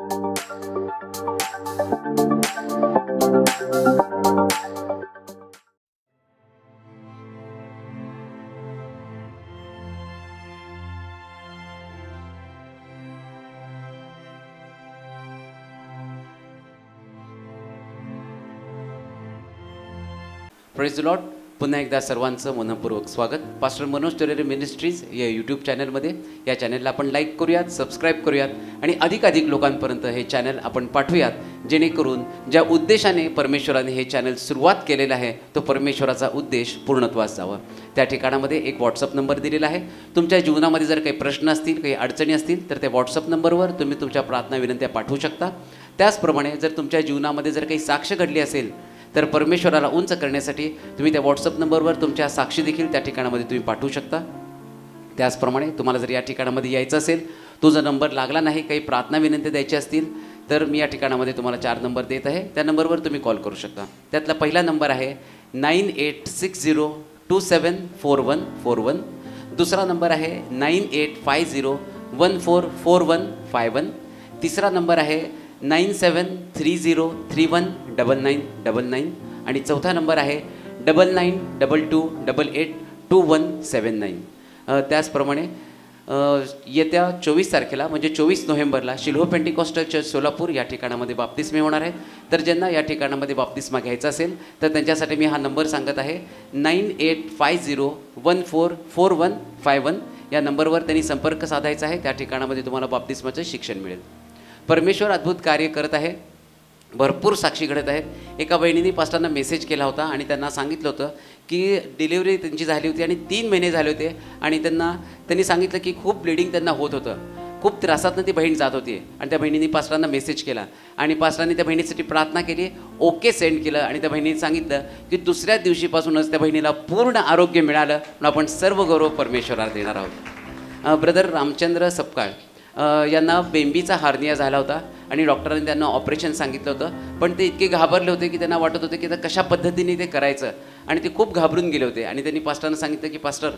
Praise the Lord. पुन्हा एकदा सर्वांचं मनपूर्वक स्वागत. पास्टर मनोज टेरेरे मिनिस्ट्रीज या यूट्यूब चॅनलमध्ये. या चॅनलला आपण लाईक करूयात, सबस्क्राईब करूयात आणि अधिकाधिक लोकांपर्यंत हे चॅनल आपण पाठवूयात, जेणेकरून ज्या उद्देशाने परमेश्वराने हे चॅनल सुरुवात केलेलं आहे तो परमेश्वराचा उद्देश पूर्णत्वास जावा. त्या ठिकाणामध्ये एक व्हॉट्सअप नंबर दिलेला आहे. तुमच्या जीवनामध्ये जर काही प्रश्न असतील, काही अडचणी असतील तर त्या व्हॉट्सअप नंबरवर तुम्ही तुमच्या प्रार्थना विनंत्या पाठवू शकता. त्याचप्रमाणे जर तुमच्या जीवनामध्ये जर काही साक्ष घडली असेल तर परमेश्वराला उंच करण्यासाठी तुम्ही त्या व्हॉट्सअप नंबरवर तुमच्या साक्षी देखील त्या ठिकाणामध्ये तुम्ही पाठवू शकता. त्याचप्रमाणे तुम्हाला जर या ठिकाणामध्ये यायचं असेल, तो जर नंबर लागला नाही, काही प्रार्थना विनंती द्यायची असतील तर मी या ठिकाणामध्ये तुम्हाला 4 नंबर देत आहे. त्या नंबरवर तुम्ही कॉल करू शकता. त्यातला पहिला नंबर आहे 9860274141. दुसरा नंबर आहे 9850144151. तिसरा नंबर आहे 9730319999 आणि चौथा नंबर आहे 9922882179. त्याचप्रमाणे येत्या 24 तारखेला म्हणजे 24 नोव्हेंबरला शिल्हो पेंटिकॉस्टल चर्च सोलापूर या ठिकाणामध्ये बाप्तिस्मे होणार आहेत. तर ज्यांना या ठिकाणामध्ये बाप्तिस्मा घ्यायचा असेल तर त्यांच्यासाठी मी हा नंबर सांगत आहे 9850144151. या नंबरवर त्यांनी संपर्क साधायचा आहे. त्या ठिकाणामध्ये तुम्हाला बाप्तिस्माचं शिक्षण मिळेल. परमेश्वर अद्भुत कार्य करत आहे. भरपूर साक्षी घडत आहेत. एका बहिणीने पास्टरांना मेसेज केला होता आणि त्यांना सांगितलं होतं की डिलिव्हरी त्यांची झाली होती आणि 3 महिने झाले होते आणि त्यांनी सांगितलं की खूप ब्लिडिंग त्यांना होत होतं. खूप त्रासातनं ती बहीण जात होती आणि त्या बहिणीने पास्टरांना मेसेज केला आणि पास्टरांनी त्या बहिणीसाठी प्रार्थना केली, ओके सेंड केलं आणि त्या बहिणीने सांगितलं की दुसऱ्या दिवशीपासूनच त्या बहिणीला पूर्ण आरोग्य मिळालं. म्हणून आपण सर्व गौरव परमेश्वराला देणार आहोत. ब्रदर रामचंद्र सपकाळ यांना बेंबीचा हार्निया झाला होता आणि डॉक्टरांनी त्यांना ऑपरेशन सांगितलं होतं. पण ते इतके घाबरले होते की त्यांना वाटत होते की आता कशा पद्धतीने ते करायचं आणि ते खूप घाबरून गेले होते. आणि त्यांनी पास्टरांना सांगितलं की पास्टर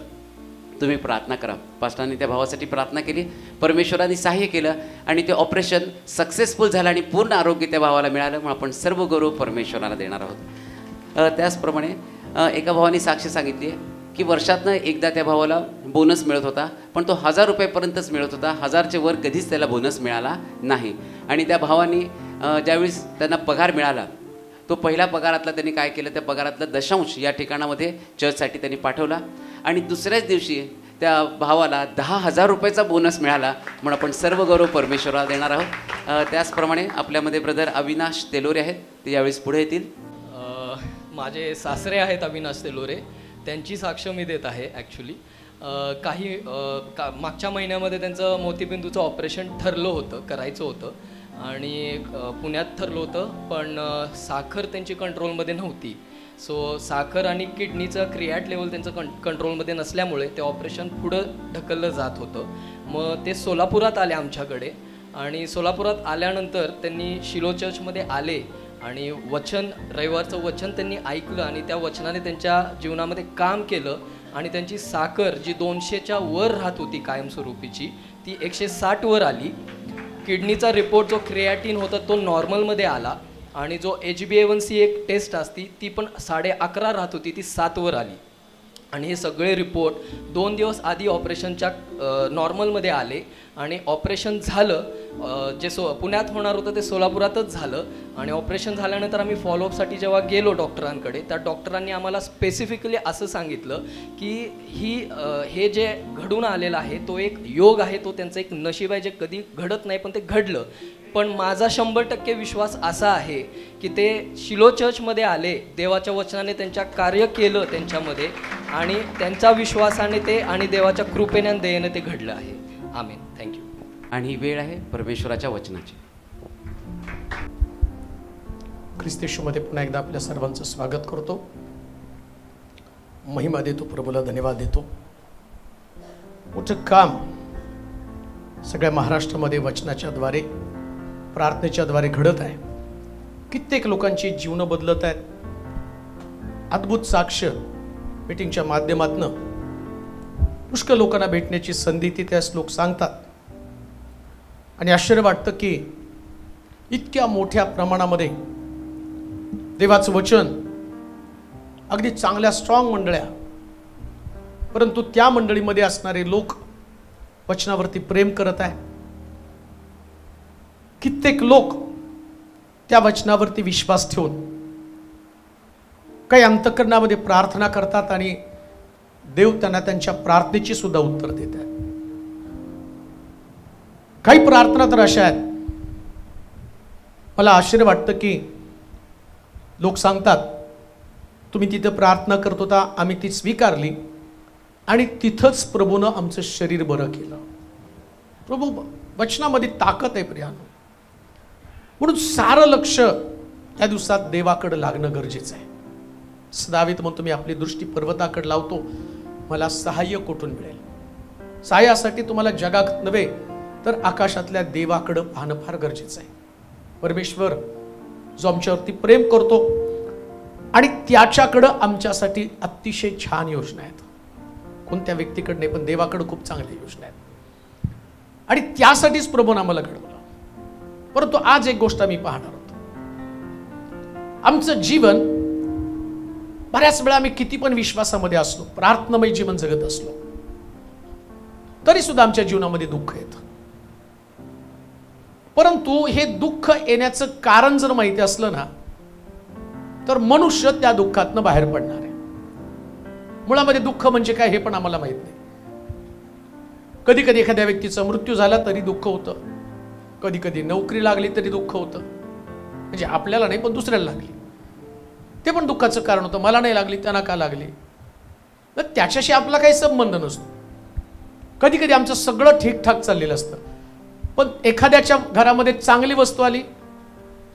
तुम्ही प्रार्थना करा. पास्टरांनी त्या भावासाठी प्रार्थना केली. परमेश्वराने सहाय्य केलं आणि ते ऑपरेशन सक्सेसफुल झालं आणि पूर्ण आरोग्य त्या भावाला मिळालं. म्हणून आपण सर्व गौरव परमेश्वराला देणार आहोत. त्याचप्रमाणे एका भावाने साक्ष सांगितली की वर्षातनं एकदा त्या भावाला बोनस मिळत होता, पण तो 1000 रुपयेपर्यंतच मिळत होता. 1000च्या वर कधीच त्याला बोनस मिळाला नाही. आणि त्या भावाने ज्यावेळेस त्यांना पगार मिळाला तो पहिल्या पगारातला त्यांनी काय केलं, त्या पगारातला दशांश या ठिकाणामध्ये चर्चसाठी त्यांनी पाठवला आणि दुसऱ्याच दिवशी त्या भावाला 10,000 रुपयाचा बोनस मिळाला. म्हणून आपण सर्व गौरव परमेश्वराला देणार आहोत. त्याचप्रमाणे आपल्यामध्ये ब्रदर अविनाश तेलोरे आहेत, ते यावेळेस पुढे येतील. माझे सासरे आहेत अविनाश तेलोरे, त्यांची साक्ष मी देत आहे. ॲक्च्युली मागच्या महिन्यामध्ये त्यांचं मोतीबिंदूचं ऑपरेशन ठरलं होतं, करायचं होतं आणि पुण्यात ठरलं होतं, पण साखर त्यांची कंट्रोलमध्ये नव्हती. सो साखर आणि किडनीचं क्रिएट लेवल त्यांचं कंट्रोलमध्ये नसल्यामुळे ते ऑपरेशन पुढं ढकललं जात होतं. मग ते सोलापुरात आले आमच्याकडे आणि सोलापुरात आल्यानंतर त्यांनी शिलो चर्चमध्ये आले आणि रविवारचं वचन त्यांनी ऐकलं आणि त्या वचनाने त्यांच्या जीवनामध्ये काम केलं आणि त्यांची साखर जी 200च्या वर राहत होती कायमस्वरूपीची, ती 160 वर आली. किडनीचा रिपोर्ट जो क्रिएटिन होता तो नॉर्मलमध्ये आला आणि जो HbA1c एक टेस्ट असती ती पण 11.5 राहत होती, ती 7 वर आली. आणि हे सगळे रिपोर्ट 2 दिवस आधी ऑपरेशनच्या नॉर्मलमध्ये आले आणि ऑपरेशन झालं. जे पुण्यात होणार होतं ते सोलापुरातच झालं आणि ऑपरेशन झाल्यानंतर आम्ही फॉलोअपसाठी जेव्हा गेलो डॉक्टरांकडे, त्या डॉक्टरांनी आम्हाला स्पेसिफिकली असं सांगितलं की हे जे घडून आलेलं आहे तो एक योग आहे, तो त्यांचं एक नशीब आहे जे कधी घडत नाही पण ते घडलं. पण माझा 100% विश्वास असा आहे की ते शिलो चर्चमध्ये आले, देवाच्या वचनाने त्यांच्या कार्य केलं त्यांच्यामध्ये आणि त्यांच्या विश्वासाने ते आणि देवाच्या कृपेने आणि दयेने ते घडलं आहे. आमेन. थँक्यू. आणि ही वेळ आहे परमेश्वराच्या वचनाची. ख्रिस्त येशूमध्ये पुन्हा एकदा आपल्या सर्वांचं स्वागत करतो. महिमा देतो, प्रभूला धन्यवाद देतो. मोठं काम सगळ्या महाराष्ट्रामध्ये वचनाच्या द्वारे, प्रार्थनेच्या द्वारे घडत आहे. कित्येक लोकांची जीवनं बदलत आहेत. अद्भुत साक्ष मीटिंगच्या माध्यमातून पुष्कळ लोकांना भेटण्याची संधी तिथे लोक सांगतात आणि आश्चर्य वाटतं की इतक्या मोठ्या प्रमाणामध्ये देवाचं वचन, अगदी चांगल्या स्ट्रॉंग मंडळ्या, परंतु त्या मंडळीमध्ये असणारे लोक वचनावरती प्रेम करत आहे. कित्येक लोक त्या वचनावरती विश्वास ठेवून काही अंतःकरणामध्ये प्रार्थना करतात आणि देव त्यांना त्यांच्या प्रार्थनेची सुद्धा उत्तर देत आहे. काही प्रार्थना तर अशा आहेत, मला आश्चर्य वाटतं की लोक सांगतात तुम्ही तिथं प्रार्थना करत होता, आम्ही ती स्वीकारली आणि तिथंच प्रभूनं आमचं शरीर बरं केलं. प्रभू वचनामध्ये ताकद आहे प्रियानो. म्हणून सारं लक्ष त्या दिवसात देवाकडे लागणं गरजेचं आहे. दावीद म्हणतो मी आपली दृष्टी पर्वताकडे लावतो, मला सहाय्य कुठून मिळेल. सहाय्यासाठी तुम्हाला जगात नव्हे तर आकाशातल्या देवाकडे पाहणं फार गरजेचं आहे. परमेश्वर जो आमच्यावरती प्रेम करतो आणि त्याच्याकडं आमच्यासाठी अतिशय छान योजना आहेत. कोणत्या व्यक्तीकडे नाही पण देवाकडे खूप चांगल्या योजना आहेत आणि त्यासाठीच प्रभूने आम्हाला घडवलं. परंतु आज एक गोष्ट आम्ही पाहणार आहोत. आमचं जीवन बऱ्याच वेळा आम्ही किती पण विश्वासामध्ये असलो, प्रार्थनामय जीवन जगत असलो, तरी सुद्धा आमच्या जीवनामध्ये दुःख येतं. परंतु हे दुःख येण्याचं कारण जर माहिती असलं ना तर मनुष्य त्या दुःखातनं बाहेर पडणार आहे. मुळामध्ये दुःख म्हणजे काय हे पण आम्हाला माहित नाही. कधी कधी एखाद्या व्यक्तीचा मृत्यू झाला तरी दुःख होतं, कधी कधी नोकरी लागली तरी दुःख होतं. म्हणजे आपल्याला नाही पण दुसऱ्याला लागली ते पण दुःखाचं कारण होतं. मला नाही लागली त्यांना का लागली, तर त्याच्याशी आपला काही संबंध नसतो. कधी कधी आमचं सगळं ठीकठाक चाललेलं असतं पण एखाद्याच्या घरामध्ये चांगली वस्तू आली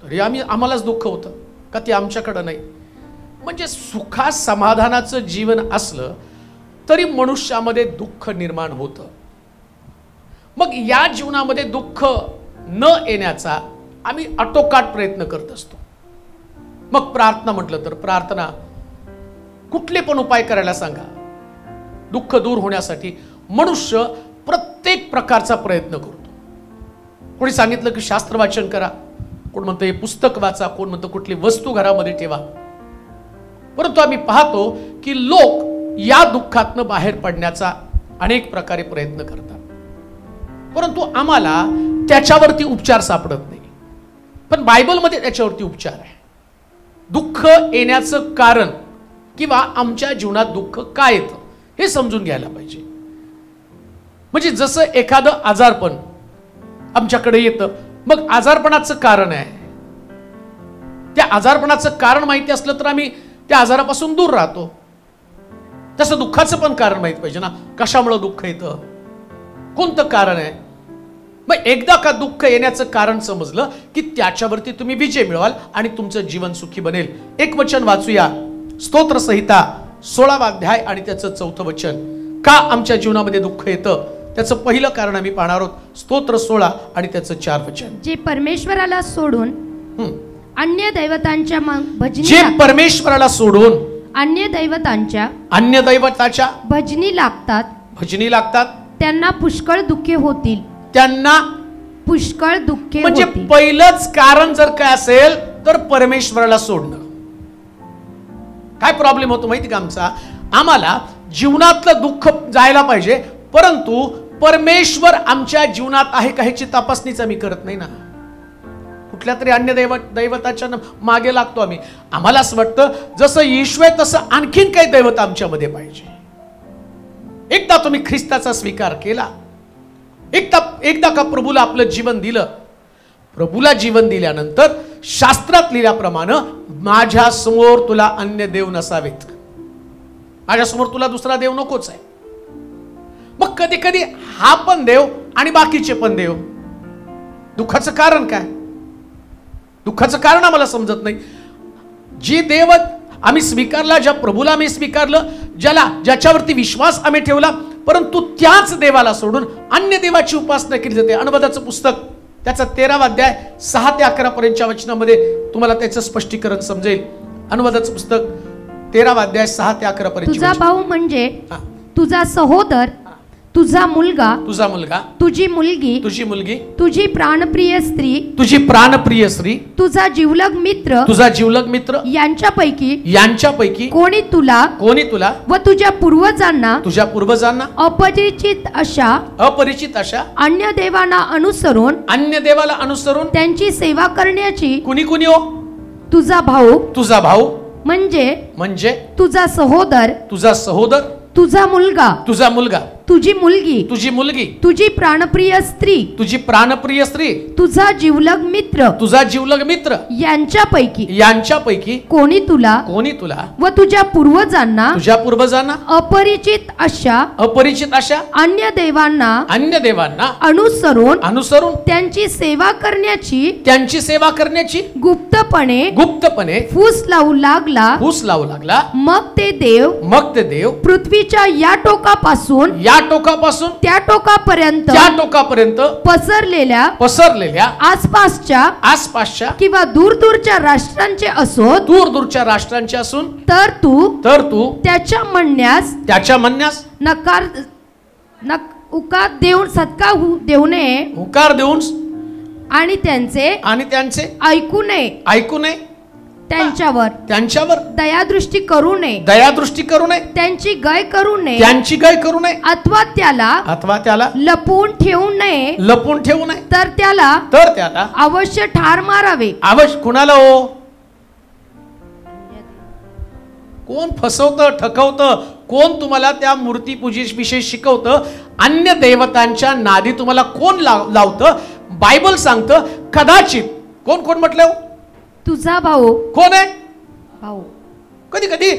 तरी आम्हालाच दुःख होतं का ती आमच्याकडं नाही. म्हणजे सुखा समाधानाचं जीवन असलं तरी मनुष्यामध्ये दुःख निर्माण होतं. मग या जीवनामध्ये दुःख न येण्याचा आम्ही आटोकाट प्रयत्न करत असतो. मग प्रार्थना म्हटलं तर प्रार्थना कुठले पण उपाय करायला सांगा, दुःख दूर होण्यासाठी मनुष्य प्रत्येक प्रकारचा प्रयत्न करतो. कोणी सांगितलं की शास्त्र वाचन करा, कोण म्हणतं हे पुस्तक वाचा, कोण म्हणतं कुठली वस्तू घरामध्ये ठेवा. परंतु आम्ही पाहतो की लोक या दुःखातनं बाहेर पडण्याचा अनेक प्रकारे प्रयत्न करतात, परंतु आम्हाला त्याच्यावरती उपचार सापडत नाही. पण बायबलमध्ये त्याच्यावरती उपचार आहे. दुःख येण्याचं कारण किंवा आमच्या जीवनात दुःख काय येतं हे समजून घ्यायला पाहिजे. म्हणजे जसं एखादं आजारपण आमच्याकडे येतं, मग आजारपणाचं कारण आहे, त्या आजारपणाचं कारण माहिती असलं तर आम्ही त्या आजारापासून दूर राहतो. तसं दुःखाचं पण कारण माहित पाहिजे ना, कशामुळे दुःख येतं, कोणतं कारण आहे. मग एकदा का दुःख येण्याचं कारण समजलं की त्याच्यावरती तुम्ही विजय मिळवाल आणि तुमचं जीवन सुखी बनेल. एक वचन वाचूया, स्तोत्र संहिता 16वा अध्याय आणि त्याचं 4थं वचन. का आमच्या जीवनामध्ये दुःख येतं त्याचं पहिलं कारण आम्ही पाहणार आहोत. स्तोत्र 16 आणि त्याचं 4 वचन. जे परमेश्वराला सोडून अन्य दैवतांच्या जे परमेश्वराला सोडून अन्य दैवतांच्या भजनी लागतात त्यांना पुष्कळ दुःखे होतील. त्यांना पुष्कळ दुःखे म्हणजे होतील. पहिलंच कारण जर काय असेल तर परमेश्वराला सोडणं. काय प्रॉब्लेम होतो माहिती का आमचा, आम्हाला जीवनातलं दुःख जायला पाहिजे परंतु परमेश्वर आमच्या जीवनात आहे का ह्याची तपासणीच आम्ही करत नाही ना. कुठल्या तरी अन्य दैवताच्या मागे लागतो आम्ही. आम्हाला असं वाटतं जसं येशू आहे तसं आणखीन काही दैवत आमच्यामध्ये पाहिजे. एकदा तुम्ही ख्रिस्ताचा स्वीकार केला, एकदा का प्रभूला आपलं जीवन दिलं, प्रभूला जीवन दिल्यानंतर शास्त्रात लिहिल्याप्रमाणे माझ्या समोर तुला अन्य देव नसावेत, माझ्या समोर तुला दुसरा देव नकोच आहे. मग कधी कधी हा पण देव आणि बाकीचे पण देव. दुःखाचं कारण काय, दुःखाचं कारण आम्हाला समजत नाही. जी देव आम्ही स्वीकारला, ज्या प्रभूला आम्ही स्वीकारलं, ज्याच्यावरती विश्वास आम्ही ठेवला, परंतु त्याच देवाला सोडून अन्य देवाची उपासना केली जाते. अनुवादाचं पुस्तक त्याचा 13वा अध्याय 6 ते 11 पर्यंतच्या वचनामध्ये तुम्हाला त्याचं स्पष्टीकरण समजेल. अनुवादाचं पुस्तक 13वा अध्याय 6 ते 11 पर्यंत. तुझा भाऊ म्हणजे तुझा सहोदर तुझा मुलगा, तुझा मुलगा, तुझी मुलगी, तुझी मुलगी, तुझी प्राणप्रिय स्त्री, तुझी प्राणप्रिय स्त्री, तुझा जीवलग मित्र, तुझा जीवलग मित्र यांच्यापैकी कोणी तुला व तुझ्या पूर्वजांना अपरिचित अशा अन्य देवाला अनुसरून त्यांची सेवा करण्याची कुणी हो? तुझा भाऊ म्हणजे तुझा सहोदर, तुझा मुलगा, तुझी मुलगी, तुझी प्राणप्रिय स्त्री, तुझा जीवलग मित्र, यांच्यापैकी कोणी तुला व तुझ्या पूर्वजांना अपरिचित अशा अन्य देवांना अनुसरून त्यांची सेवा करण्याची गुप्तपणे फूस लावू लागला. मग ते देव पृथ्वीच्या या टोकापासून त्या टोकापर्यंत पसरलेल्या आसपासच्या किंवा दूरदूरच्या राष्ट्रांचे असून तर तू त्याच्या म्हणण्यास उकार देऊन आणि त्यांचे ऐकू नये त्यांच्यावर दयादृष्टी करू नये त्यांची गय करू नये अथवा त्याला लपवून ठेवू नये तर त्याला अवश्य ठार मारावे. कुणाला हो? कोण फसवतं, ठकवतं? कोण तुम्हाला त्या मूर्ती पूजेविषयी शिकवतं? अन्य देवतांच्या नादी तुम्हाला कोण लावतं? बायबल सांगतं कदाचित. कोण म्हटलं? तुझा भाऊ. कोण आहे भाऊ? कधी कधी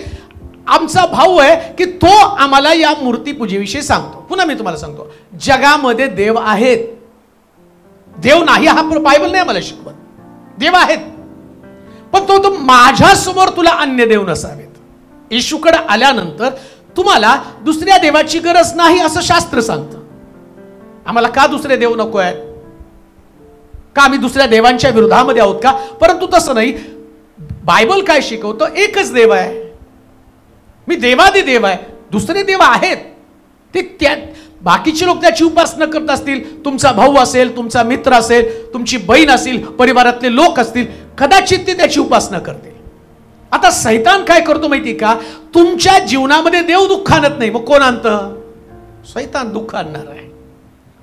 आमचा भाऊ आहे की तो आम्हाला या मूर्ती पूजेविषयी सांगतो. पुन्हा मी तुम्हाला सांगतो, जगामध्ये देव आहेत, देव नाही हा बायबल नाही आम्हाला शिकवत. देव आहेत, पण तो माझ्या समोर तुला अन्य देव नसावेत. येशूकडे आल्यानंतर तुम्हाला दुसऱ्या देवाची गरज नाही असं शास्त्र सांगतं. आम्हाला का दुसरे देव नको आहेत? का आम्ही दुसऱ्या देवांच्या विरोधामध्ये आहोत का? परंतु तसं नाही. बायबल काय शिकवतं? एकच देव आहे. मी देवादी देव आहे. दुसरे देव आहेत ते बाकीचे लोक त्याची उपासना करत असतील. तुमचा भाऊ असेल, तुमचा मित्र असेल, तुमची बहीण असेल, परिवारातले लोक असतील, कदाचित ते त्याची उपासना करतील. आता सैतान काय करतो माहिती का? तुमच्या जीवनामध्ये देव दुःख आणत नाही. मग कोण आणतं? सैतान दुःख आणणार आहे.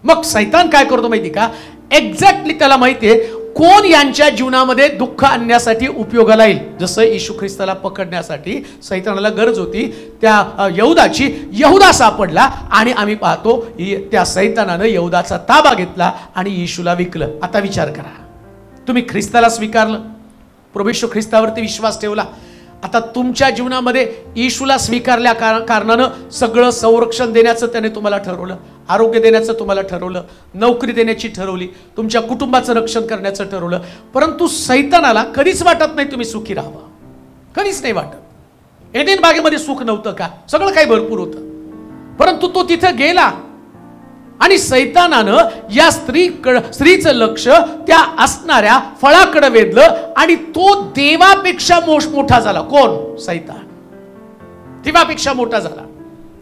मग सैतान काय करतो माहिती का? एक्झॅक्टली त्याला माहितीये कोण यांच्या जीवनामध्ये दुःख आणण्यासाठी उपयोगाला येईल. जसं येशू ख्रिस्ताला पकडण्यासाठी सैतानाला गरज होती त्या यहुदाची. यहुदा सापडला आणि आम्ही पाहतो त्या सैतानानं यहुदाचा ताबा घेतला आणि येशूला विकलं. आता विचार करा, तुम्ही ख्रिस्ताला स्वीकारलं, प्रभू येशू ख्रिस्तावरती विश्वास ठेवला. आता तुमच्या जीवनामध्ये येशूला स्वीकारल्या कारणानं सगळं संरक्षण देण्याचं त्याने तुम्हाला ठरवलं, आरोग्य देण्याचं तुम्हाला ठरवलं, नोकरी देण्याची ठरवली, तुमच्या कुटुंबाचं रक्षण करण्याचं ठरवलं. परंतु सैतानाला कधीच वाटत नाही तुम्ही सुखी राहावं. कधीच नाही वाटत. एडेन बागेमध्ये सुख नव्हतं का? सगळं काही भरपूर होतं. परंतु तो तिथं गेला आणि सैतानानं या स्त्रीचं लक्ष त्या असणाऱ्या फळाकडे वेधलं आणि तो देवापेक्षा मोठा झाला. कोण? सैतान देवापेक्षा मोठा झाला.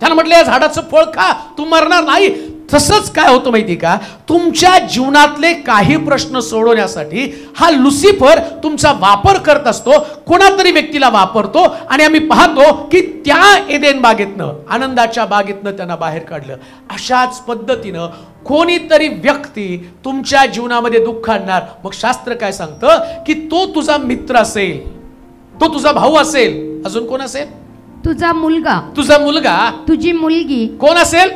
त्यानं म्हटलं या झाडाचं फळ खा, तू मरणार नाही. तसंच काय होतं माहिती का? तुमच्या जीवनातले काही प्रश्न सोडवण्यासाठी हा लुसिफर तुमचा वापर करत असतो. कोणातरी व्यक्तीला वापरतो आणि आम्ही पाहतो की त्या एदेन बागेतनं, आनंदाच्या बागेतनं त्यांना बाहेर काढलं. अशाच पद्धतीनं कोणीतरी व्यक्ती तुमच्या जीवनामध्ये दुःख आणणार. मग शास्त्र काय सांगतं की तो तुझा मित्र असेल, तो तुझा भाऊ असेल, अजून कोण असेल? तुझा मुलगा, तुझी मुलगी. कोण असेल?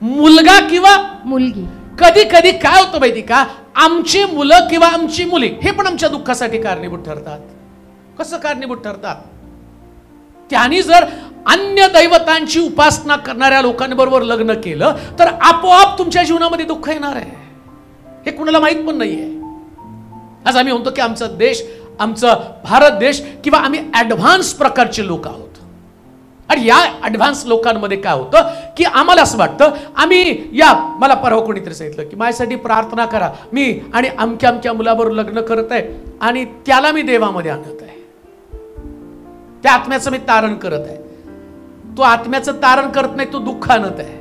मुलगा किंवा मुलगी. कधी कधी काय होतं माहिती का? आमची मुलं किंवा आमची मुली हे पण आमच्या दुःखासाठी कारणीभूत ठरतात. कसं कारणीभूत ठरतात? त्यांनी जर अन्य दैवतांची उपासना करणाऱ्या लोकांबरोबर लग्न केलं तर आपोआप तुमच्या जीवनामध्ये दुःख येणार आहे. हे कुणाला माहित पण नाहीये. आज आम्ही म्हणतो की आमचा देश, आमचा भारत देश किंवा आम्ही ऍडव्हान्स प्रकारचे लोक आहोत. आणि या ऍडव्हान्स लोकांमध्ये काय होतं की आम्हाला असं वाटतं मला परवा कोणीतरी सांगितलं की माझ्यासाठी प्रार्थना करा, मी आणि अमक्या मुलाबरोबर लग्न करत आहे आणि त्याला मी देवामध्ये आणत आहे, त्या आत्म्याचं मी तारण करत आहे. तो आत्म्याचं तारण करत नाही, तो दुःख आणत आहे.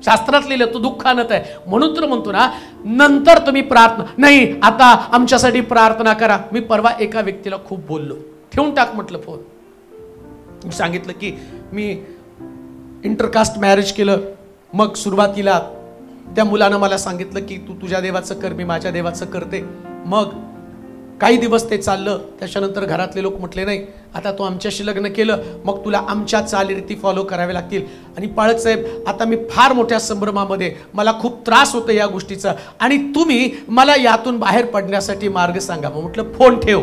शास्त्रात लिहिलं, तू दुःख आणत आहे. म्हणून तर म्हणतो ना, नंतर तुम्ही प्रार्थना नाही, आता आमच्यासाठी प्रार्थना करा. मी परवा एका व्यक्तीला खूप बोललो, ठेवून टाक म्हटलं फोन. मी सांगितलं की मी इंटरकास्ट मॅरेज केलं. मग सुरुवातीला त्या मुलानं मला सांगितलं की तू तुझ्या देवाचं कर, मी माझ्या देवाचं करते. मग काही दिवस ते चाललं. त्याच्यानंतर घरातले लोक म्हटले, नाही आता तू आमच्याशी लग्न केलं, मग तुला आमच्या चालीरीती फॉलो करावे लागतील. आणि पाळक साहेब, आता मी फार मोठ्या संभ्रमामध्ये, मला खूप त्रास होतो या गोष्टीचा, आणि तुम्ही मला यातून बाहेर पडण्यासाठी मार्ग सांगा. मग म्हटलं फोन ठेव.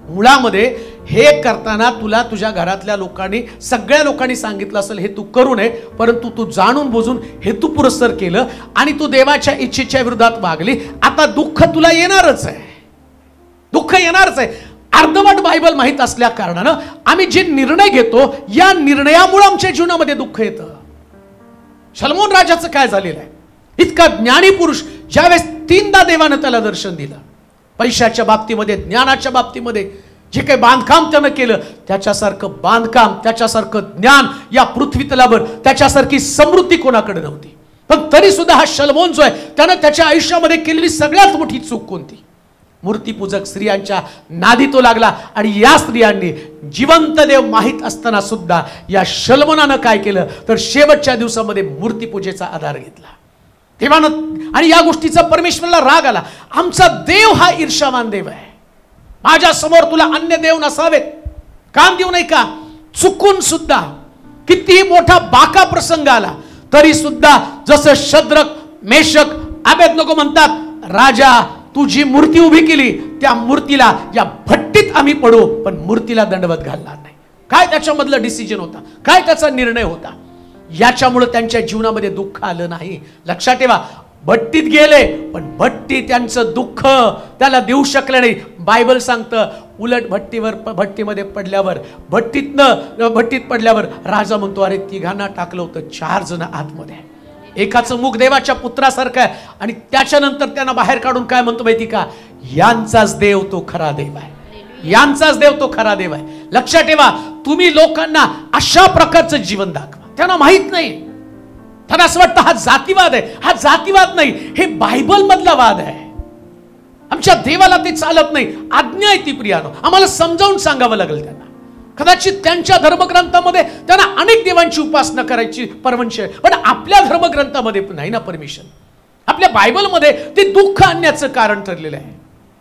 मुळामध्ये हे करताना तुला तुझ्या घरातल्या लोकांनी, सगळ्या लोकांनी सांगितलं असेल हे तू करू नये, परंतु तू जाणून बुजून हेतुपुरस्सर केलं आणि तू देवाच्या इच्छेच्या विरोधात वागली. आता दुःख तुला येणारच आहे, दुःख येणारच आहे. अर्धवट बायबल माहीत असल्या कारणानं आम्ही जे निर्णय घेतो, या निर्णयामुळे आमच्या जीवनामध्ये दुःख येतं. शलोमोन राजाचं काय झालेलं आहे? इतका ज्ञानी पुरुष, ज्यावेळेस 3दा देवानं त्याला दर्शन दिलं, पैशाच्या बाबतीमध्ये, ज्ञानाच्या बाबतीमध्ये, जे काही बांधकाम त्यानं केलं, त्याच्यासारखं बांधकाम, त्याच्यासारखं ज्ञान या पृथ्वी तलावर, त्याच्यासारखी समृद्धी कोणाकडे नव्हती. पण तरी सुद्धा हा शलोमोन जो आहे, त्यानं त्याच्या आयुष्यामध्ये केलेली सगळ्यात मोठी चूक कोणती? मूर्तीपूजक स्त्रियांच्या नादी तो लागला. आणि या स्त्रियांनी जिवंत देव माहीत असताना सुद्धा या शलोमोनानं काय केलं तर शेवटच्या दिवसामध्ये मूर्तीपूजेचा आधार घेतला. देवानं, आणि या गोष्टीचा परमेश्वराला राग आला. आमचा देव हा ईर्ष्यावान देव आहे. माझ्या समोर तुला अन्य देव नसावेत, काम देऊ नाही का? चुकून सुद्धा कितीही मोठा बाका प्रसंग आला तरी सुद्धा, जसं शद्रक, मेषक, अबेदनगो म्हणतात, राजा तू जी मूर्ती उभी केली, त्या मूर्तीला, या भट्टीत आम्ही पडू, पण मूर्तीला दंडवत घालणार नाही. काय त्याच्यामधलं डिसिजन होता, काय त्याचा निर्णय होता? याच्यामुळे त्यांच्या जीवनामध्ये दुःख आलं नाही. लक्षात ठेवा, भट्टीत गेले, पण भट्टी त्यांचं दुःख त्याला देऊ शकले नाही. बायबल सांगतं, उलट भट्टीमध्ये पडल्यावर, भट्टीत पडल्यावर राजा म्हणतो, अरे तिघांना टाकलं होतं, 4 जण आतमध्ये, एकाचं मुख देवाच्या पुत्रासारखं आहे. आणि त्याच्यानंतर त्यांना बाहेर काढून काय म्हणतो माहिती का? यांचाच देव तो खरा देव आहे, यांचाच देव तो खरा देव आहे. लक्षात ठेवा, तुम्ही लोकांना अशा प्रकारचं जीवन दाखवा, त्यांना माहित नाही, त्यांना असं वाटतं हा जातीवाद आहे. हा जातीवाद नाही, हे बायबल मधला वाद आहे. आमच्या देवाला ते चालत नाही, आज्ञा आहे ती प्रियानो, आम्हाला समजावून सांगावं लागेल त्यांना. कदाचित त्यांच्या धर्मग्रंथामध्ये त्यांना अनेक देवांची उपासना करायची परमिशन आहे, पण आपल्या धर्मग्रंथामध्ये नाही ना परमिशन. आपल्या बायबलमध्ये ते दुःख आणण्याचं कारण ठरलेलं आहे.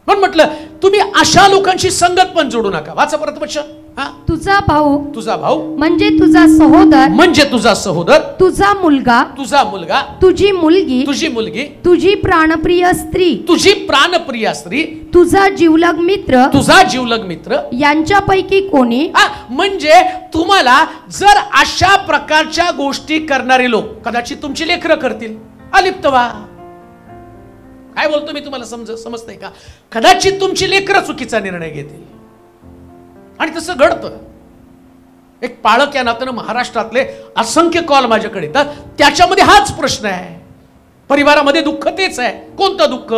पण म्हटलं तुम्ही अशा लोकांची संगत पण जोडू नका. वाचा परत वचन. तुझा भाऊ, तुझा भाऊ म्हणजे तुझा सहोदर, म्हणजे तुझा सहोदर, तुझा मुलगा, तुझा मुलगा, तुझी मुलगी, तुझी मुलगी, तुझी प्राणप्रिय स्त्री, तुझी प्राणप्रिय स्त्री, तुझा जीवलग मित्र, तुझा जीवलग मित्र, यांच्यापैकी कोणी. म्हणजे तुम्हाला जर अशा प्रकारच्या गोष्टी करणारे लोक, कदाचित तुमची लेकरं करतील, अलिप्त व्हा. काय बोलतो मी तुम्हाला समजतंय का? कदाचित तुमची लेकरं चुकीचा निर्णय घेतील, आणि तसं घडतं. एक पाळक या नात्यानं महाराष्ट्रातले असंख्य कॉल माझ्याकडे येतात, त्याच्यामध्ये हाच प्रश्न आहे. परिवारामध्ये दुःख तेच आहे. कोणतं दुःख?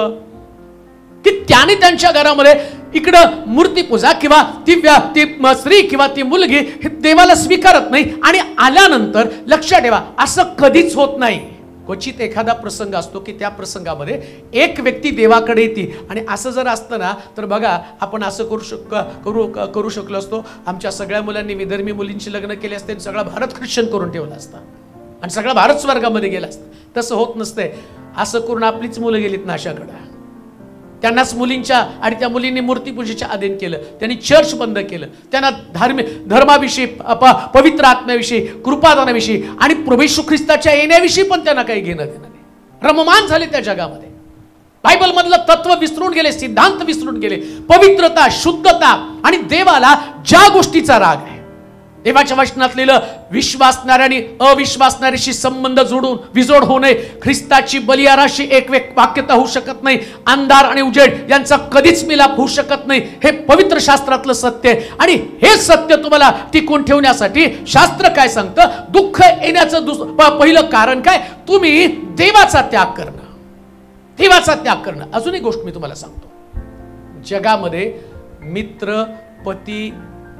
की त्याने त्यांच्या घरामध्ये इकडं मूर्तीपूजा किंवा ती स्त्री किंवा ती मुलगी देवाला स्वीकारत नाही, आणि आल्यानंतर लक्षात ठेवा, असं कधीच होत नाही. क्वचित एखादा प्रसंग असतो की त्या प्रसंगामध्ये एक व्यक्ती देवाकडे येते. आणि असं जर असतं ना, तर बघा, आपण असं करू शकलो असतो, आमच्या सगळ्या मुलांनी विधर्मी मुलींची लग्न केली असते, सगळा भारत ख्रिश्चन करून ठेवला असता आणि सगळा भारत स्वर्गामध्ये गेला असता. तसं होत नसतंय. असं करून आपलीच मुलं गेलीत नाशाकडे. त्यांनाच मुलींच्या, आणि त्या मुलींनी मूर्तीपूजेच्या अधीन केलं, त्यांनी चर्च बंद केलं, त्यांना धर्माविषयी, पवित्र आत्म्याविषयी, कृपादानाविषयी आणि प्रभू येशू ख्रिस्ताच्या येण्याविषयी पण त्यांना काही घेणं देणं नाही. रममान झाले त्या जगामध्ये. बायबल मधलं तत्व विसरून गेले, सिद्धांत विसरून गेले. पवित्रता, शुद्धता आणि देवाला ज्या गोष्टीचा राग आहे, देवाच्या वचनात लिहिलं, विश्वासणाऱ्याने अविश्वासणाऱ्याशी संबंध जोडून विजोड होऊ नये. ख्रिस्ताची बलियाराशी एक वाक्यता होऊ शकत नाही. अंधार आणि उजेड यांचा कधीच मिलाप होऊ शकत नाही. हे पवित्र शास्त्रातलं सत्य आहे. आणि हे सत्य तुम्हाला टिकून ठेवण्यासाठी शास्त्र काय सांगतं? दुःख येण्याचं पहिलं कारण काय? तुम्ही देवाचा त्याग करणं, देवाचा त्याग करणं. अजून एक गोष्ट मी तुम्हाला सांगतो, जगामध्ये मित्र, पती,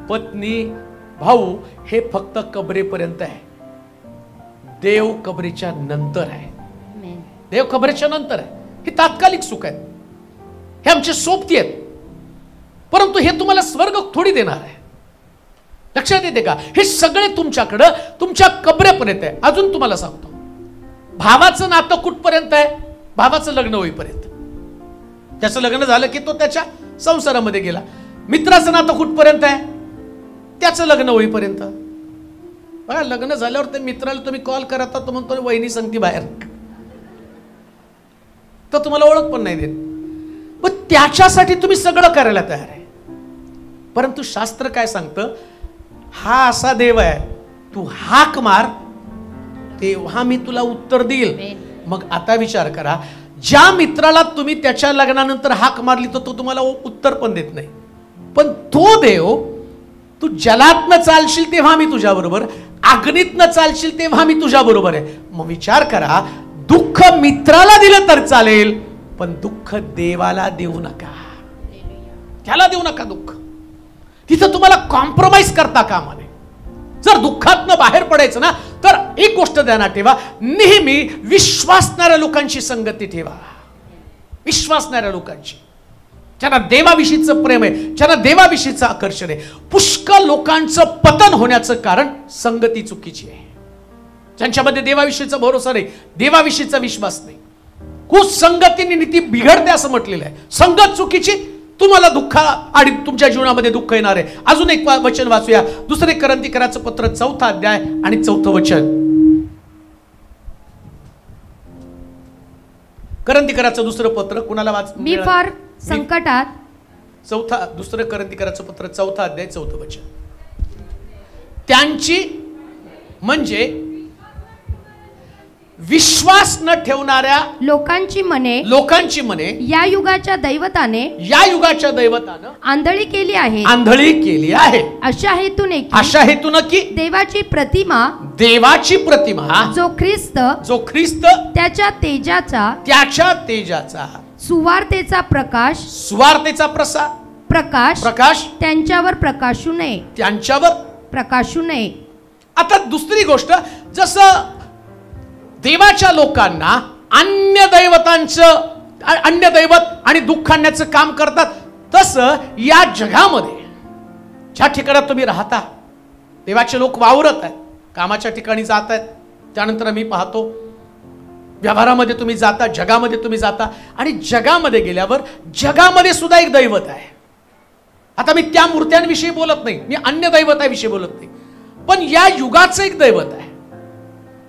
पत्नी, भाऊ हे फक्त कबरेपर्यंत आहे. देव कबरेच्या नंतर आहे. देव कबरेच्या नंतर आहे. हे तात्कालिक सुख आहे, हे आमचे सोबती आहेत, परंतु हे तुम्हाला स्वर्ग थोडी देणार आहे. लक्षात येते का? हे सगळे तुमच्याकडं तुमच्या कबरेपर्यंत आहे. अजून तुम्हाला सांगतो, भावाचं नातं कुठपर्यंत आहे? भावाचं लग्न होईपर्यंत. त्याचं लग्न झालं की तो त्याच्या संसारामध्ये गेला. मित्राचं नातं कुठपर्यंत आहे? त्याचं लग्न होईपर्यंत. बघा, लग्न झाल्यावर ते मित्राला तुम्ही कॉल करा तर तो म्हणतो वहिनी सांगती बाहेर, तर तुम्हाला ओळख पण नाही देत. पण त्याच्यासाठी तुम्ही सगळं करायला तयार आहे. परंतु शास्त्र काय सांगतं? हा असा देव आहे, तू हाक मार तेव्हा मी तुला उत्तर देईल. मग आता विचार करा, ज्या मित्राला तुम्ही त्याच्या लग्नानंतर हाक मारली तर तो तुम्हाला उत्तर पण देत नाही, पण तो देव, तू जलातनं चालशील तेव्हा मी तुझ्या बरोबर, अग्नीतनं चालशील तेव्हा मी तुझ्या बरोबर आहे. मग विचार करा, दुःख मित्राला दिलं तर चालेल, पण दुःख देवाला देऊ नका. त्याला देऊ नका दुःख. तिथं तुम्हाला कॉम्प्रोमाइज करता कामा नये. जर दुःखातनं बाहेर पडायचं ना, तर एक गोष्ट ध्यानात ठेवा, नेहमी विश्वासणाऱ्या लोकांची संगती ठेवा. विश्वासणाऱ्या लोकांची, ज्यांना देवाविषयीचं प्रेम आहे, ज्यांना देवाविषयीचं आकर्षण आहे. पुष्कळ लोकांचं पतन होण्याचं कारण संगती चुकीची आहे. ज्यांच्यामध्ये देवाविषयीचा भरोसा नाही, देवाविषयीचा विश्वास नाही, कुसंगतीने नीती बिघडते असं म्हटलेलं आहे. संगत चुकीची, तुम्हाला दुःख आणि तुमच्या जीवनामध्ये दुःख येणार आहे. अजून एक वचन वाचूया, 2 करंथीकराचं पत्र 4 अध्याय आणि 4 वचन. करंथीकराचं 2 पत्र कुणाला वाच? मी फार संकटात. 2 करंथीकराचं पत्र 4 अध्याय 4 वचन. त्यांची म्हणजे विश्वास न ठेवणाऱ्या लोकांची मने या युगाच्या दैवताने आंधळी केली आहे. अशा हेतूने की देवाची प्रतिमा जो ख्रिस्त त्याच्या तेजाचा सुवार्तेचा प्रकाश त्यांच्यावर प्रकाशू नये. आता दुसरी गोष्ट, जसं देवाच्या लोकांना अन्य दैवत आणि दुःख आणण्याचं काम करतात, तसं या जगामध्ये ज्या ठिकाणी तुम्ही राहता, देवाचे लोक वावरत आहेत, कामाच्या ठिकाणी जात आहेत, त्यानंतर मी पाहतो व्यवहारामध्ये तुम्ही जाता, जगामध्ये तुम्ही जाता, आणि जगामध्ये गेल्यावर जगामध्ये सुद्धा एक दैवत आहे. आता मी त्या मूर्त्यांविषयी बोलत नाही, मी अन्य दैवताविषयी बोलत नाही, पण या युगाचं एक दैवत आहे.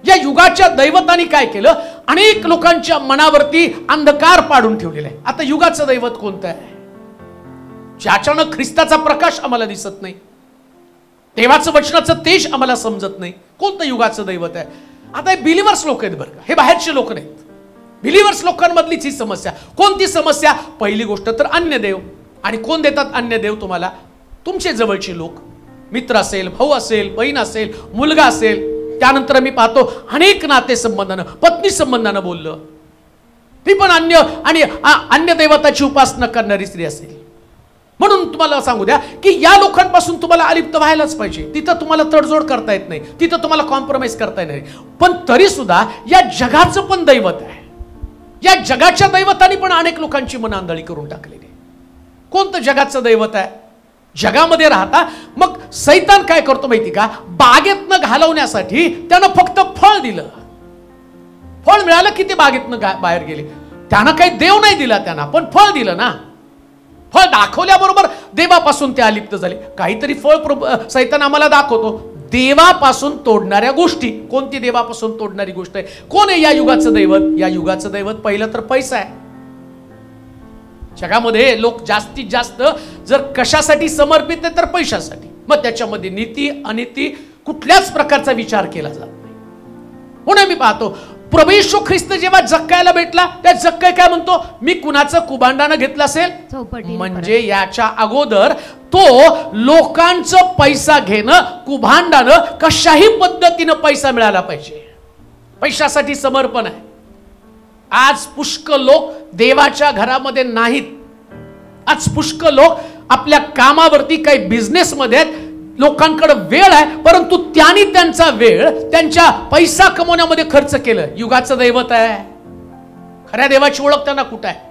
या युगाच्या दैवतांनी काय केलं? अनेक लोकांच्या मनावरती अंधकार पाडून ठेवलेला आहे. आता युगाचं दैवत कोणतं आहे? ज्याच्यानं ख्रिस्ताचा प्रकाश आम्हाला दिसत नाही, देवाचं वचनाचं तेज आम्हाला समजत नाही. कोणतं युगाचं दैवत आहे? आता हे बिलिव्हर्स लोक आहेत बरं का, हे बाहेरचे लोक नाहीत. बिलिव्हर्स लोकांमधलीच ही समस्या. कोणती समस्या? पहिली गोष्ट तर अन्य देव. आणि कोण देतात अन्य देव तुम्हाला? तुमचे जवळचे लोक, मित्र असेल, भाऊ असेल, बहीण असेल, मुलगा असेल. त्यानंतर मी पाहतो अनेक नाते संबंधानं, पत्नी संबंधानं बोललं, ती पण अन्य दैवताची उपासना करणारी स्त्री असेल. म्हणून तुम्हाला सांगू द्या की या लोकांपासून तुम्हाला अलिप्त व्हायलाच पाहिजे. तिथं तुम्हाला तडजोड करता येत नाही, तिथं तुम्हाला कॉम्प्रोमाइज करता येत नाही. पण तरी सुद्धा या जगाचं पण दैवत आहे. या जगाच्या दैवतांनी पण अनेक लोकांची मन आंधळी करून टाकलेली. कोणतं जगाचं दैवत आहे? जगामध्ये राहता मग सैतान काय करतो माहिती का? बागेतनं घालवण्यासाठी त्यानं फक्त फळ दिलं. फळ मिळालं की ते बागेतनं बाहेर गेले. त्यांना काही देव नाही दिला त्यांना, पण फळ दिलं ना. फळ दाखवल्याबरोबर देवापासून ते अलिप्त झाले. काहीतरी फळ सैतान आम्हाला दाखवतो, देवापासून तोडणाऱ्या गोष्टी. कोणती देवापासून तोडणारी गोष्ट आहे? कोण आहे या युगाचं दैवत? या युगाचं दैवत पहिलं तर पैसा आहे. जगामध्ये लोक जास्तीत जास्त जर कशासाठी समर्पित आहे तर पैशासाठी. मग त्याच्यामध्ये नीती अनिती कुठल्याच प्रकारचा विचार केला जात नाही. म्हणून मी पाहतो प्रभू येशू ख्रिस्त जेव्हा जक्कायला भेटला, त्या जक्काय काय म्हणतो? मी कुणाचं कुभांडानं घेतलं असेल? म्हणजे याच्या अगोदर तो लोकांचं पैसा घेणं, कुभांडानं कशाही पद्धतीनं पैसा मिळाला पाहिजे, पैशासाठी समर्पण आहे. आज पुष्कळ लोक देवाच्या घरामध्ये नाहीत. आज पुष्कळ लोक आपल्या कामावरती, काही बिझनेस मध्ये, लोकांकडे वेळ आहे, परंतु त्यांनी त्यांचा वेळ त्यांच्या पैसा कमवण्यामध्ये खर्च केलं. युगाचं दैवत आहे. खऱ्या देवाची ओळख त्यांना कुठं आहे?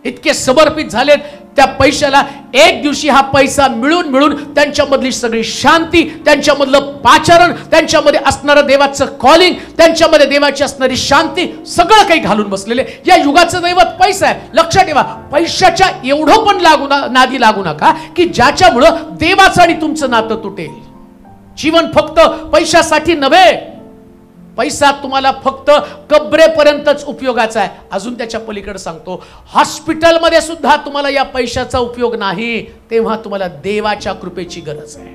इतके समर्पित झालेत त्या पैशाला. एक दिवशी हा पैसा मिळून मिळून त्यांच्यामधली सगळी शांती, त्यांच्यामधलं पाचारण, त्यांच्यामध्ये असणारं देवाचं कॉलिंग, त्यांच्यामध्ये देवाची असणारी शांती, सगळं काही घालून बसलेले. या युगाचं दैवत पैसा आहे. लक्षात ठेवा, पैशाच्या एवढं पण नादी लागू नका की ज्याच्यामुळं देवाचं आणि तुमचं नातं तुटेल. जीवन फक्त पैशासाठी नव्हे. पैसा तुम्हाला फक्त कबरेपर्यंतच उपयोगाचा आहे. अजून त्याच्या पलीकडे सांगतो, हॉस्पिटलमध्ये सुद्धा तुम्हाला या पैशाचा उपयोग नाही. तेव्हा तुम्हाला देवाच्या कृपेची गरज आहे.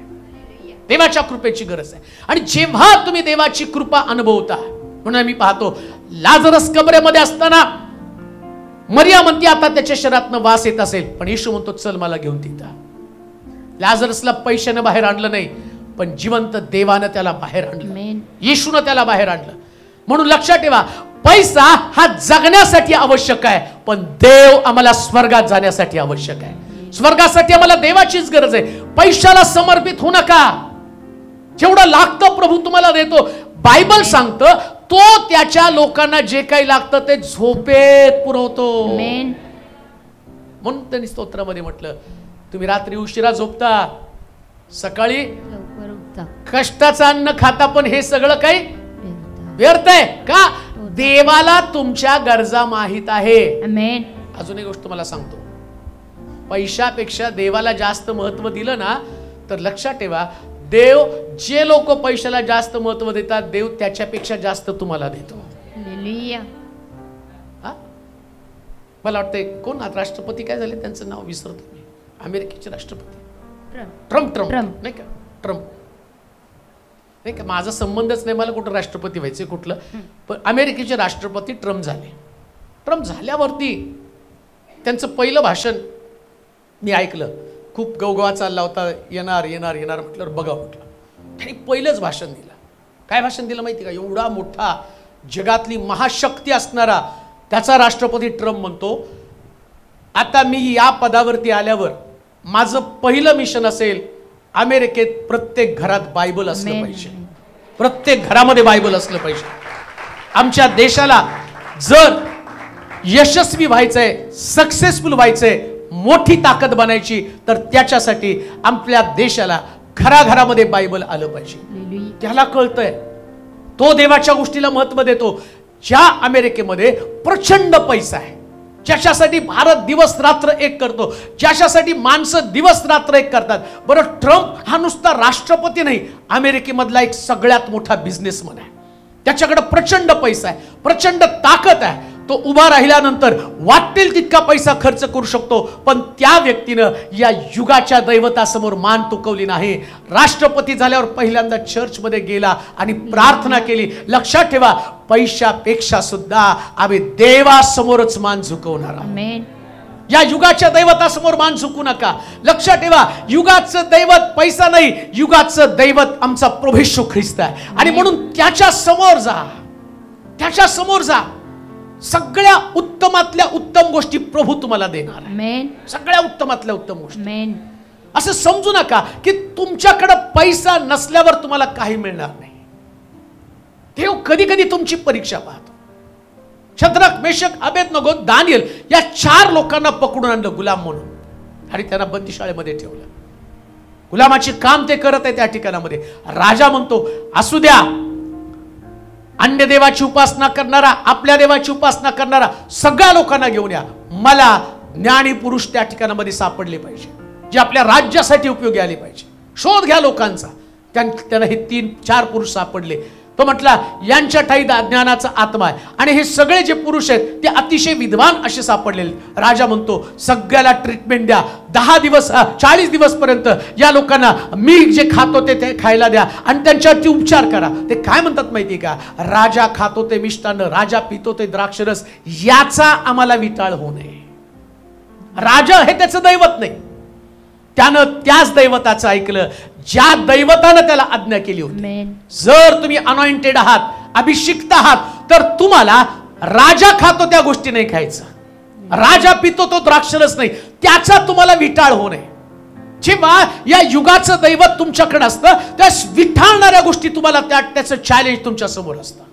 देवाच्या कृपेची गरज आहे. आणि जेव्हा तुम्ही देवाची कृपा अनुभवता, म्हणून मी पाहतो लाजरस कबरेमध्ये असताना मरिया म्हणते आता त्याच्या शरीरातनं वास येत असेल, पण येशू म्हणतो चल मला घेऊन तिथं. लाजरसला पैशाने बाहेर आणलं नाही, पण जिवंत देवानं त्याला बाहेर आणलं. येशूनं त्याला बाहेर आणलं. म्हणून लक्षात ठेवा, पैसा हा जगण्यासाठी आवश्यक आहे, पण देव आम्हाला स्वर्गात जाण्यासाठी आवश्यक आहे. स्वर्गासाठी आम्हाला देवाचीच गरज आहे. पैशाला समर्पित होऊ नका. जेवढं लागतं प्रभू तुम्हाला देतो. बायबल सांगतं तो त्याच्या लोकांना जे काही लागतं ते झोपेत पुरवतो. म्हणून त्यांनी स्तोत्रामध्ये म्हटलं, तुम्ही रात्री उशिरा झोपता, सकाळी कष्टाचं अन्न खाता, पण हे सगळं काही व्यर्थ आहे का? देवाला तुमच्या गरजा माहित आहे. अजून एक गोष्ट तुम्हाला सांगतो, पैशापेक्षा देवाला जास्त महत्व दिलं ना तर लक्षात ठेवा, देव जे लोक पैशाला जास्त महत्व देतात, देव त्याच्यापेक्षा जास्त तुम्हाला देतो. मला वाटतंय कोण राष्ट्रपती काय झाले त्यांचं नाव विसरतो मी, अमेरिकेचे राष्ट्रपती ट्रम्प नाही का? ट्रम्प नाही का? माझा संबंधच नाही, मला कुठं राष्ट्रपती व्हायचे कुठलं, पण अमेरिकेचे राष्ट्रपती ट्रम्प झाले. ट्रम्प झाल्यावरती त्यांचं पहिलं भाषण मी ऐकलं. खूप गवगवा चालला होता, येणार येणार येणार म्हटलं, बघा म्हटलं. त्यांनी पहिलंच भाषण दिलं. काय भाषण दिलं माहिती का? एवढा मोठा जगातली महाशक्ती असणारा त्याचा राष्ट्रपती ट्रम्प म्हणतो, आता मी या पदावरती आल्यावर माझं पहिलं मिशन असेल, अमेरिकेत प्रत्येक घरात बायबल असलं पाहिजे. प्रत्येक घरामध्ये बायबल असलं पाहिजे. आमच्या देशाला जर यशस्वी व्हायचंय, सक्सेसफुल व्हायचंय, मोठी ताकद बनायची, तर त्याच्यासाठी आपल्या देशाला घराघरामध्ये बायबल आलं पाहिजे. त्याला कळतंय, तो देवाच्या गोष्टीला महत्व देतो. ज्या अमेरिकेमध्ये प्रचंड पैसा आहे, ज्याच्यासाठी भारत दिवस रात्र एक करतो, ज्याच्यासाठी माणसं दिवस रात्र एक करतात. बरं, ट्रम्प हा नुसता राष्ट्रपती नाही, अमेरिकेमधला एक सगळ्यात मोठा बिझनेसमन आहे. त्याच्याकडे प्रचंड पैसा आहे, प्रचंड ताकद आहे. तो उभा राहिल्यानंतर वाटेल तितका पैसा खर्च करू शकतो, पण त्या व्यक्तीनं या युगाच्या दैवतासमोर मान तुकवली नाही. राष्ट्रपती झाल्यावर पहिल्यांदा चर्चमध्ये गेला आणि प्रार्थना केली. लक्षात ठेवा, पैशापेक्षा सुद्धा आम्ही देवासमोरच मान झुकवणार आहोत. या युगाच्या दैवतासमोर मान झुकू नका. लक्षात ठेवा, युगाचं दैवत पैसा नाही, युगाचं दैवत आमचा प्रभू येशू ख्रिस्त आहे. आणि म्हणून त्याच्या समोर जा, त्याच्या समोर जा. सगळ्या उत्तमातल्या उत्तम गोष्टी प्रभू तुम्हाला देणार आहे. सगळ्या उत्तमातल्या उत्तम गोष्टी. असं समजू नका की तुमच्याकडे पैसा नसल्यावर तुम्हाला काही मिळणार नाही. देव कधी कधी तुमची परीक्षा पाहतो. शद्रक, मेशक, अबेदनगो, दानियल या 4 लोकांना पकडून आणलं गुलाम म्हणून आणि त्यांना बंदिशाळेमध्ये ठेवलं. गुलामाची काम ते करत आहे त्या ठिकाणामध्ये. राजा म्हणतो असू द्या, अन्य देवाची उपासना करणारा, आपल्या देवाची उपासना करणारा सगळ्या लोकांना घेऊन या. मला ज्ञानी पुरुष त्या ठिकाणामध्ये सापडले पाहिजे, जे आपल्या राज्यासाठी उपयोगी आले पाहिजे. शोध घ्या लोकांचा. त्यांना हे 3-4 पुरुष सापडले. तो म्हटला यांच्या ठाई ज्ञानाचा आत्मा आहे. आणि हे सगळे जे पुरुष आहेत ते अतिशय विद्वान असे सापडलेले. राजा म्हणतो सगळ्याला ट्रीटमेंट द्या. 10 दिवस 40 दिवस पर्यंत या लोकांना मी जे खातो ते खायला द्या आणि त्यांच्यावरती उपचार करा. ते काय म्हणतात माहिती का? राजा खातो ते मिष्टान्न, राजा पितो ते द्राक्षरस, याचा आम्हाला विटाळ होऊ नये. राजा हे त्याचं दैवत नाही, त्यानं त्याच दैवताचं ऐकलं ज्या दैवतानं त्याला आज्ञा केली होती. जर तुम्ही अनॉइंटेड आहात, अभिषिक्त आहात, तर तुम्हाला राजा खातो त्या गोष्टी नाही खायचं, राजा पितो तो द्राक्षरस नाही, त्याचा तुम्हाला विटाळ होऊ नये. जेव्हा या युगाचं दैवत तुमच्याकडे असतं त्या विठाळणाऱ्या गोष्टी तुम्हाला त्याचं चॅलेंज तुमच्या समोर असतं.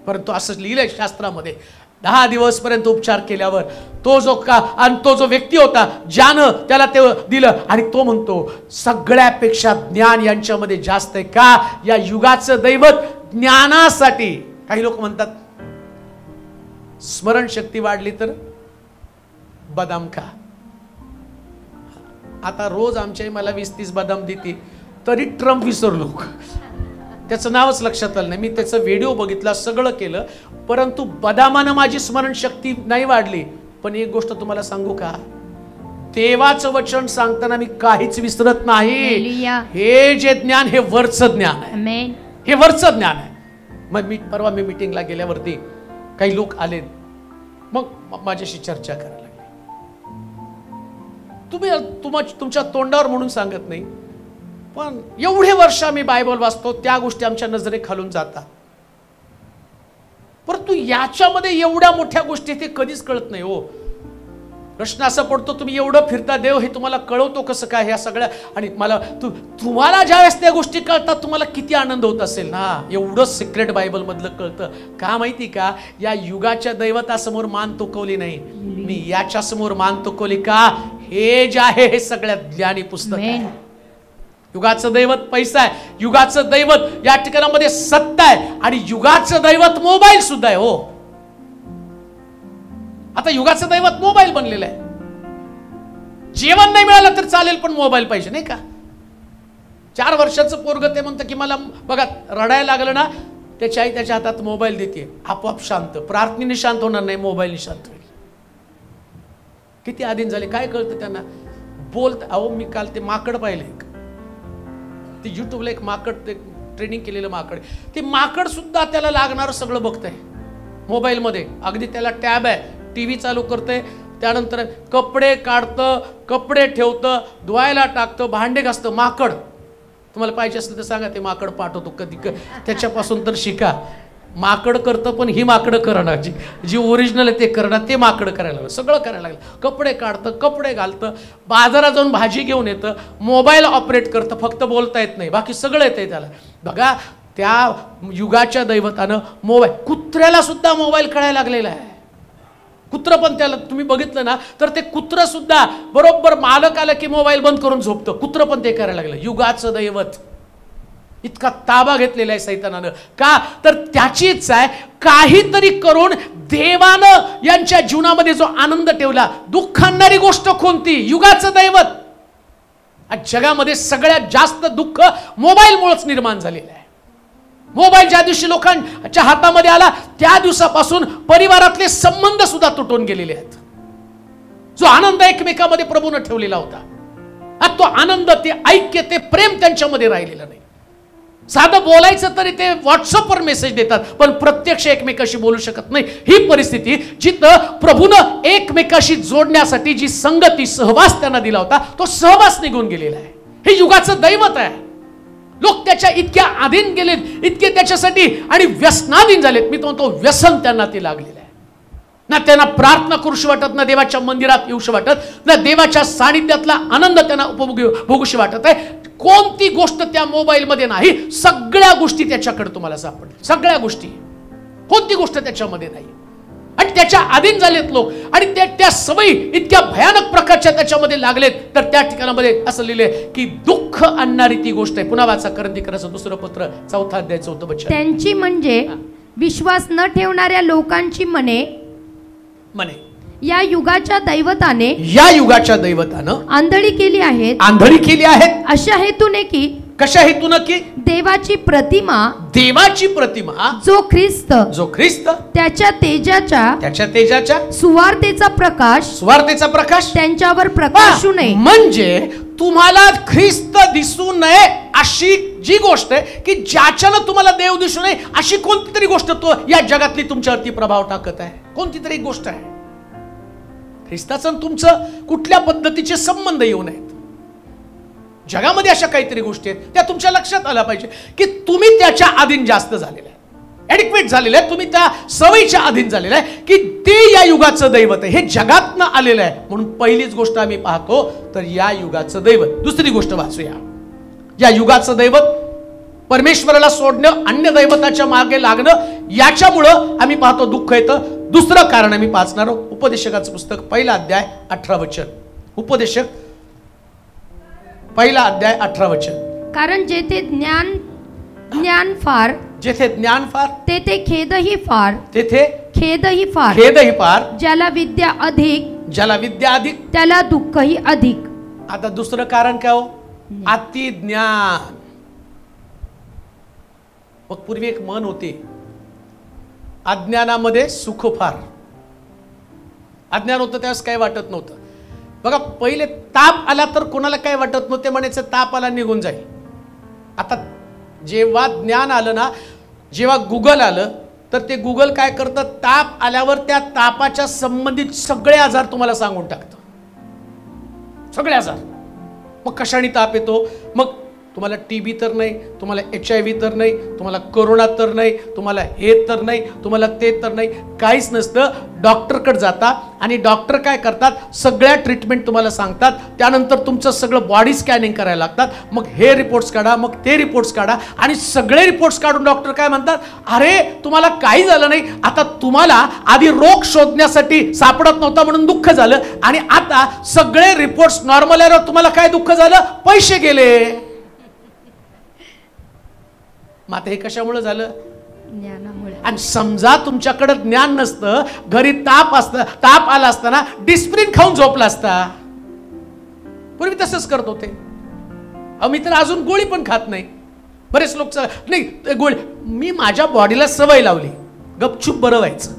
परंतु असं लिहिलंय शास्त्रामध्ये 10 दिवसपर्यंत उपचार केल्यावर तो जो व्यक्ती होता ज्यानं त्याला ते दिलं आणि तो म्हणतो सगळ्यापेक्षा ज्ञान यांच्यामध्ये जास्त आहे. का? या युगाचं दैवत ज्ञानासाठी. काही लोक म्हणतात स्मरणशक्ती वाढली तर बदाम खा. आता रोज आमच्या मला 20-30 बदाम देते तरी ट्रम्प विसरलो. त्याचं नावच लक्षात आलं नाही. मी त्याचा व्हिडिओ बघितला, सगळं केलं, परंतु बदामानं माझी स्मरणशक्ती नाही वाढली. पण एक गोष्ट तुम्हाला सांगू का, देवाचं वचन सांगताना मी काहीच विसरत नाही. हे जे ज्ञान हे वरचं ज्ञान आहे. हे वरचं ज्ञान आहे. मग परवा मी मीटिंगला गेल्यावरती काही लोक आले, मग माझ्याशी चर्चा करायला लागली. तुमच्या तोंडावर म्हणून सांगत नाही, पण एवढे वर्ष आम्ही बायबल वाचतो, त्या गोष्टी आमच्या नजरेखालून जातात. परंतु याच्यामध्ये एवढ्या मोठ्या गोष्टी ते कधीच कळत नाही हो. प्रश्न असा पडतो, तुम्ही एवढं फिरता, देव हे तुम्हाला कळवतो कसं काय ह्या सगळ्या? आणि मला तुम्हाला ज्यावेळेस त्या गोष्टी कळतात तुम्हाला किती आनंद होत असेल ना. एवढं सिक्रेट बायबल मधलं कळतं. का माहिती का? या युगाच्या दैवतासमोर मान तुकवली नाही, मी याच्या समोर मान तुकवली. का? हे जे आहे हे सगळ्यात ज्ञानी पुस्तक आहे. युगाचं दैवत पैसा आहे, युगाचं दैवत या ठिकाणामध्ये सत्ता आहे, आणि युगाचं दैवत मोबाईल सुद्धा आहे हो. आता युगाचं दैवत मोबाईल बनलेलं आहे. जेवण नाही मिळालं तर चालेल पण मोबाईल पाहिजे, नाही का? 4 वर्षाचं पोरगं ते म्हणतं की मला बघा रडायला लागलं ना, त्याची आई त्याच्या हातात मोबाईल देते, आपोआप शांत. प्रार्थनेने शांत होणार नाही, मोबाईलने शांत होईल. किती आधीन झाले, काय कळतं त्यांना? अहो मी काल ते माकड पाहिले, ते युट्यूबला एक माकड, ते ट्रेनिंग केलेलं माकड, ते माकड सुद्धा त्याला लागणारं सगळं बघतंय मोबाईलमध्ये. अगदी त्याला टॅब आहे, टीव्ही चालू करतंय, त्यानंतर कपडे काढतं, कपडे ठेवतं, धुवायला टाकतं, भांडे घासतं. माकड. तुम्हाला पाहिजे असेल तर सांगा, ते माकड पाठवतो कधी. त्याच्यापासून तर शिका. माकड करतं पण ही माकडं करणार, जी ओरिजिनल आहे ते करणार, ते माकड करायला लागलं, सगळं करायला लागलं. कपडे काढतं, कपडे घालतं, बाजारात जाऊन भाजी घेऊन येतं, मोबाईल ऑपरेट करतं, फक्त बोलता येत नाही, बाकी सगळं येतंय त्याला. बघा, त्या युगाच्या दैवतानं मोबाईल, कुत्र्याला सुद्धा मोबाईल कळायला लागलेला आहे. कुत्र पण त्याला तुम्ही बघितलं ना तर ते कुत्र सुद्धा बरोबर मालक आलं की मोबाईल बंद करून झोपतं. कुत्र पण ते करायला लागलं. युगाचं दैवत इतका ताबा घेतलेला आहे सैतानानं. का? तर त्याची इच्छा आहे काहीतरी करून देवानं यांच्या जीवनामध्ये जो आनंद ठेवला. दुःख आणणारी गोष्ट कोणती? युगाचं दैवत. आज जगामध्ये सगळ्यात जास्त दुःख मोबाईलमुळेच निर्माण झालेलं आहे. मोबाईल ज्या दिवशी लोकांच्या हातामध्ये आला त्या दिवसापासून परिवारातले संबंध सुद्धा तुटून गेलेले आहेत. जो आनंद एकमेकांमध्ये प्रभूने ठेवलेला होता, तो आनंद, ते ऐक्य, ते प्रेम त्यांच्यामध्ये राहिलेलं नाही. साधं बोलायचं तरी ते व्हॉट्सअपवर मेसेज देतात, पण प्रत्यक्ष एकमेकाशी बोलू शकत नाही. ही परिस्थिती जिथं प्रभूनं एकमेकाशी जोडण्यासाठी जी संगती, सहवास त्यांना दिला होता, तो सहवास निघून गेलेला आहे. हे युगाचं दैवत आहे. लोक त्याच्या इतक्या अधीन गेलेत, इतके त्याच्यासाठी आणि व्यसनाधीन झालेत. मी तो म्हणतो व्यसन त्यांना ते लागलेलं आहे. ना त्यांना प्रार्थना करूशी वाटत, ना देवाच्या मंदिरात येऊशी वाटत, ना देवाच्या सानिध्यातला आनंद त्यांना भोगूशी वाटत आहे. कोणती गोष्ट त्या मोबाईलमध्ये नाही, सगळ्या गोष्टी त्याच्याकडे तुम्हाला सापडतील. सगळ्या गोष्टी, कोणती गोष्ट त्याच्यामध्ये नाही. आणि त्याच्या अधीन झालेत लोक, आणि त्या सवयी इतक्या भयानक प्रकारच्या त्याच्यामध्ये लागलेत. तर त्या ठिकाणामध्ये असं लिहिले की दुःख आणणारी ती गोष्ट आहे. पुन्हा वाचा करंदीकराचं 2 पत्र 4 अध्याय 4 वचन. त्यांची म्हणजे विश्वास न ठेवणाऱ्या लोकांची मने या युगाच्या दैवतानं आंधळी केली आहेत. अशा हेतूने की, कशा हेतून की, देवाची प्रतिमा जो ख्रिस्त त्याच्या तेजाच्या सुवार्तेचा प्रकाश त्यांच्यावर प्रकाशू नये. म्हणजे तुम्हाला ख्रिस्त दिसू नये अशी जी गोष्ट आहे की ज्याच्यानं तुम्हाला देव दिसू नये अशी कोणती तरी गोष्ट तो या जगातली तुमच्यावरती प्रभाव टाकत आहे. कोणती तरी गोष्ट आहे. ख्रिस्ताचं तुमचं कुठल्या पद्धतीचे संबंध येऊ नयेत. जगामध्ये अशा काहीतरी गोष्टी आहेत त्या तुमच्या लक्षात आल्या पाहिजे की तुम्ही त्याच्या अधीन जास्त झालेला आहे. ॲडिक्वेट झालेलं आहे, तुम्ही त्या सवयीच्या अधीन झालेलं आहे की ते या युगाचं दैवत आहे, हे जगातनं आलेलं आहे. म्हणून पहिलीच गोष्ट आम्ही पाहतो तर या युगाचं दैवत. दुसरी गोष्ट वाचूया. या युगाचं दैवत परमेश्वराला सोडणं, अन्य दैवताच्या मागे लागणं, याच्यामुळं आम्ही पाहतो दुःख येतं. दुसरं कारण आम्ही पाहणार आहोत उपदेशकाचं पुस्तक 1 अध्याय 18 वचन. उपदेशक 1 अध्याय 18 वचन. कारण जेथे ज्ञान फार, जेथे ज्ञान फार तेथे खेदही फार, तेथे खेदही फार, खेदही फार. ज्याला विद्या अधिक, ज्याला विद्या अधिक, त्याला दुःखही अधिक. आता दुसरं कारण काय हो? अति ज्ञान. मग पूर्वी एक म्हण होती, अज्ञानामध्ये सुख फार. अज्ञान होतं त्यावेळेस काही वाटत नव्हतं. बघा, पहिले ताप आला तर कोणाला काय वाटत नव्हते, म्हणायचं ताप आला निघून जाईल. आता जेव्हा ज्ञान आलं ना, जेव्हा गुगल आलं, तर ते गुगल काय करतं, ताप आल्यावर त्या तापाच्या संबंधित सगळे आजार तुम्हाला सांगून टाकतं. सगळे आजार. मग कशाने ताप येतो? मग तुम्हाला TB तर नाही, तुम्हाला HIV तर नाही, तुम्हाला कोरोना तर नाही, तुम्हाला हे तर नाही, तुम्हाला ते तर नाही, काहीच नसतं. डॉक्टरकडे जाता आणि डॉक्टर काय करतात, सगळ्या ट्रीटमेंट तुम्हाला सांगतात. त्यानंतर तुमचं सगळं बॉडी स्कॅनिंग करायला लागतात. मग हे रिपोर्ट्स काढा, मग ते रिपोर्ट्स काढा, आणि सगळे रिपोर्ट्स काढून डॉक्टर काय म्हणतात, अरे तुम्हाला काही झालं नाही. आता तुम्हाला आधी रोग शोधण्यासाठी सापडत नव्हता म्हणून दुःख झालं, आणि आता सगळे रिपोर्ट्स नॉर्मल आहे, तुम्हाला काय दुःख झालं, पैसे गेले. मग आता हे कशामुळे झालं? ज्ञानामुळे. आणि समजा तुमच्याकडे ज्ञान नसतं, घरी ताप आला असताना डिस्प्रिन खाऊन झोपला असता. पूर्वी तसंच करत होते. मी तर अजून गोळी पण खात नाही. बरेच लोक नाही गोळी, मी माझ्या बॉडीला सवय लावली गपचूप बरं व्हायचं,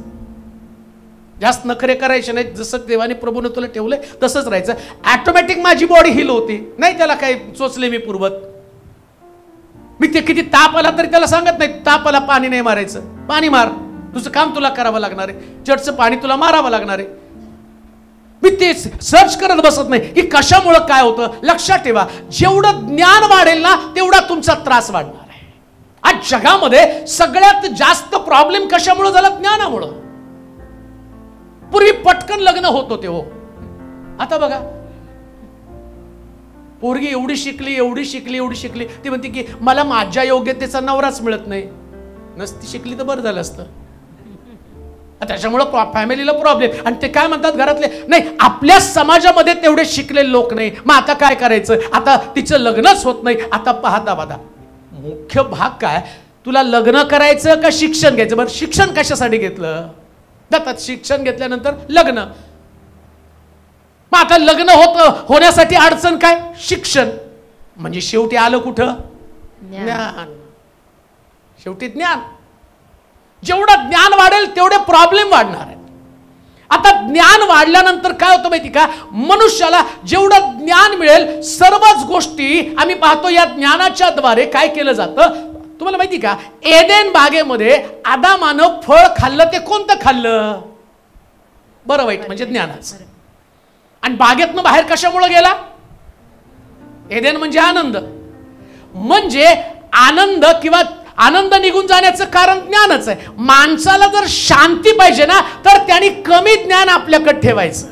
जास्त नखरे करायचे नाही. जसं देवाने प्रभूने तुला ठेवलंय तसंच राहायचं. ऑटोमॅटिक माझी बॉडी हिल होती. नाही त्याला काही चोचले मी पूर्वत. मी ते किती ताप आला तरी त्याला सांगत नाही, तापाला पाणी नाही मारायचं, पाणी मार, तुझं काम तुला करावं लागणार आहे, चर्चचं पाणी तुला मारावं लागणार आहे. मी ते सर्च करत बसत नाही की कशामुळं काय होतं. लक्षात ठेवा, जेवढं ज्ञान वाढेल ना तेवढा तुमचा त्रास वाढणार आहे. आज जगामध्ये सगळ्यात जास्त प्रॉब्लेम कशामुळे झाला? ज्ञानामुळं. पूर्वी पटकन लग्न होत होते हो, आता बघा, पोरगी एवढी शिकली एवढी शिकली एवढी शिकली, ती म्हणते की मला माझ्या योग्यतेचा नवराच मिळत नाही. नसती शिकली तर बरं झालं असतं. त्याच्यामुळं फॅमिलीला प्रॉब्लेम. आणि ते काय म्हणतात घरातले, नाही आपल्या समाजामध्ये तेवढे शिकलेले लोक नाही, मग आता काय करायचं, आता तिचं लग्नच होत नाही. आता पाहता पाहता मुख्य भाग काय, तुला लग्न करायचं का शिक्षण घ्यायचं? बरं, शिक्षण कशासाठी घेतलं? जातात शिक्षण घेतल्यानंतर लग्न. मग आता लग्न होण्यासाठी अडचण काय? शिक्षण. म्हणजे शेवटी आलं कुठं? ज्ञान. शेवटी ज्ञान. जेवढं ज्ञान वाढेल तेवढे प्रॉब्लेम वाढणार आहेत. आता ज्ञान वाढल्यानंतर काय होतं माहिती का, मनुष्याला जेवढं ज्ञान मिळेल सर्वच गोष्टी आम्ही पाहतो या ज्ञानाच्या द्वारे काय केलं जातं. तुम्हाला माहिती का, एदेन बागेमध्ये आदामानं फळ खाल्लं, ते कोणतं खाल्लं? बरं वाईट म्हणजे ज्ञानाचं. आणि बागेतनं बाहेर कशामुळे गेला? एदेन म्हणजे आनंद. म्हणजे आनंद किंवा आनंद निघून जाण्याचं कारण ज्ञानच आहे. माणसाला जर शांती पाहिजे ना तर त्यांनी कमी ज्ञान आपल्याकडे ठेवायचं,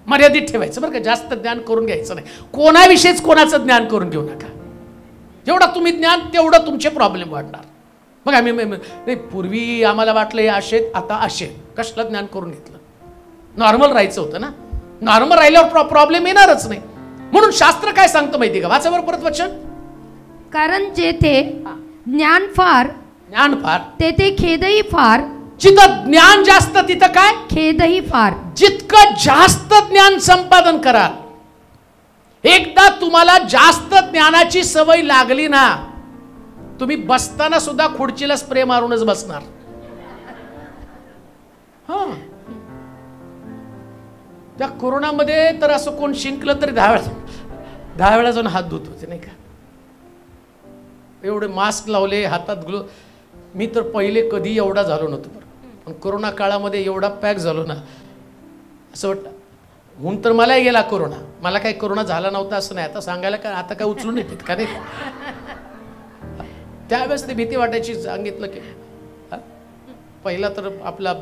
मर्यादित ठेवायचं. बरं का, जास्त ज्ञान करून घ्यायचं नाही. कोणाविषयीच कोणाचं ज्ञान करून घेऊ नका. जेवढा तुम्ही ज्ञान तेवढं तुमचे प्रॉब्लेम वाढणार. बघा, नाही पूर्वी आम्हाला वाटलं हे असे, आता असे, कसलं ज्ञान करून घेतलं? नॉर्मल राहायचं होतं ना. नॉर्मल राहिल्यावर प्रॉब्लेम येणारच नाही. म्हणून शास्त्र काय सांगतं माहिती का, वाचा बरं परत वचन. कारण जेथे ज्ञान फार तेथे खेदही फार. जिथं ज्ञान जास्त तिथं काय? खेदही फार. जितकं जास्त ज्ञान संपादन कराल, एकदा तुम्हाला जास्त ज्ञानाची सवय लागली ना, तुम्ही बसताना सुद्धा खुर्चीला स्प्रे मारूनच बसणार. त्या कोरोनामध्ये तर असं कोण शिंकलं तरी 10 वेळा जाऊन हात धुत होते नाही का. एवढे मास्क लावले, हातात मी तर पहिले कधी एवढा झालो नव्हतो बरं, पण कोरोना काळामध्ये एवढा पॅक झालो ना, असं वाटतं. म्हणून तर मलाही गेला कोरोना. मला काही कोरोना झाला नव्हता असं नाही. आता सांगायला काय, आता काय उचलून येतात का नाही. त्यावेळेस ते भीती वाटायची. सांगितलं की पहिला तर आपला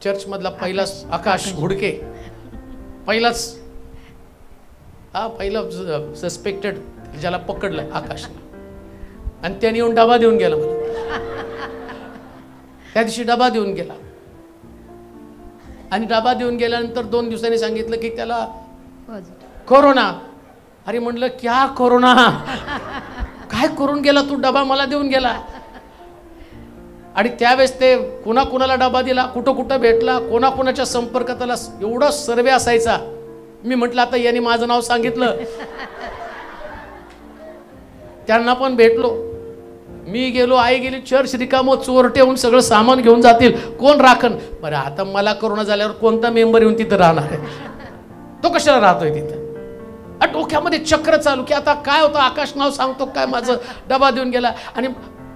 चर्चमधला पहिला आकाश घुडके, पहिलाच पहिला सस्पेक्टेड ज्याला पकडलं आकाशला, आणि त्याने येऊन डबा देऊन गेला मला. त्या दिवशी डबा देऊन गेला, आणि डबा देऊन गेल्यानंतर 2 दिवसांनी सांगितलं की त्याला कोरोना. अरे म्हणलं क्या कोरोना, काय करून गेला तू, डबा मला देऊन गेला. आणि त्यावेळेस ते कुणाला डबा दिला, कुठं कुठं भेटला, कोणाच्या संपर्कात आला, एवढा सर्वे असायचा. मी म्हटलं आता यांनी माझं नाव सांगितलं, त्यांना पण भेटलो. मी गेलो, आई गेली, चर्च रिकामो, चोरटे येऊन सगळं सामान घेऊन जातील, कोण राखण. बरं आता मला कोरोना झाल्यावर कोणता मेंबर येऊन तिथं राहणार आहे, तो कशाला राहतोय तिथं. डोक्यामध्ये चक्र चालू की आता काय होतं, आकाश नाव सांगतो काय, माझं डबा देऊन गेला. आणि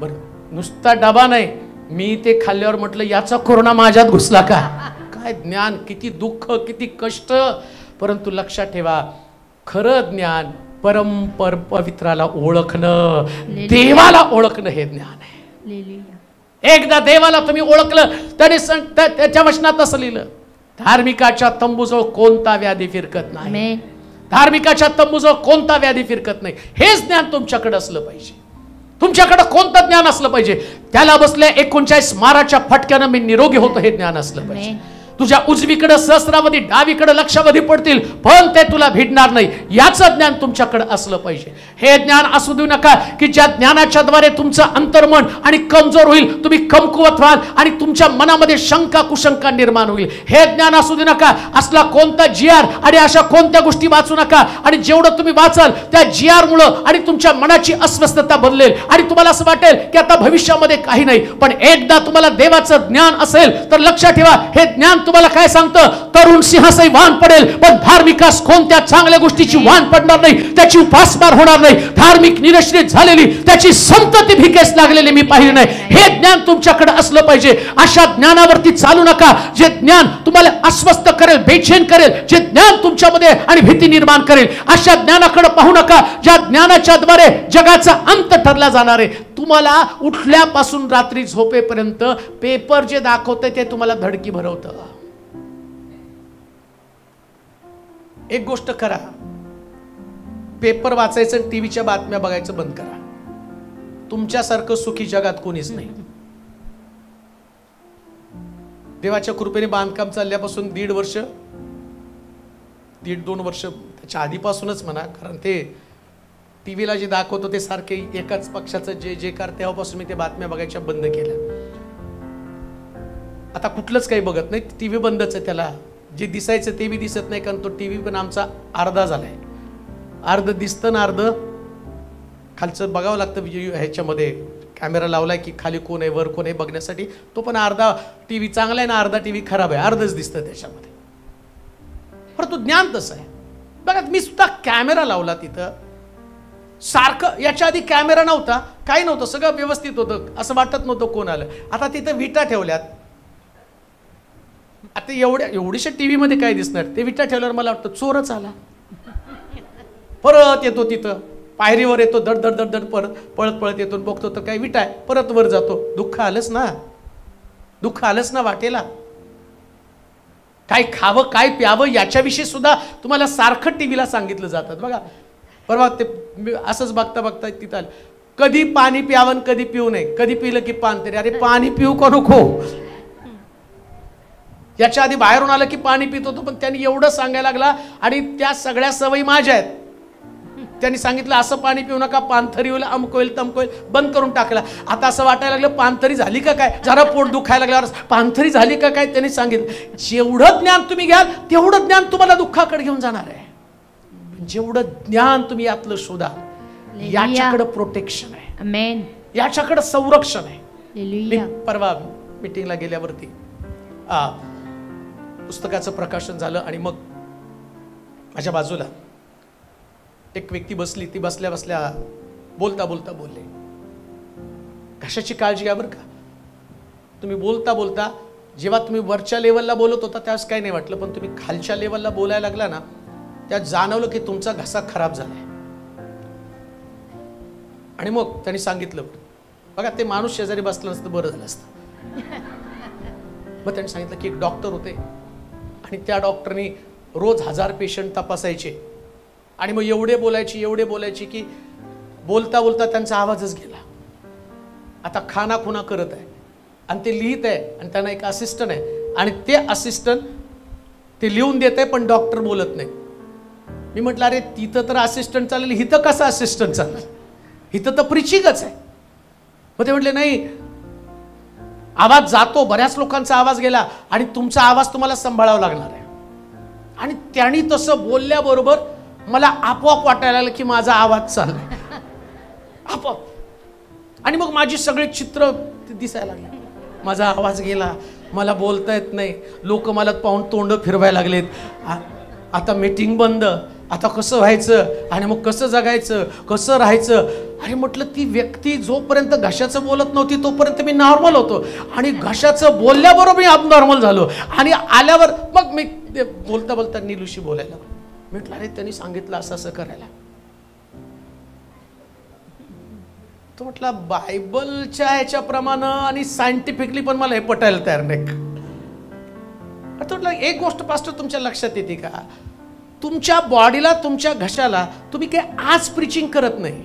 बरं नुसता डबा नाही, मी ते खाल्ल्यावर म्हटलं याचा कोरोना माझ्यात घुसला का. काय ज्ञान, किती दुःख, किती कष्ट. परंतु लक्षात ठेवा, खरं ज्ञान परंपर पवित्राला ओळखणं, देवाला ओळखणं हे ज्ञान आहे. एकदा देवाला तुम्ही ओळखलं, त्याने त्याच्या वचनात असं लिहिलं, धार्मिकाच्या तंबूजवळ कोणता व्याधी फिरकत नाही. धार्मिकाच्या तंबूजवळ कोणता व्याधी फिरकत नाही. हेच ज्ञान तुमच्याकडे असलं पाहिजे. तुमच्याकडे कोणतं ज्ञान असलं पाहिजे, त्याला बसल्या 39 माराच्या फटक्यानं मी निरोगी होतो हे ज्ञान असलं पाहिजे. तुझ्या उजवीकडे सहस्रावधी, डावीकडे लक्षावधी पडतील, पण ते तुला भिडणार नाही, याचं ज्ञान तुमच्याकडे असलं पाहिजे. हे ज्ञान असू देऊ नका की ज्या ज्ञानाच्या द्वारे तुमचं अंतर्मन आणि कमजोर होईल, तुम्ही कमकुवत व्हाल आणि तुमच्या मनामध्ये शंका कुशंका निर्माण होईल. हे ज्ञान असू देऊ नका. असला कोणता GR आणि अशा कोणत्या गोष्टी वाचू नका. आणि जेवढं तुम्ही वाचाल त्या GR मुळे आणि तुमच्या मनाची अस्वस्थता बदलेल आणि तुम्हाला असं वाटेल की आता भविष्यामध्ये काही नाही. पण एकदा तुम्हाला देवाचं ज्ञान असेल तर लक्षात ठेवा, हे ज्ञान तुम्हाला काय सांगतं, तरुण सिंहासही वाहन पडेल, पण धार्मिकास कोणत्या चांगल्या गोष्टीची वाहन पडणार नाही, त्याची उपासमार होणार नाही. धार्मिक निरश्रित झालेली, त्याची संतती भिकेस लागलेली मी पाहिली नाही. हे ज्ञान तुमच्याकडे असलं पाहिजे. अशा ज्ञानावरती चालू नका जे ज्ञान तुम्हाला अस्वस्थ करेल, बेचैन करेल, जे ज्ञान तुमच्यामध्ये आणि भीती निर्माण करेल. अशा ज्ञानाकडे पाहू नका ज्या ज्ञानाच्या द्वारे जगाचा अंत ठरला जाणार आहे. तुम्हाला उठल्यापासून रात्री झोपेपर्यंत पेपर जे दाखवते ते तुम्हाला धडकी भरवतं. एक गोष्ट करा, पेपर वाचायचं, टीव्हीच्या बातम्या बघायचं बंद करा. तुमच्यासारखं सुखी जगात कोणीच नाही. देवाच्या कृपेने बांधकाम चालल्यापासून 1.5 वर्ष, 1.5-2 वर्ष त्याच्या आधीपासूनच म्हणा, कारण ते टीव्हीला जे दाखवतो ते सारखे एकाच पक्षाचं जे कार, तेव्हापासून मी ते बातम्या बघायच्या बंद केल्या. आता कुठलंच काही बघत नाही, टीव्ही बंदच आहे. त्याला जे दिसायचं ते बी दिसत नाही, कारण तो टीव्ही पण आमचा अर्धा झालाय. अर्ध दिसतं ना, अर्ध खालचं बघावं लागतं. ह्याच्यामध्ये कॅमेरा लावलाय की खाली कोण आहे, वर कोण आहे बघण्यासाठी. तो पण अर्धा टीव्ही चांगला आहे ना, अर्धा टीव्ही खराब आहे, अर्धच दिसतं त्याच्यामध्ये. परंतु ज्ञान तसं आहे बघा. मी सुद्धा कॅमेरा लावला तिथं, सारखं. याच्या आधी कॅमेरा नव्हता, काही नव्हतं, सगळं व्यवस्थित होतं, असं वाटत नव्हतं कोण आलं. आता तिथं विटा ठेवल्यात. आता एवढीशा टीव्ही मध्ये काय दिसणार, ते विटा ठेवल्यावर मला वाटतं चोरच आला. परत येतो तिथं, पायरीवर येतो, दड दड दड दड पळत पळत येतो, बघतो तर काय विटा आहे, परत वर जातो. दुःख आलंच ना, दुःख आलंच ना वाटेला. काय खावं काय प्यावं याच्याविषयी सुद्धा तुम्हाला सारखं टीव्हीला सांगितलं जातात बघा. परवा ते असंच बघता बघता तिथं आलं, कधी पाणी प्यावं कधी पिऊ नये, कधी पिलं की पान तरी. अरे पाणी पिऊ का नको. याच्या आधी बाहेरून आलं की पाणी पित होतो, पण त्यांनी एवढं सांगायला लागला आणि त्या सगळ्या सवयी माझ्या आहेत. त्यांनी सांगितलं असं पाणी पिऊ नका, पानथरी होईल, अमक होईल, तमक होईल, बंद करून टाकला. आता असं वाटायला लागलं पानथरी झाली का काय, जरा पोट दुखायला लागल्यावर पानथरी झाली का काय त्यांनी सांगितलं. जेवढं ज्ञान तुम्ही घ्याल तेवढं ज्ञान तुम्हाला दुःखाकडे घेऊन जाणार आहे. जेवढं ज्ञान तुम्ही यातलं शोधा, याच्याकडे प्रोटेक्शन आहे, आमेन, याच्याकडे संरक्षण आहे. मी परवा मीटिंगला गेल्यावरती पुस्तकाचं प्रकाशन झालं आणि मग माझ्या बाजूला एक व्यक्ती बसली. ती बसल्या बसल्या बोलता बोलता बोलले, कशाची काळजी घ्या बरं का. तुम्ही बोलता बोलता, जेव्हा तुम्ही वरच्या लेवलला बोलत होता त्यावेळेस काही नाही वाटलं, पण तुम्ही खालच्या लेवलला बोलायला लागला ना, त्यात जाणवलं की तुमचा घसा खराब झालाय. आणि मग त्यांनी सांगितलं, बघा ते माणूस शेजारी बसलं नसतं बरं झालं असतं. मग त्यांनी सांगितलं की एक डॉक्टर होते आणि त्या डॉक्टरनी रोज 1000 पेशंट तपासायचे आणि मग एवढे बोलायचे की बोलता बोलता त्यांचा आवाजच गेला. आता खाना खुना करत आहे आणि ते लिहित आहे आणि त्यांना एक असिस्टंट आहे आणि ते असिस्टंट ते लिहून देत आहे पण डॉक्टर बोलत नाही. मी म्हटलं अरे तिथं तर असिस्टंट चालेल, इथं कसं असिस्टंट चालेल, इथं तर प्रिचिंगच आहे. मग ते म्हटले नाही, आवाज जातो, बऱ्याच लोकांचा आवाज गेला आणि तुमचा आवाज तुम्हाला सांभाळावा लागणार आहे. आणि त्यांनी तसं बोलल्याबरोबर मला आपोआप वाटायला लागलं की माझा आवाज चाललाय आपोआप. आणि मग माझी सगळे चित्र दिसायला लागले. माझा आवाज गेला, मला बोलता येत नाही, लोक मला पाहून तोंड फिरवायला लागलेत. आता मीटिंग बंद, आता कसं व्हायचं आणि मग कसं जगायचं, कसं राहायचं. अरे म्हटलं ती व्यक्ती जोपर्यंत घशाचं बोलत नव्हती तोपर्यंत मी नॉर्मल होतो आणि घशाचं बोलल्याबरोबर मी अबनॉर्मल झालो. आणि आल्यावर मग मी बोलता बोलता नीलूशी बोलायला म्हटलं अरे त्यांनी सांगितलं असं असं करायला. तो म्हटला बायबलच्या ह्याच्याप्रमाणे आणि सायंटिफिकली पण मला हे पटायला तयार नाही. आता म्हटलं एक गोष्ट पास्टर तुमच्या लक्षात येते का, तुमच्या बॉडीला, तुमच्या घशाला तुम्ही काय आज प्रिचिंग करत नाही.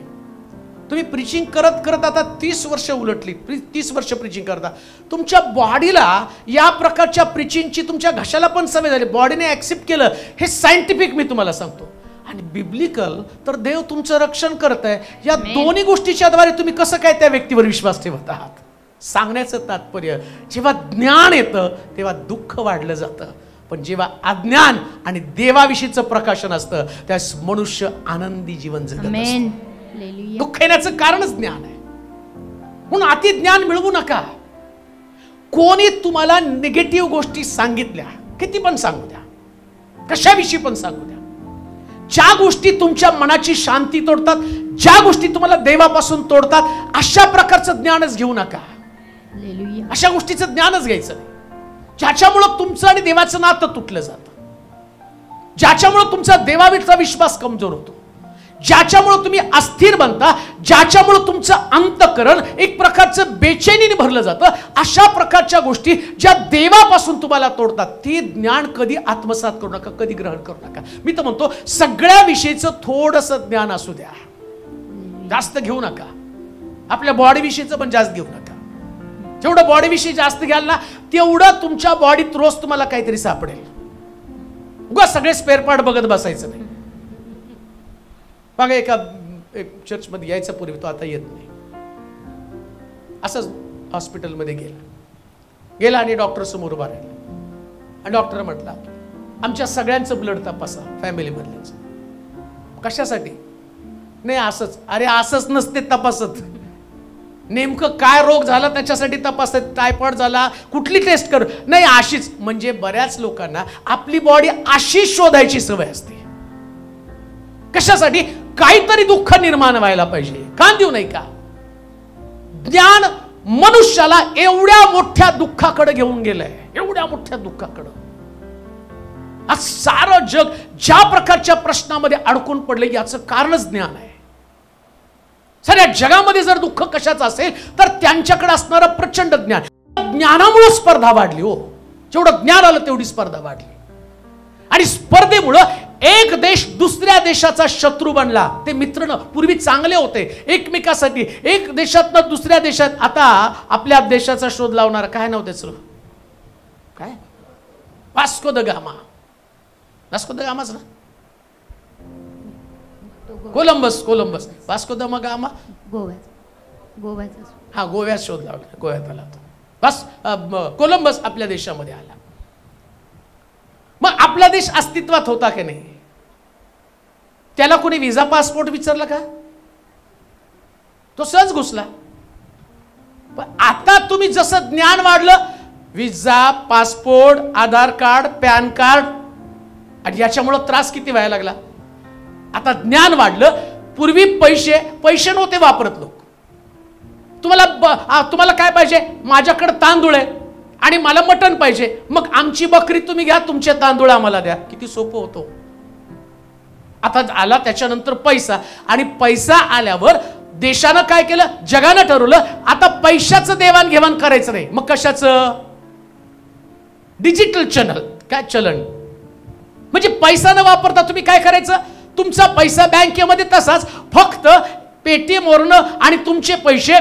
तुम्ही प्रिचिंग करत करत आता 30 वर्ष उलटली, 30 वर्ष प्रिचिंग करता. तुमच्या बॉडीला या प्रकारच्या प्रिचिंगची तुमच्या घशाला पण सवय झाली, बॉडीने ऍक्सेप्ट केलं. हे सायंटिफिक मी तुम्हाला सांगतो. आणि बिब्लिकल तर देव तुमचं रक्षण करत आहे. या दोन्ही गोष्टीच्या द्वारे तुम्ही कसं काय त्या व्यक्तीवर विश्वास ठेवत आहात. सांगण्याचं तात्पर्य, जेव्हा ज्ञान येतं तेव्हा दुःख वाढलं जातं, पण जेव्हा अज्ञान आणि देवाविषयीचं प्रकाशन असतं त्यास मनुष्य आनंदी जीवन जगत असतो. दुःख येण्याचं कारणच ज्ञान आहे. म्हणून अति ज्ञान मिळवू नका. कोणी तुम्हाला निगेटिव्ह गोष्टी सांगितल्या, किती पण सांगू द्या, कशाविषयी पण सांगू द्या, ज्या गोष्टी तुमच्या मनाची शांती तोडतात, ज्या गोष्टी तुम्हाला देवापासून तोडतात, अशा प्रकारचं ज्ञानच घेऊ नका. अशा गोष्टीचं ज्ञानच घ्यायचं नाही ज्याच्यामुळं तुमचं आणि देवाचं नातं तुटलं जातं, ज्याच्यामुळं तुमचा देवावरचा विश्वास कमजोर होतो, ज्याच्यामुळं तुम्ही अस्थिर बनता, ज्याच्यामुळं तुमचं अंतःकरण एक प्रकारचं बेचैनीने भरलं जातं. अशा प्रकारच्या गोष्टी ज्या देवापासून तुम्हाला तोडतात, ते ज्ञान कधी आत्मसात करू नका, कधी ग्रहण करू नका. मी तर म्हणतो सगळ्या विषयीचं थोडंसं ज्ञान असू द्या, जास्त घेऊ नका. आपल्या बॉडी विषयीचं पण जास्त घेऊ नका. जेवढं बॉडी विषयी जास्त घ्याल ना तेवढं तुमच्या बॉडीत रोज तुम्हाला काहीतरी सापडेल. उगा सगळे स्पेअर पार्ट बघत बसायचं नाही. बघा एक चर्चमध्ये यायचा पूर्वी, तो आता येत नाही. असंच हॉस्पिटलमध्ये गेला आणि डॉक्टर समोर उभा राहिला आणि डॉक्टर म्हटला आमच्या सगळ्यांचं ब्लड तपासा, फॅमिली मधल्याच. कशासाठी? नाही असंच. अरे असंच नसते तपासत, नेमकं काय रोग झाला त्याच्यासाठी तपासत. टायफॉइड झाला, कुठली टेस्ट करू? नाही अशीच. म्हणजे बऱ्याच लोकांना आपली बॉडी अशी शोधायची सवय असते. कशासाठी? काहीतरी दुःख निर्माण व्हायला पाहिजे. कान देऊ नाही का? ज्ञान मनुष्याला एवढ्या मोठ्या दुःखाकडे घेऊन गेलंय, एवढ्या मोठ्या दुःखाकडे. आज सारं जग ज्या प्रकारच्या प्रश्नामध्ये अडकून पडले याचं कारणच ज्ञान आहे. सगळ्या जगामध्ये जर दुःख कशाचं असेल तर त्यांच्याकडे असणारं प्रचंड ज्ञान. ज्ञानामुळे स्पर्धा वाढली. हो, जेवढं ज्ञान आलं तेवढी स्पर्धा वाढली. आणि स्पर्धेमुळं एक देश दुसऱ्या देशाचा शत्रू बनला. ते मित्र न पूर्वी चांगले होते एकमेकासाठी, एक देशातनं दुसऱ्या देशात. आता आपल्या देशाचा शोध लावणारा काय नाव त्याचं? काय? Vasco da Gama. Vasco da गामाच ना? कोलंबस. वास्को द गामा गोव्याचा. हा, गोव्यात शोध लावला, गोव्यात आला तो. बस कोलंबस आपल्या देशामध्ये आला. मग आपला देश अस्तित्वात होता की नाही? त्याला कोणी व्हिसा पासपोर्ट विचारला का? तो सहज घुसला. पण आता तुम्ही जसं ज्ञान वाढलं, व्हिसा, पासपोर्ट, आधार कार्ड, पॅन कार्ड, आणि याच्यामुळं त्रास किती व्हायला लागला. आता ज्ञान वाढलं. पूर्वी पैसे नव्हते वापरत लोक. तुम्हाला काय पाहिजे? माझ्याकडे तांदूळ आहे आणि मला मटण पाहिजे, मग आमची बकरी तुम्ही घ्या, तुमचे तांदूळ आम्हाला द्या. किती सोपं होतो. आता आला त्याच्यानंतर पैसा, आणि पैसा आल्यावर देशानं काय केलं? जगानं ठरवलं आता पैशाचं देवाणघेवाण करायचं नाही. मग कशाचं? Digital channel. काय चलन म्हणजे पैसा न वापरता तुम्ही काय करायचं, तुमचा पैसा बँकेमध्ये तसाच, फक्त पेटीएम वरून आणि तुमचे पैसे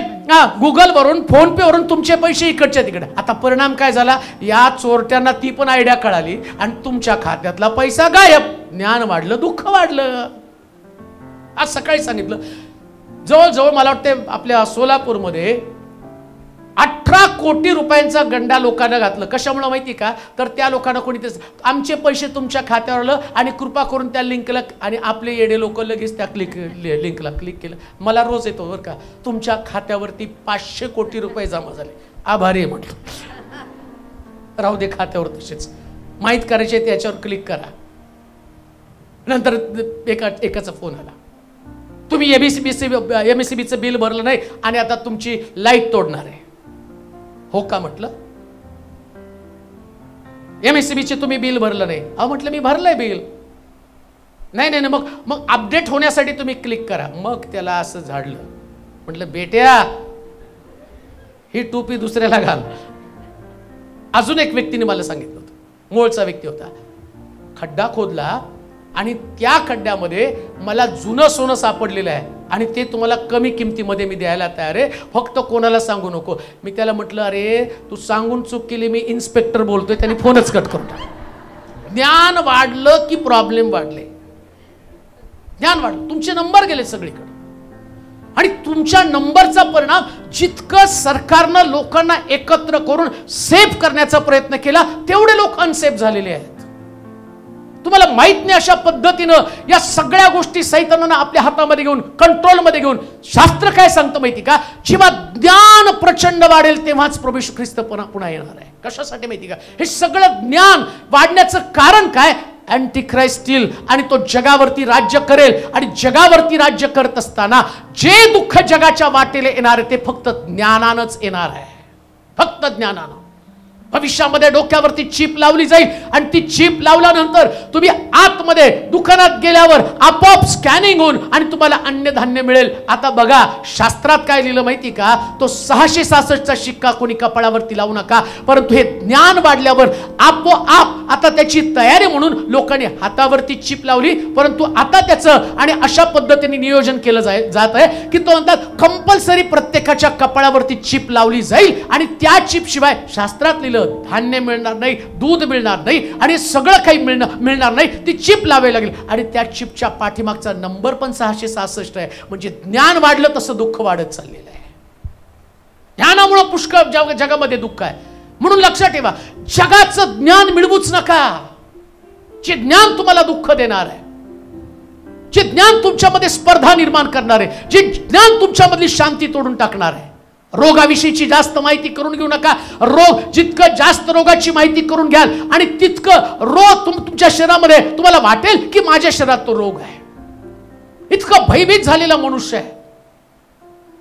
गुगल वरून, फोन पे वरून तुमचे पैसे इकडच्या तिकडे. आता परिणाम काय झाला, या चोरट्यांना ती पण आयडिया कळाली आणि तुमच्या खात्यातला पैसा गायब. ज्ञान वाढलं, दुःख वाढलं. आज सकाळी सांगितलं, जवळजवळ मला वाटते आपल्या सोलापूरमध्ये 18 कोटी रुपयांचा गंडा लोकांना घातलं. कशामुळे माहिती का, तर त्या लोकांना कोणी आमचे पैसे तुमच्या खात्यावर आलं आणि कृपा करून त्या लिंकला, आणि आपले येडे लोक लगेच त्या लिंकला क्लिक केलं. मला रोज येतो बरं का, तुमच्या खात्यावरती 500 कोटी रुपये जमा झाले, आभारी आहे म्हटलं. राहू दे खात्यावर तसेच, माहीत करायचे त्याच्यावर क्लिक करा. नंतर एकाचा फोन आला, तुम्ही एमएससीबीचं बिल भरलं नाही आणि आता तुमची लाईट तोडणार आहे. हो का म्हटलं, एमएससीबीचे तुम्ही बिल भरलं नाही. अहो म्हटलं मी भरलंय बिल. नाही नाही मग मग अपडेट होण्यासाठी तुम्ही क्लिक करा. मग त्याला असं झाडलं. म्हटलं बेट्या, ही टोपी दुसऱ्याला घाल. अजून एक व्यक्तीने मला सांगितलं होतं, मूळचा व्यक्ती होता, खड्डा खोदला आणि त्या खड्ड्यामध्ये मला जुनं सोनं सापडलेलं आहे आणि ते तुम्हाला कमी किमतीमध्ये मी द्यायला तयार आहे, फक्त कोणाला सांगू नको. मी त्याला म्हटलं, अरे तू सांगून चूक केली, मी इन्स्पेक्टर बोलतोय. त्यांनी फोनच कट करून टाकला. ज्ञान वाढलं की प्रॉब्लेम वाढले. ज्ञान वाढलं, तुमचे नंबर गेले सगळीकडे आणि तुमच्या नंबरचा परिणाम, जितकं सरकारनं लोकांना एकत्र करून सेफ करण्याचा प्रयत्न केला, तेवढे लोक अनसेफ झालेले आहेत. तुम्हाला माहित नाही अशा पद्धतीनं या सगळ्या गोष्टी सैतानानं आपल्या हातामध्ये घेऊन, कंट्रोलमध्ये घेऊन. शास्त्र काय सांगतं माहिती का, जेव्हा ज्ञान प्रचंड वाढेल तेव्हाच प्रभू येशू ख्रिस्त पुन्हा येणार आहे. कशासाठी माहिती का, हे सगळं ज्ञान वाढण्याचं कारण काय, अँटी ख्राइस्ट येईल आणि तो जगावरती राज्य करेल. आणि जगावरती राज्य करत असताना जे दुःख जगाच्या वाटेला येणार आहे ते फक्त ज्ञानानंच येणार आहे, फक्त ज्ञानानं. भविष्यामध्ये डोक्यावरती चिप लावली जाईल आणि ती चिप लावल्यानंतर तुम्ही आतमध्ये दुकानात गेल्यावर आपोआप स्कॅनिंग होऊन आणि तुम्हाला अन्नधान्य मिळेल. आता बघा शास्त्रात काय लिहिलं माहिती का, तो 666चा शिक्का कोणी कपाळावरती लावू नका, परंतु हे ज्ञान वाढल्यावर आपोआप आता त्याची तयारी म्हणून लोकांनी हातावरती चिप लावली. परंतु आता त्याचं आणि अशा पद्धतीने नियोजन केलं जात आहे की तो म्हणतात कंपल्सरी प्रत्येकाच्या कपाळावरती चिप लावली जाईल आणि त्या चिप शिवाय शास्त्रात लिहिलं धान्य मिळणार नाही, दूध मिळणार नाही आणि सगळं काही मिळणार नाही. ती चिप लावावी लागेल आणि त्या चिपच्या पाठीमागचा नंबर पण 666 आहे. म्हणजे ज्ञान वाढलं तसं दुःख वाढत चाललेलं आहे. ज्ञानामुळे पुष्कळ जगामध्ये दुःख आहे. म्हणून लक्षात ठेवा, जगाचं ज्ञान मिळवूच नका. जे ज्ञान तुम्हाला दुःख देणार आहे, जे ज्ञान तुमच्यामध्ये स्पर्धा निर्माण करणार आहे, जे ज्ञान तुमच्यामधली शांती तोडून टाकणार आहे. रोगाविषयीची जास्त माहिती करून घेऊ नका. जितकं जास्त रोगाची माहिती करून घ्याल आणि तितकं रोग तुमच्या शरीरामध्ये तुम्हाला वाटेल की माझ्या शरीरात तो रोग आहे. इतकं भयभीत झालेला मनुष्य आहे.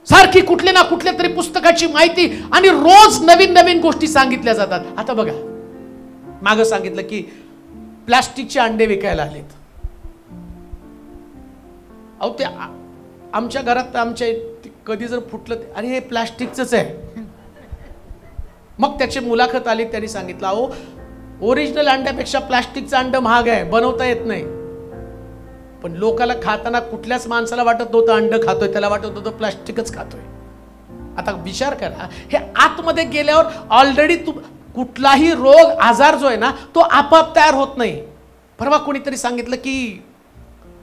सारखी कुठले ना कुठल्या तरी पुस्तकाची माहिती आणि रोज नवीन नवीन गोष्टी सांगितल्या जातात. आता बघा, मागं सांगितलं की प्लास्टिकचे अंडे विकायला आलेत. अहो ते आमच्या घरात आमच्या कधी जर फुटलं, अरे हे प्लास्टिकचंच आहे. मग त्याची मुलाखत आली, त्यांनी सांगितलं, अहो ओरिजिनल अंड्यापेक्षा प्लास्टिकचं अंड महाग आहे, बनवता येत नाही. पण लोकाला खाताना कुठल्याच माणसाला वाटत नव्हतं अंड खातोय, त्याला वाटत होतं प्लास्टिकच खातोय. आता विचार करा, हे आतमध्ये गेल्यावर ऑलरेडी कुठलाही रोग आजार जो आहे ना तो आपोआप तयार होत नाही. परवा कोणीतरी सांगितलं की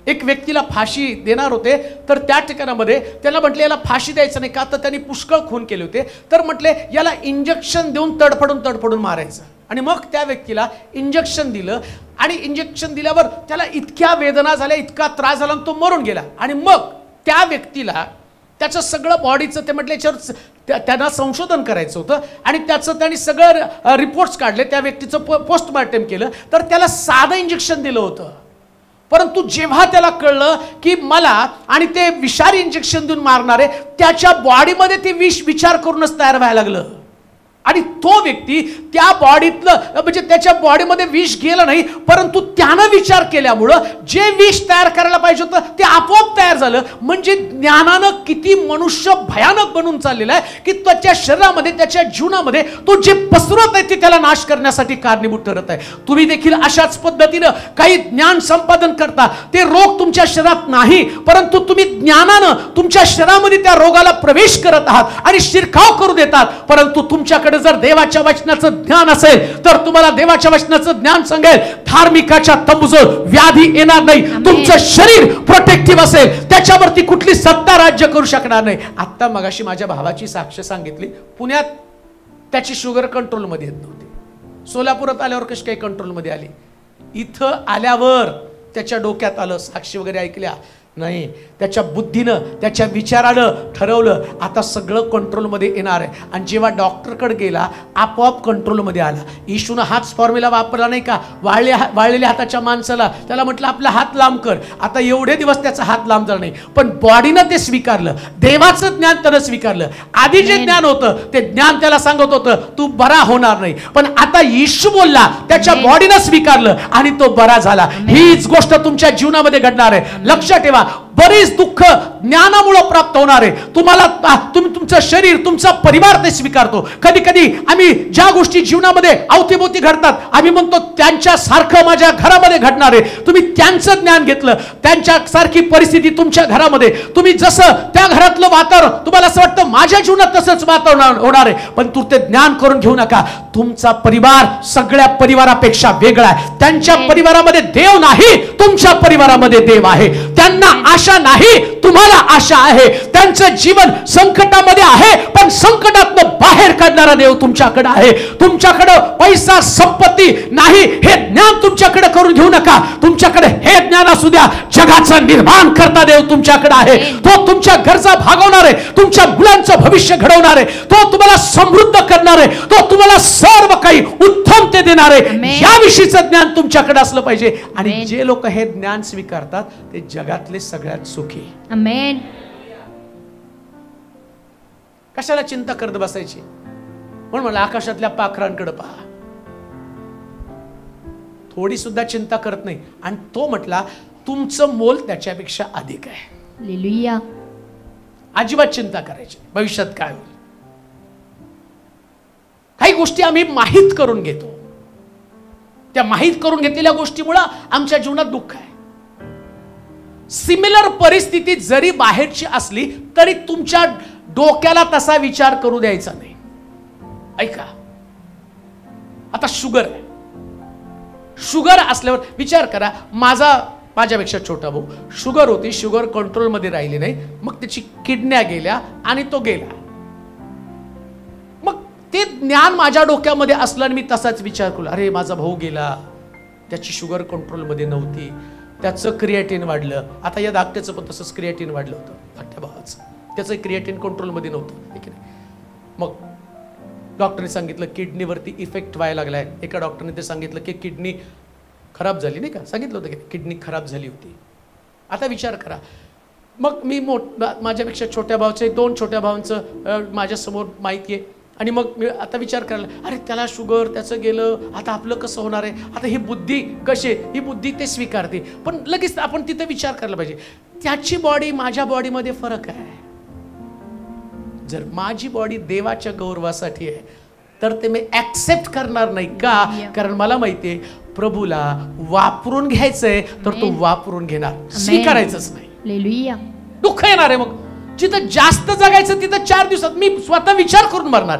एक व्यक्तीला फाशी देणार होते, तर त्या ठिकाणामध्ये त्याला म्हटले याला फाशी द्यायचं नाही का, तर त्यांनी पुष्कळ खून केले होते. तर म्हटले याला इंजेक्शन देऊन तडफडून मारायचं. आणि मग त्या व्यक्तीला इंजेक्शन दिलं आणि इंजेक्शन दिल्यावर त्याला इतक्या वेदना झाल्या, इतका त्रास झाला, तो मरून गेला. आणि मग त्या व्यक्तीला त्याचं सगळं बॉडीचं ते म्हटलं याच्यावर त्यांना संशोधन करायचं होतं आणि त्याचं त्यांनी सगळं रिपोर्ट्स काढले. त्या व्यक्तीचं पोस्टमार्टम केलं, तर त्याला साधं इंजेक्शन दिलं होतं. परंतु जेव्हा त्याला कळलं की मला आणि ते विषारी इंजेक्शन देऊन मारणारे, त्याच्या बॉडीमध्ये ते विष विचार करूनच तयार व्हायला लागलं. आणि तो व्यक्ती त्या बॉडीतलं म्हणजे त्याच्या बॉडीमध्ये विष गेलं नाही, परंतु त्यानं विचार केल्यामुळं जे विष तयार करायला पाहिजे होतं ते आपोआप तयार झालं. म्हणजे ज्ञानानं किती मनुष्य भयानक बनून चाललेला आहे की त्याच्या शरीरामध्ये त्याच्या जीवनामध्ये तो जे पसरत आहे ते त्याला नाश करण्यासाठी कारणीभूत ठरत आहे. तुम्ही देखील अशाच पद्धतीनं काही ज्ञान संपादन करता, ते रोग तुमच्या शरीरात नाही, परंतु तुम्ही ज्ञानानं तुमच्या शरीरामध्ये त्या रोगाला प्रवेश करत आहात आणि शिरकाव करू देतात. परंतु तुमच्याकडे जर देवाच्या वचनाचं ज्ञान असेल तर तुम्हाला देवाच्या वचनाचं ज्ञान सांगेल धार्मिकाच्या तंबूजवळ व्याधी येणार नाही. तुमचं शरीर प्रोटेक्टिव्ह असेल, त्याच्यावरती कुठली सत्ता राज्य करू शकणार नाही. आता मगाशी माझ्या भावाची साक्ष सांगितली, पुण्यात त्याची शुगर कंट्रोलमध्ये येत नव्हती, सोलापुरात आल्यावर कशी काही कंट्रोलमध्ये आली, इथं आल्यावर त्याच्या डोक्यात आलं, साक्षी वगैरे ऐकल्या नाही, त्याच्या बुद्धीनं त्याच्या विचारानं ठरवलं आता सगळं कंट्रोलमध्ये येणार आहे. आणि जेव्हा डॉक्टरकडे गेला आपोआप कंट्रोलमध्ये आला. येशूनं हाच फॉर्म्युला वापरला नाही का, वाळलेल्या हाताच्या माणसाला त्याला म्हटलं आपला हात लांब कर. आता एवढे दिवस त्याचा हात लांब झाला नाही, पण बॉडीनं ते स्वीकारलं, देवाचं ज्ञान त्यानं स्वीकारलं. आधी जे ज्ञान होतं ते ज्ञान त्याला सांगत होतं तू बरा होणार नाही, पण आता येशू बोलला, त्याच्या बॉडीनं स्वीकारलं आणि तो बरा झाला. हीच गोष्ट तुमच्या जीवनामध्ये घडणार आहे. लक्षात ठेवा, बरीच दुःख ज्ञानामुळे प्राप्त होणार आहे. तुम्हाला तुमचं शरीर, तुमचा परिवार ते स्वीकारतो. कधी कधी आम्ही ज्या गोष्टी जीवनामध्ये अवतीभोवती घडतात आम्ही म्हणतो त्यांच्यासारखं माझ्या घरामध्ये घडणार आहे. तुम्ही त्यांचं ज्ञान घेतलं, त्यांच्यासारखी परिस्थिती तुमच्या घरामध्ये, तुम्ही जसं त्या घरातलं वातावरण तुम्हाला असं वाटतं माझ्या जीवनात तसंच वातावरण होणार आहे, पण तू ते ज्ञान करून घेऊ नका. तुमचा परिवार सगळ्या परिवारापेक्षा वेगळा आहे. त्यांच्या परिवारामध्ये देव नाही, तुमच्या परिवारामध्ये देव आहे. त्यांना आशा नाही, तुम्हाला आशा आहे. त्यांचं जीवन संकटामध्ये आहे, पण संकटातनं बाहेर काढणारा देव तुमच्याकडे आहे. तुमच्याकडे पैसा संपत्ती नाही हे ज्ञान तुमच्याकडे करून घेऊ नका. तुमच्याकडे हे ज्ञान असू द्या, जगाचं निर्माण करता देव तुमच्याकडे आहे. तो तुमच्या गरजा भागवणार आहे, तुमच्या मुलांचं भविष्य घडवणार आहे, तो तुम्हाला समृद्ध करणार आहे, तो तुम्हाला सर्व काही उत्तमते देणार आहे. याविषयीचं ज्ञान तुमच्याकडे असलं पाहिजे. आणि जे लोक हे ज्ञान स्वीकारतात ते जगातले सगळ्यात सुखी. आमेन. कशाला चिंता करत बसायची. म्हणून मला आकाशातल्या पाखरांकडे पहा, थोडी सुद्धा चिंता करत नाही. आणि तो म्हटला तुमचं मोल त्याच्यापेक्षा अधिक आहे. हालेलुया. अजिबात चिंता करायची भविष्यात काय होईल. काही गोष्टी आम्ही माहीत करून घेतो, त्या माहीत करून घेतलेल्या गोष्टीमुळे आमच्या जीवनात दुःख आहे. सिमिलर परिस्थिती जरी बाहेरची असली तरी तुमच्या डोक्याला तसा विचार करू द्यायचा नाही. ऐका, आता शुगर आहे, शुगर असल्यावर विचार करा, माझ्यापेक्षा छोटा भाऊ शुगर होती, शुगर कंट्रोलमध्ये राहिली नाही, मग त्याची किडन्या गेल्या आणि तो गेला. मग ते ज्ञान माझ्या डोक्यामध्ये असलं आणि मी तसाच विचार केला, अरे माझा भाऊ गेला, त्याची शुगर कंट्रोलमध्ये नव्हती, त्याचं क्रिएटिन वाढलं. आता या धाकट्याचं पण तसंच क्रिएटिन वाढलं होतं, धाकट्या भावाचं, त्याचं क्रिएटिन कंट्रोलमध्ये नव्हतं, ठीक आहे. मग डॉक्टरने सांगितलं किडनीवरती इफेक्ट व्हायला लागलाय. एका डॉक्टरने ते सांगितलं की किडनी खराब झाली, नाही का, सांगितलं होतं की किडनी खराब झाली होती. आता विचार करा, मग मी माझ्यापेक्षा छोट्या भावाचे 2 छोट्या भावांचं माझ्यासमोर माहिती आहे. आणि मग मी आता विचार करायला, अरे त्याला शुगर, त्याचं गेलं, आता आपलं कसं होणार आहे. आता ही बुद्धी कशी, ही बुद्धी ते स्वीकारते, पण लगेच आपण तिथं विचार करायला पाहिजे, त्याची बॉडी माझ्या बॉडीमध्ये फरक आहे. जर माझी बॉडी देवाच्या गौरवासाठी आहे तर ते मी ऍक्सेप्ट करणार नाही का, कारण मला माहितीये प्रभूला वापरून घ्यायचंय तर तो वापरून घेणार, स्वीकारायचंच नाही. हालेलुया. दुःख येणार आहे. मग जिथं जास्त जगायचं तिथं 4 दिवसात मी स्वतः विचार करून मारणार.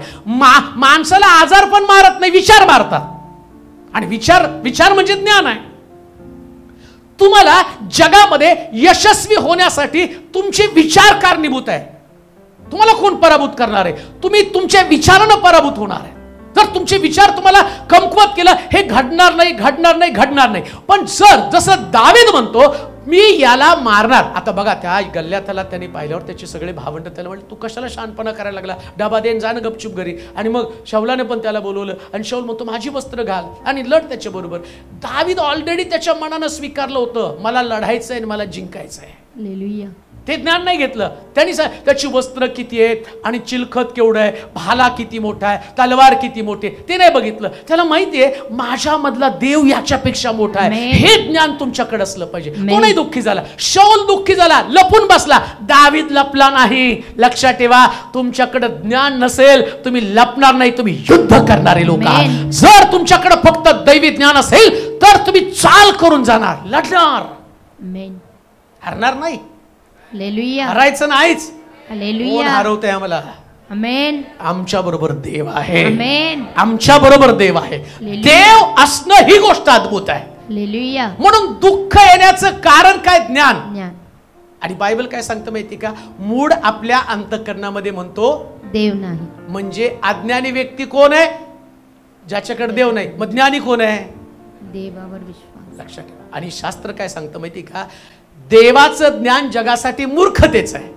माणसाला आजार पण मारत नाही, विचार मारतात. आणि विचार म्हणजे ज्ञान आहे. तुम्हाला जगामध्ये यशस्वी होण्यासाठी तुमचे विचार कारणीभूत आहे. तुम्हाला कोण पराभूत करणार आहे? तुम्ही तुमच्या विचारानं पराभूत होणार आहे. जर तुमचे विचार तुम्हाला कमकुवत केलं, हे घडणार नाही. पण जसं दावीद म्हणतो मी याला मारणार. आता बघा, त्या गल्ल्यातला त्यांनी पाहिल्यावर त्याचे सगळे भावंड त्याला म्हणले, तू कशाला शहाणपणा करायला लागला, डबा देन जा ना गपचूप घरी. आणि मग शौलाने पण त्याला बोलवलं आणि शौल म्हणतो माझी वस्त्र घाल आणि लढ त्याच्या बरोबर. दावीद ऑलरेडी त्याच्या मनानं स्वीकारलं होतं, मला लढायचं आहे आणि मला जिंकायचं आहे. हालेलुया. ते ज्ञान नाही घेतलं त्यांनी. त्याची वस्त्र किती आहेत आणि चिलखत केवढं आहे, भाला किती मोठा आहे, तलवार किती मोठी, ते नाही बघितलं. त्याला माहिती आहे माझ्यामधला देव याच्यापेक्षा मोठा आहे. हे ज्ञान तुमच्याकडे असलं पाहिजे. तो नाही दुःखी झाला. शाऊल दुःखी झाला, लपून बसला. दावीद लपला नाही. लक्षात ठेवा, तुमच्याकडे ज्ञान नसेल तुम्ही लपणार नाही, तुम्ही युद्ध करणारे लोक आहात. जर तुमच्याकडे फक्त दैवी ज्ञान असेल तर तुम्ही चाल करून जाणार, लढणार, हरणार नाही. हरायचं नाहीच. कोण हरवतंय आम्हाला? आमच्या बरोबर देव आहे. आमच्या बरोबर देव आहे. देव असणं ही गोष्ट अद्भुत आहे. म्हणून दुःख येण्याचं कारण काय? ज्ञान. आणि बायबल काय सांगतं माहिती का? मूळ आपल्या अंतःकरणामध्ये म्हणतो देव नाही. म्हणजे अज्ञानी व्यक्ती कोण आहे? ज्याच्याकडे देव नाही. मग ज्ञानी कोण आहे? देवावर विश्वास. लक्षात ठेवा. आणि शास्त्र काय सांगतं माहिती का? देवाचं ज्ञान जगासाठी मूर्खतेचं आहे.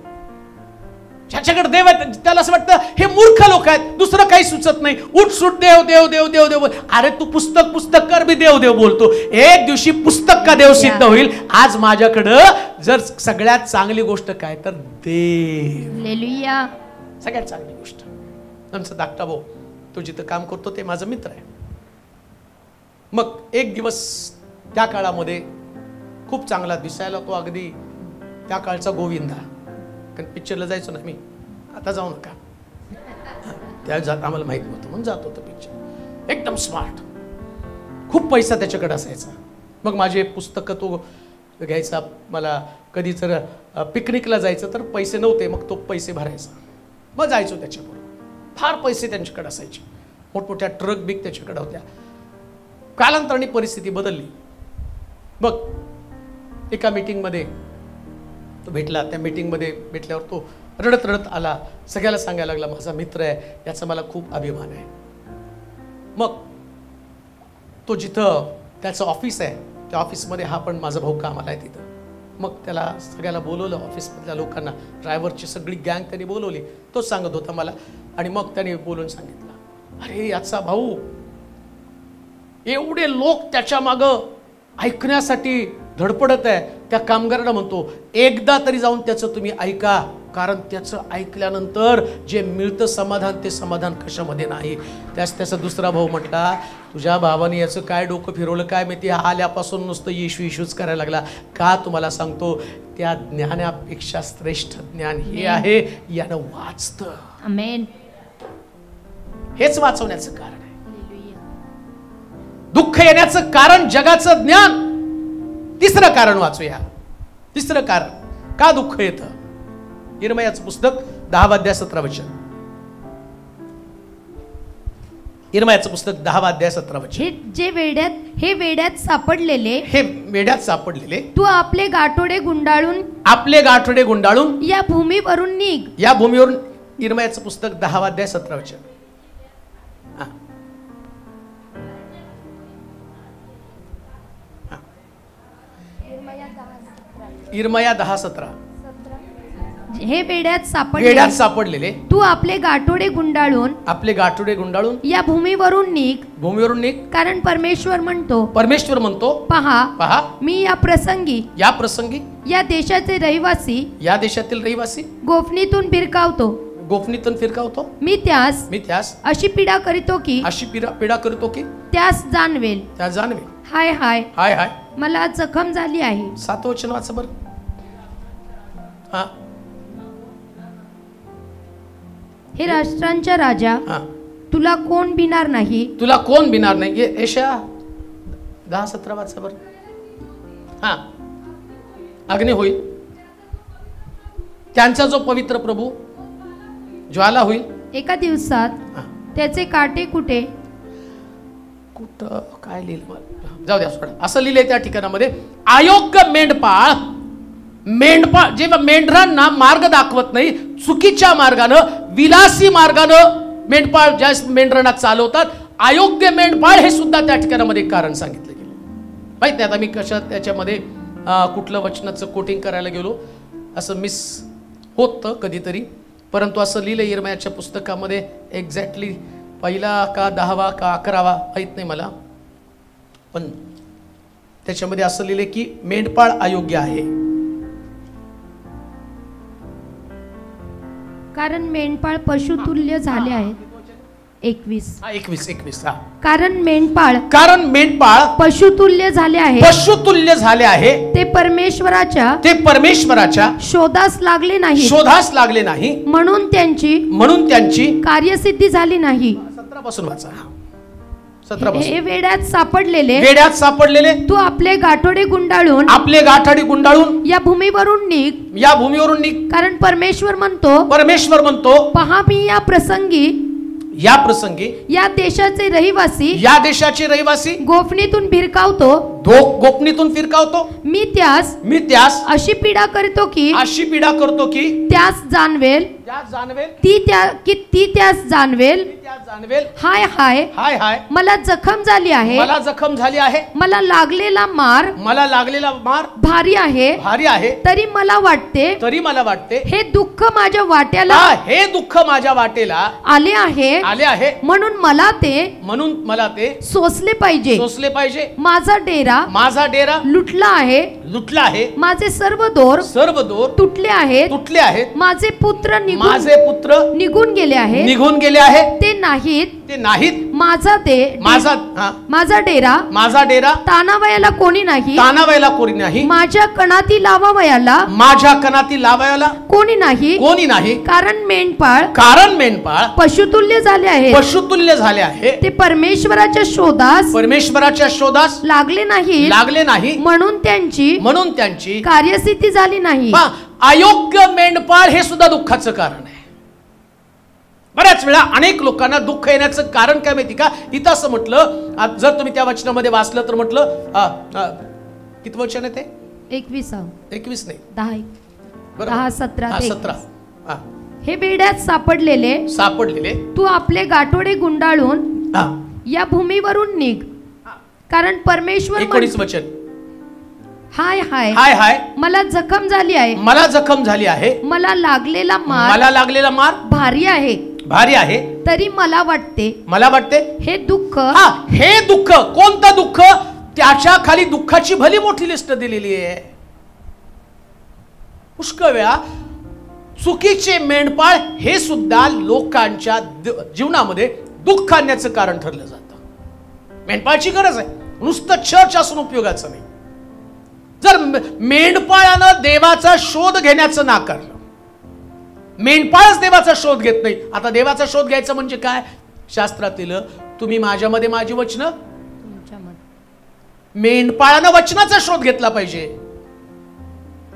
ज्याच्याकडे देव आहे त्याला असं वाटतं हे मूर्ख लोक आहेत, दुसरं काही सुचत नाही. उठसूट देव देव देव देव देव. अरे तू पुस्तक कर बी देव देव बोलतो. एक दिवशी पुस्तक का देव सिद्ध होईल. आज माझ्याकडं जर सगळ्यात चांगली गोष्ट काय तर देव. सगळ्यात चांगली गोष्ट. आमचा धाकटा भाऊ तो जिथं काम करतो ते माझा मित्र आहे. मग एक दिवस त्या काळामध्ये खूप चांगला दिसायला तो, अगदी त्या काळचा गोविंदा. कारण पिक्चरला जायचो ना मी. आता जाऊ नका, त्या जात आम्हाला माहित नव्हतं म्हणून जात होतं पिक्चर. एकदम स्मार्ट, खूप पैसा त्याच्याकडे असायचा. मग माझे पुस्तकं तो घ्यायचा. मला कधी जर पिकनिकला जायचं तर पैसे नव्हते, मग तो पैसे भरायचा. मग जायचो त्याच्याबरोबर. फार पैसे त्यांच्याकडे असायचे, मोठमोठ्या ट्रक बिक त्याच्याकडे होत्या. कालांतराने परिस्थिती बदलली. मग एका मीटिंगमध्ये तो भेटला. त्या मीटिंगमध्ये भेटल्यावर तो रडत रडत आला. सगळ्याला सांगायला लागला माझा मित्र आहे, याचा मला खूप अभिमान आहे. मग तो जिथं त्याचं ऑफिस आहे त्या ऑफिसमध्ये हा पण माझा भाऊ कामाला आहे तिथं. मग त्याला सगळ्याला बोलवलं, ऑफिसमधल्या लोकांना, ड्रायव्हरची सगळी गँग त्यांनी बोलवली. तोच सांगत होता मला. आणि मग त्याने बोलून सांगितलं, अरे याचा भाऊ, एवढे लोक त्याच्या मागं ऐकण्यासाठी धडपडत आहे. त्या कामगारांना म्हणतो एकदा तरी जाऊन त्याचं तुम्ही ऐका, कारण त्याचं ऐकल्यानंतर जे मिळतं समाधान ते समाधान कशामध्ये नाही. त्याचा दुसरा भाऊ म्हटला, तुझ्या भावाने याचं काय डोकं फिरवलं काय माहिती, आल्यापासून नुसतं येशू येशूच करायला लागला. का तुम्हाला सांगतो, त्या ज्ञानापेक्षा श्रेष्ठ ज्ञान हे आहे, यानं वाचतं. आमेन. हेच वाचवण्याचं कारण आहे. दुःख येण्याचं कारण जगाचं ज्ञान. तिसरं कारण वाचूया. तिसरं कारण का दुःख येतं. यिर्मयाचं पुस्तक 10 अध्याय 17 वचन. यिर्मयाचं पुस्तक 10 अध्याय 17 वचन. हे वेड्यात सापडलेले तू आपले गाठोडे गुंडाळून या भूमीवरून निघ. या भूमीवरून. यिर्मयाचं पुस्तक 10 अध्याय 17 वचन. यिर्मया 10:17. हे वेड्यात सापडलेले तू आपले गाठोडे गुंडाळून या भूमीवरून निघ. कारण परमेश्वर म्हणतो पहा मी या प्रसंगी या देशातील रहिवासी गोफणीतून फिरकावतो. मी त्यास अशी पीडा करीतो की त्यास जाणवेल. हाय हाय हाय हाय मला जखम झाली आहे. 7 वचन वाचा बरं. हे राष्ट्रांच्या राजा, तुला कोण भिणार नाही. यशाया 10:17 वाचा बरं. अग्नी होईल, त्यांचा जो पवित्र प्रभू ज्वाला होईल. एका दिवसात त्याचे काटे कुठं काय लिहिलं, जाऊ द्या सोडा. असं लिहिलंय त्या ठिकाणामध्ये, अयोग्य मेंढपाळ जेव्हा मेंढरांना मार्ग दाखवत नाही, चुकीच्या मार्गानं, विलासी मार्गानं मेंढपाळ ज्या मेंढरांना चालवतात, अयोग्य मेंढपाळ हे सुद्धा त्या ठिकाणामध्ये कारण सांगितलं गेलं. माहित नाही आता मी कशात त्याच्यामध्ये कुठलं वचनाचं कोटिंग करायला गेलो, असं मिस होतं कधीतरी. परंतु असं लिहिलं यिर्मयाच्या पुस्तकामध्ये. एक्झॅक्टली पहिला का 10वा का 11वा माहीत नाही मला, पण त्याच्यामध्ये असं लिहिलं की मेंढपाळ अयोग्य आहे. कारण मेंढपाळ पशुतुल्य झाले आहेत. 21. 21. कारण मेंढपाळ पशुतुल्य झाले आहे. ते परमेश्वराच्या शोधास लागले नाही, म्हणून त्यांची कार्यसिद्धी झाली नाही. 17 पासून वाचा. हे वेड्यात सापडलेले तू आपले गाठोडे गुंडाळून या भूमीवरून निघ. कारण परमेश्वर म्हणतो पहा मी या प्रसंगी या देशाचे रहिवासी गोफणीतून फिरकावतो. मी त्यास अशी पीडा करतो की त्यास जाणवेल ती त्यास जाणवेल. हाय हाय मला जखम झाली आहे. मला लागलेला मार भारी आहे. तरी मला वाटते हे दुःख माझ्या वाट्याला आले आहे, म्हणून मला ते सोसले पाहिजे. माझा डेरा लुटला आहे. माझे सर्व दोर तुटले आहेत. माझे पुत्र निघून गेले आहेत. ते नाहीत. माझा डेरा तानावयाला कोणी नाही. माझ्या कणाती लावावयाला कोणी नाही. कारण मेंढपाळ पशुतुल्य झाले आहे. ते परमेश्वराच्या शोधास लागले नाही, म्हणून त्यांची कार्यसिद्धी झाली नाही. अयोग्य मेंढपाळ हे सुद्धा दुःखाचं कारण आहे. बऱ्याच वेळा अनेक लोकांना दुःख येण्याचं कारण काय माहिती का? इथं असं म्हटलं, जर तुम्ही त्या वचनामध्ये वाचलं तर म्हटलं, किती वचन आहे ते? 21 नाही 10 17. हे वेड्यात सापडलेले तू आपले गाठोडे गुंडाळून या भूमीवरून निघ. कारण परमेश्वर 19 वचन. हाय मला जखम झाली आहे. मला लागलेला मार भारी आहे. तरी मला वाटते हे दुःख कोणतं दुःख? त्याच्या खाली दुःखाची भली मोठी लिस्ट दिलेली आहे. पुष्कळ वेळा चुकीचे मेंढपाळ हे सुद्धा लोकांच्या जीवनामध्ये दुःख आणण्याचं कारण ठरलं जातं. मेंढपाळची गरज आहे, नुसतं चर्च असून उपयोगाचं नाही. जर मेंढपाळानं देवाचा शोध घेण्याचं नाकारलं, मेंढपाळच देवाचा शोध घेत नाही. आता देवाचा शोध घ्यायचं म्हणजे काय? शास्त्रातील तुम्ही माझ्यामध्ये माझी वचनं, मेंढपाळानं वचनाचा शोध घेतला पाहिजे.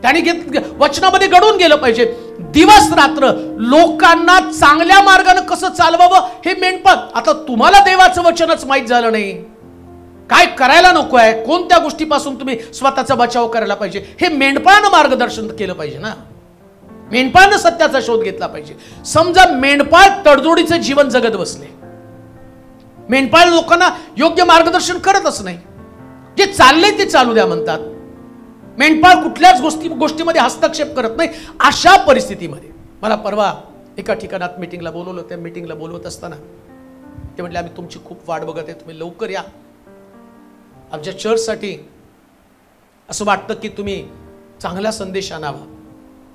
त्याने वचनामध्ये घडून गेलं पाहिजे. दिवस रात्र लोकांना चांगल्या मार्गाने कसं चालवावं हे मेंढपाळ. आता तुम्हाला देवाचं वचनच माहीत झालं नाही, काय करायला नको आहे, कोणत्या गोष्टीपासून तुम्ही स्वतःचा बचाव करायला पाहिजे, हे मेंढपाळानं मार्गदर्शन केलं पाहिजे ना. मेंढपाळानं सत्याचा शोध घेतला पाहिजे. समजा मेंढपाळ तडजोडीचं जीवन जगत बसले, मेंढपाळ लोकांना योग्य मार्गदर्शन करतच नाही, जे चाललंय ते चालू द्या म्हणतात. मेंढपाळ कुठल्याच गोष्टीमध्ये हस्तक्षेप करत नाही. अशा परिस्थितीमध्ये मला परवा एका ठिकाणात मीटिंगला बोलवलं. त्या मीटिंगला बोलवत असताना ते म्हटले, आम्ही तुमची खूप वाट बघत आहे, तुम्ही लवकर या. आमच्या चर्चसाठी असं वाटतं की तुम्ही चांगला संदेश आणावा.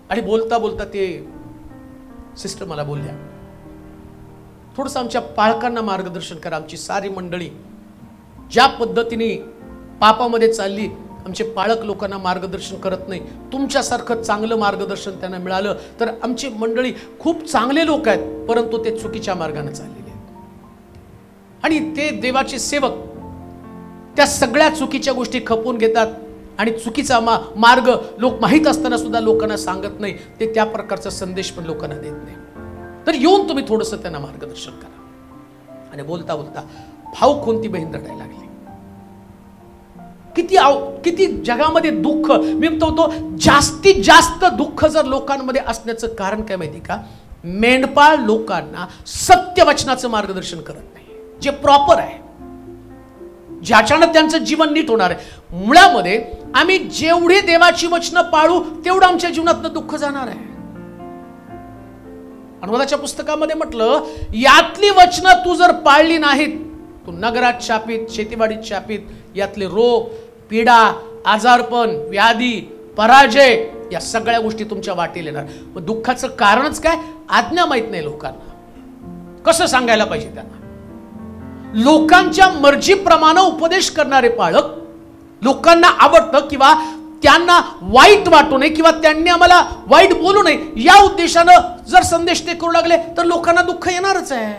आणि बोलता बोलता ते सिस्टर मला बोलल्या, थोडंसं आमच्या पालकांना मार्गदर्शन करा. आमची सारी मंडळी ज्या पद्धतीने पापामध्ये चालली, आमचे पालक लोकांना मार्गदर्शन करत नाही. तुमच्यासारखं चांगलं मार्गदर्शन त्यांना मिळालं तर आमची मंडळी खूप चांगले लोक आहेत, परंतु ते चुकीच्या मार्गाने चाललेले आहेत. आणि ते देवाचे सेवक त्या सगळ्या चुकीच्या गोष्टी खपवून घेतात आणि चुकीचा मार्ग लोक माहीत असताना सुद्धा लोकांना सांगत नाही. ते त्या प्रकारचा संदेश पण लोकांना देत नाही. तर येऊन तुम्ही थोडंसं त्यांना मार्गदर्शन करा. आणि बोलता बोलता भाऊ कोणती बहीण रडायला लागली. किती जगामध्ये दुःख. मी म्हणतो जास्तीत जास्त दुःख जर लोकांमध्ये असण्याचं कारण काय माहिती का? मेंढपाळ लोकांना सत्य वचनाचं मार्गदर्शन करत नाही, जे प्रॉपर आहे, ज्याच्यानं त्यांचं जीवन नीट होणार आहे. मुळामध्ये आम्ही जेवढी देवाची वचनं पाळू तेवढं आमच्या जीवनातनं दुःख जाणार आहे. अनुवादाच्या पुस्तकामध्ये म्हटलं, यातली वचनं तू जर पाळली नाहीत, तू नगरात शापित, शेतीवाडीत शापित, यातले रोग, पीडा, आजारपण, व्याधी, पराजय या सगळ्या गोष्टी तुमच्या वाटेल येणार. मग दुःखाचं कारणच काय? आज्ञा माहित नाही लोकांना. कसं सांगायला पाहिजे त्यांना? लोकांच्या मर्जीप्रमाणे उपदेश करणारे पालक, लोकांना आवडतं किंवा त्यांना वाईट वाटू नये किंवा त्यांनी आम्हाला वाईट बोलू नये या उद्देशानं जर संदेश ते करू लागले तर लोकांना दुःख येणारच आहे.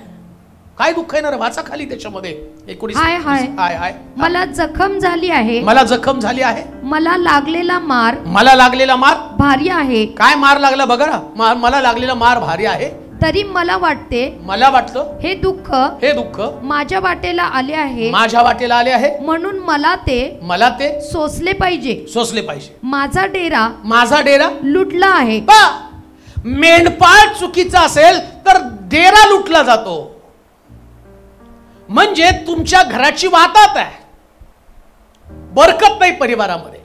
काय दुःख येणार? वाचा खाली त्याच्यामध्ये 19. हाय हाय हाय हाय. मला जखम झाली आहे, मला जखम झाली आहे, मला लागलेला मार, मला लागलेला मार भारी आहे. काय मार लागला बघा ना, मला लागलेला मार भारी आहे. तरी मला वाटते, मला वाटतं हे दुःख माझ्या वाटेला आले आहे, माझ्या वाटेला आले आहे, म्हणून मला ते सोसले पाहिजे. माझा डेरा लुटला आहे. मेंढपाळ चुकीचा असेल तर डेरा लुटला जातो. म्हणजे तुमच्या घराची वातात आहे, बरकत नाही परिवारामध्ये.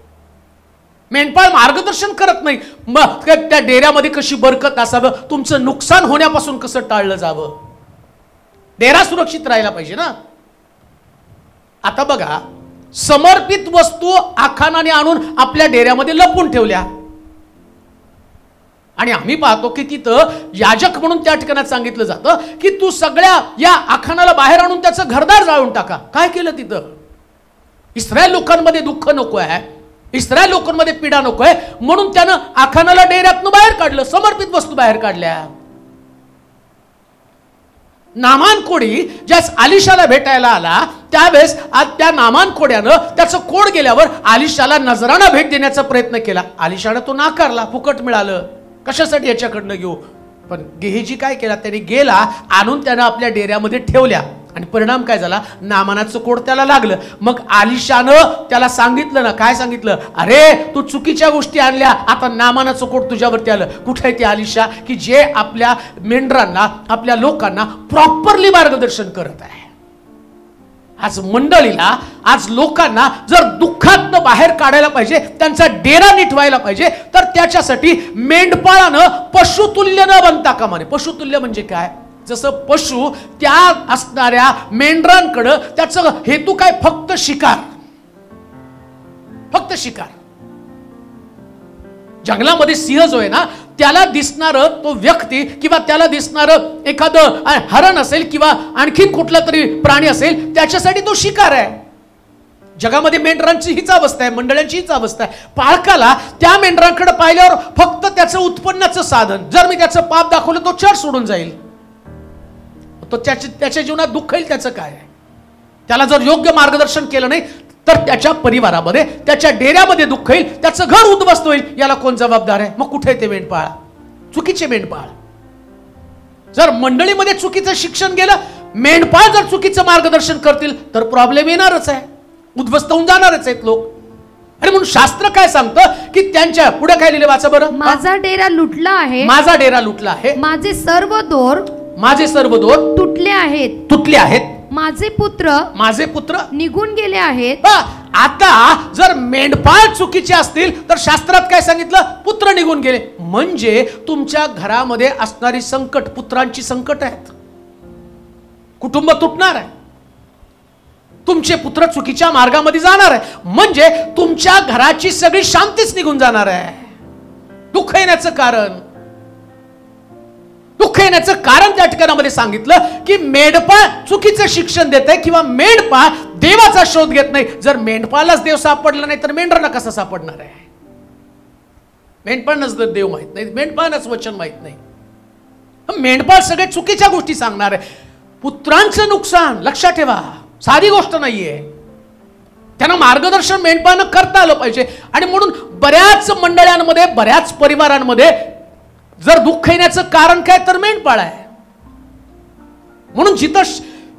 मेंढपाळ मार्गदर्शन करत नाही, मग त्या डेऱ्यामध्ये कशी बरकत असावं, तुमचं नुकसान होण्यापासून कसं टाळलं जावं. डेरा सुरक्षित राहायला पाहिजे ना. आता बघा, समर्पित वस्तू आखानाने आणून आपल्या डेऱ्यामध्ये लपवून ठेवल्या आणि आम्ही पाहतो की तिथं याजक म्हणून त्या ठिकाणी सांगितलं जातं की तू सगळ्या या आखानाला बाहेर आणून त्याचं घरदार जाळून टाका. काय केलं तिथं? इस्रायल लोकांमध्ये दुःख नको आहे, इस्रायल लोकांमध्ये पीडा नको आहे, म्हणून त्यानं आखानाला डेऱ्यातनं बाहेर काढलं, समर्पित वस्तू बाहेर काढल्या. नामान कोडी ज्यास आलिशाला भेटायला आला त्यावेळेस आज त्या नामान कोड्यानं त्याचं कोड गेल्यावर आलिशाला नजराना भेट देण्याचा प्रयत्न केला. आलिशानं तो नाकारला, फुकट मिळालं, कशासाठी याच्याकडनं घेऊ. पण गेहजी काय केला? त्याने गेला आणून त्यानं आपल्या डेऱ्यामध्ये ठेवल्या आणि परिणाम काय झाला? नामानाचं कोड त्याला लागलं. मग आलिशानं त्याला सांगितलं ना, काय सांगितलं? अरे तू चुकीच्या गोष्टी आणल्या, आता नामानाचं कोड तुझ्यावरती आलं. कुठे आहे ती आलिशा की जे आपल्या मेंढरांना, आपल्या लोकांना प्रॉपरली मार्गदर्शन करत आहे. आज मंडळीला, आज लोकांना जर दुःखातनं बाहेर काढायला पाहिजे, त्यांचा डेरा नीट व्हायला पाहिजे, तर त्याच्यासाठी मेंढपाळानं पशुतुल्य न बनता कामा नये. पशुतुल्य म्हणजे काय? जसं पशु त्या असणाऱ्या मेंढरांकडं त्याचं हेतू काय? फक्त शिकार. जंगलामध्ये सिंह जो आहे ना, त्याला दिसणार तो व्यक्ती किंवा त्याला दिसणार एखादं हरण असेल किंवा आणखीन कुठला तरी प्राणी असेल, त्याच्यासाठी तो शिकार आहे. जगामध्ये मेंढरांची हीच अवस्था आहे, मंडळांची हीच अवस्था आहे. पाळकाला त्या मेंढरांकडे पाहिल्यावर फक्त त्याचं उत्पन्नाचं साधन, जर मी त्याचं पाप दाखवलं तो चढ सोडून जाईल, तो त्याच्या जीवनात दुःख येईल. त्याचं काय आहे? त्याला जर योग्य मार्गदर्शन केलं नाही तर त्याच्या परिवारामध्ये, त्याच्या डेऱ्यामध्ये दुःख येईल, त्याचं घर उद्ध्वस्त होईल. याला कोण जबाबदार आहे? मग कुठे ते मेंढपाळ? चुकीचे मेंढपाळ. जर मंडळीमध्ये चुकीचं शिक्षण गेलं, मेंढपाळ जर चुकीचं मार्गदर्शन करतील तर प्रॉब्लेम येणारच आहे, उद्ध्वस्त होऊन जाणारच आहेत लोक. आणि म्हणून शास्त्र काय सांगतं की त्यांच्या पुढे काय लिहिले? वाचा बरं. माझा डेरा लुटला आहे, माझा डेरा लुटला आहे, माझे सर्व दोर तुटले आहेत, माझे पुत्र निघून गेले आहेत. आता जर मेंढपाळ चुकीचे असतील तर शास्त्रात काय सांगितलं? पुत्र निघून गेले. म्हणजे तुमच्या घरामध्ये असणारी संकट, पुत्रांची संकट आहेत, कुटुंब तुटणार आहे, तुमचे पुत्र चुकीच्या मार्गामध्ये जाणार आहे, म्हणजे तुमच्या घराची सगळी शांतीच निघून जाणार आहे. दुःख येण्याचं कारण त्या ठिकाणामध्ये सांगितलं की मेंढपाळ चुकीचं शिक्षण देत आहे किंवा मेंढपाळ देवाचा शोध घेत नाही. जर मेंढपाळालाच देव सापडला नाही तर मेंढरांना कसा सापडणार आहे? मेंढपाळांनाच जर देव माहित नाही, मेंढपाळांनाच वचन माहित नाही, मेंढपाळ सगळे चुकीच्या गोष्टी सांगणार आहे. पुत्रांचं नुकसान लक्षात ठेवा, साधी गोष्ट नाहीये. त्यांना मार्गदर्शन मेंढपाळांना करता आलं पाहिजे. आणि म्हणून बऱ्याच मंडळांमध्ये, बऱ्याच परिवारांमध्ये जर दुःख येण्याचं कारण काय तर मेंढपाळ आहे. म्हणून जिथं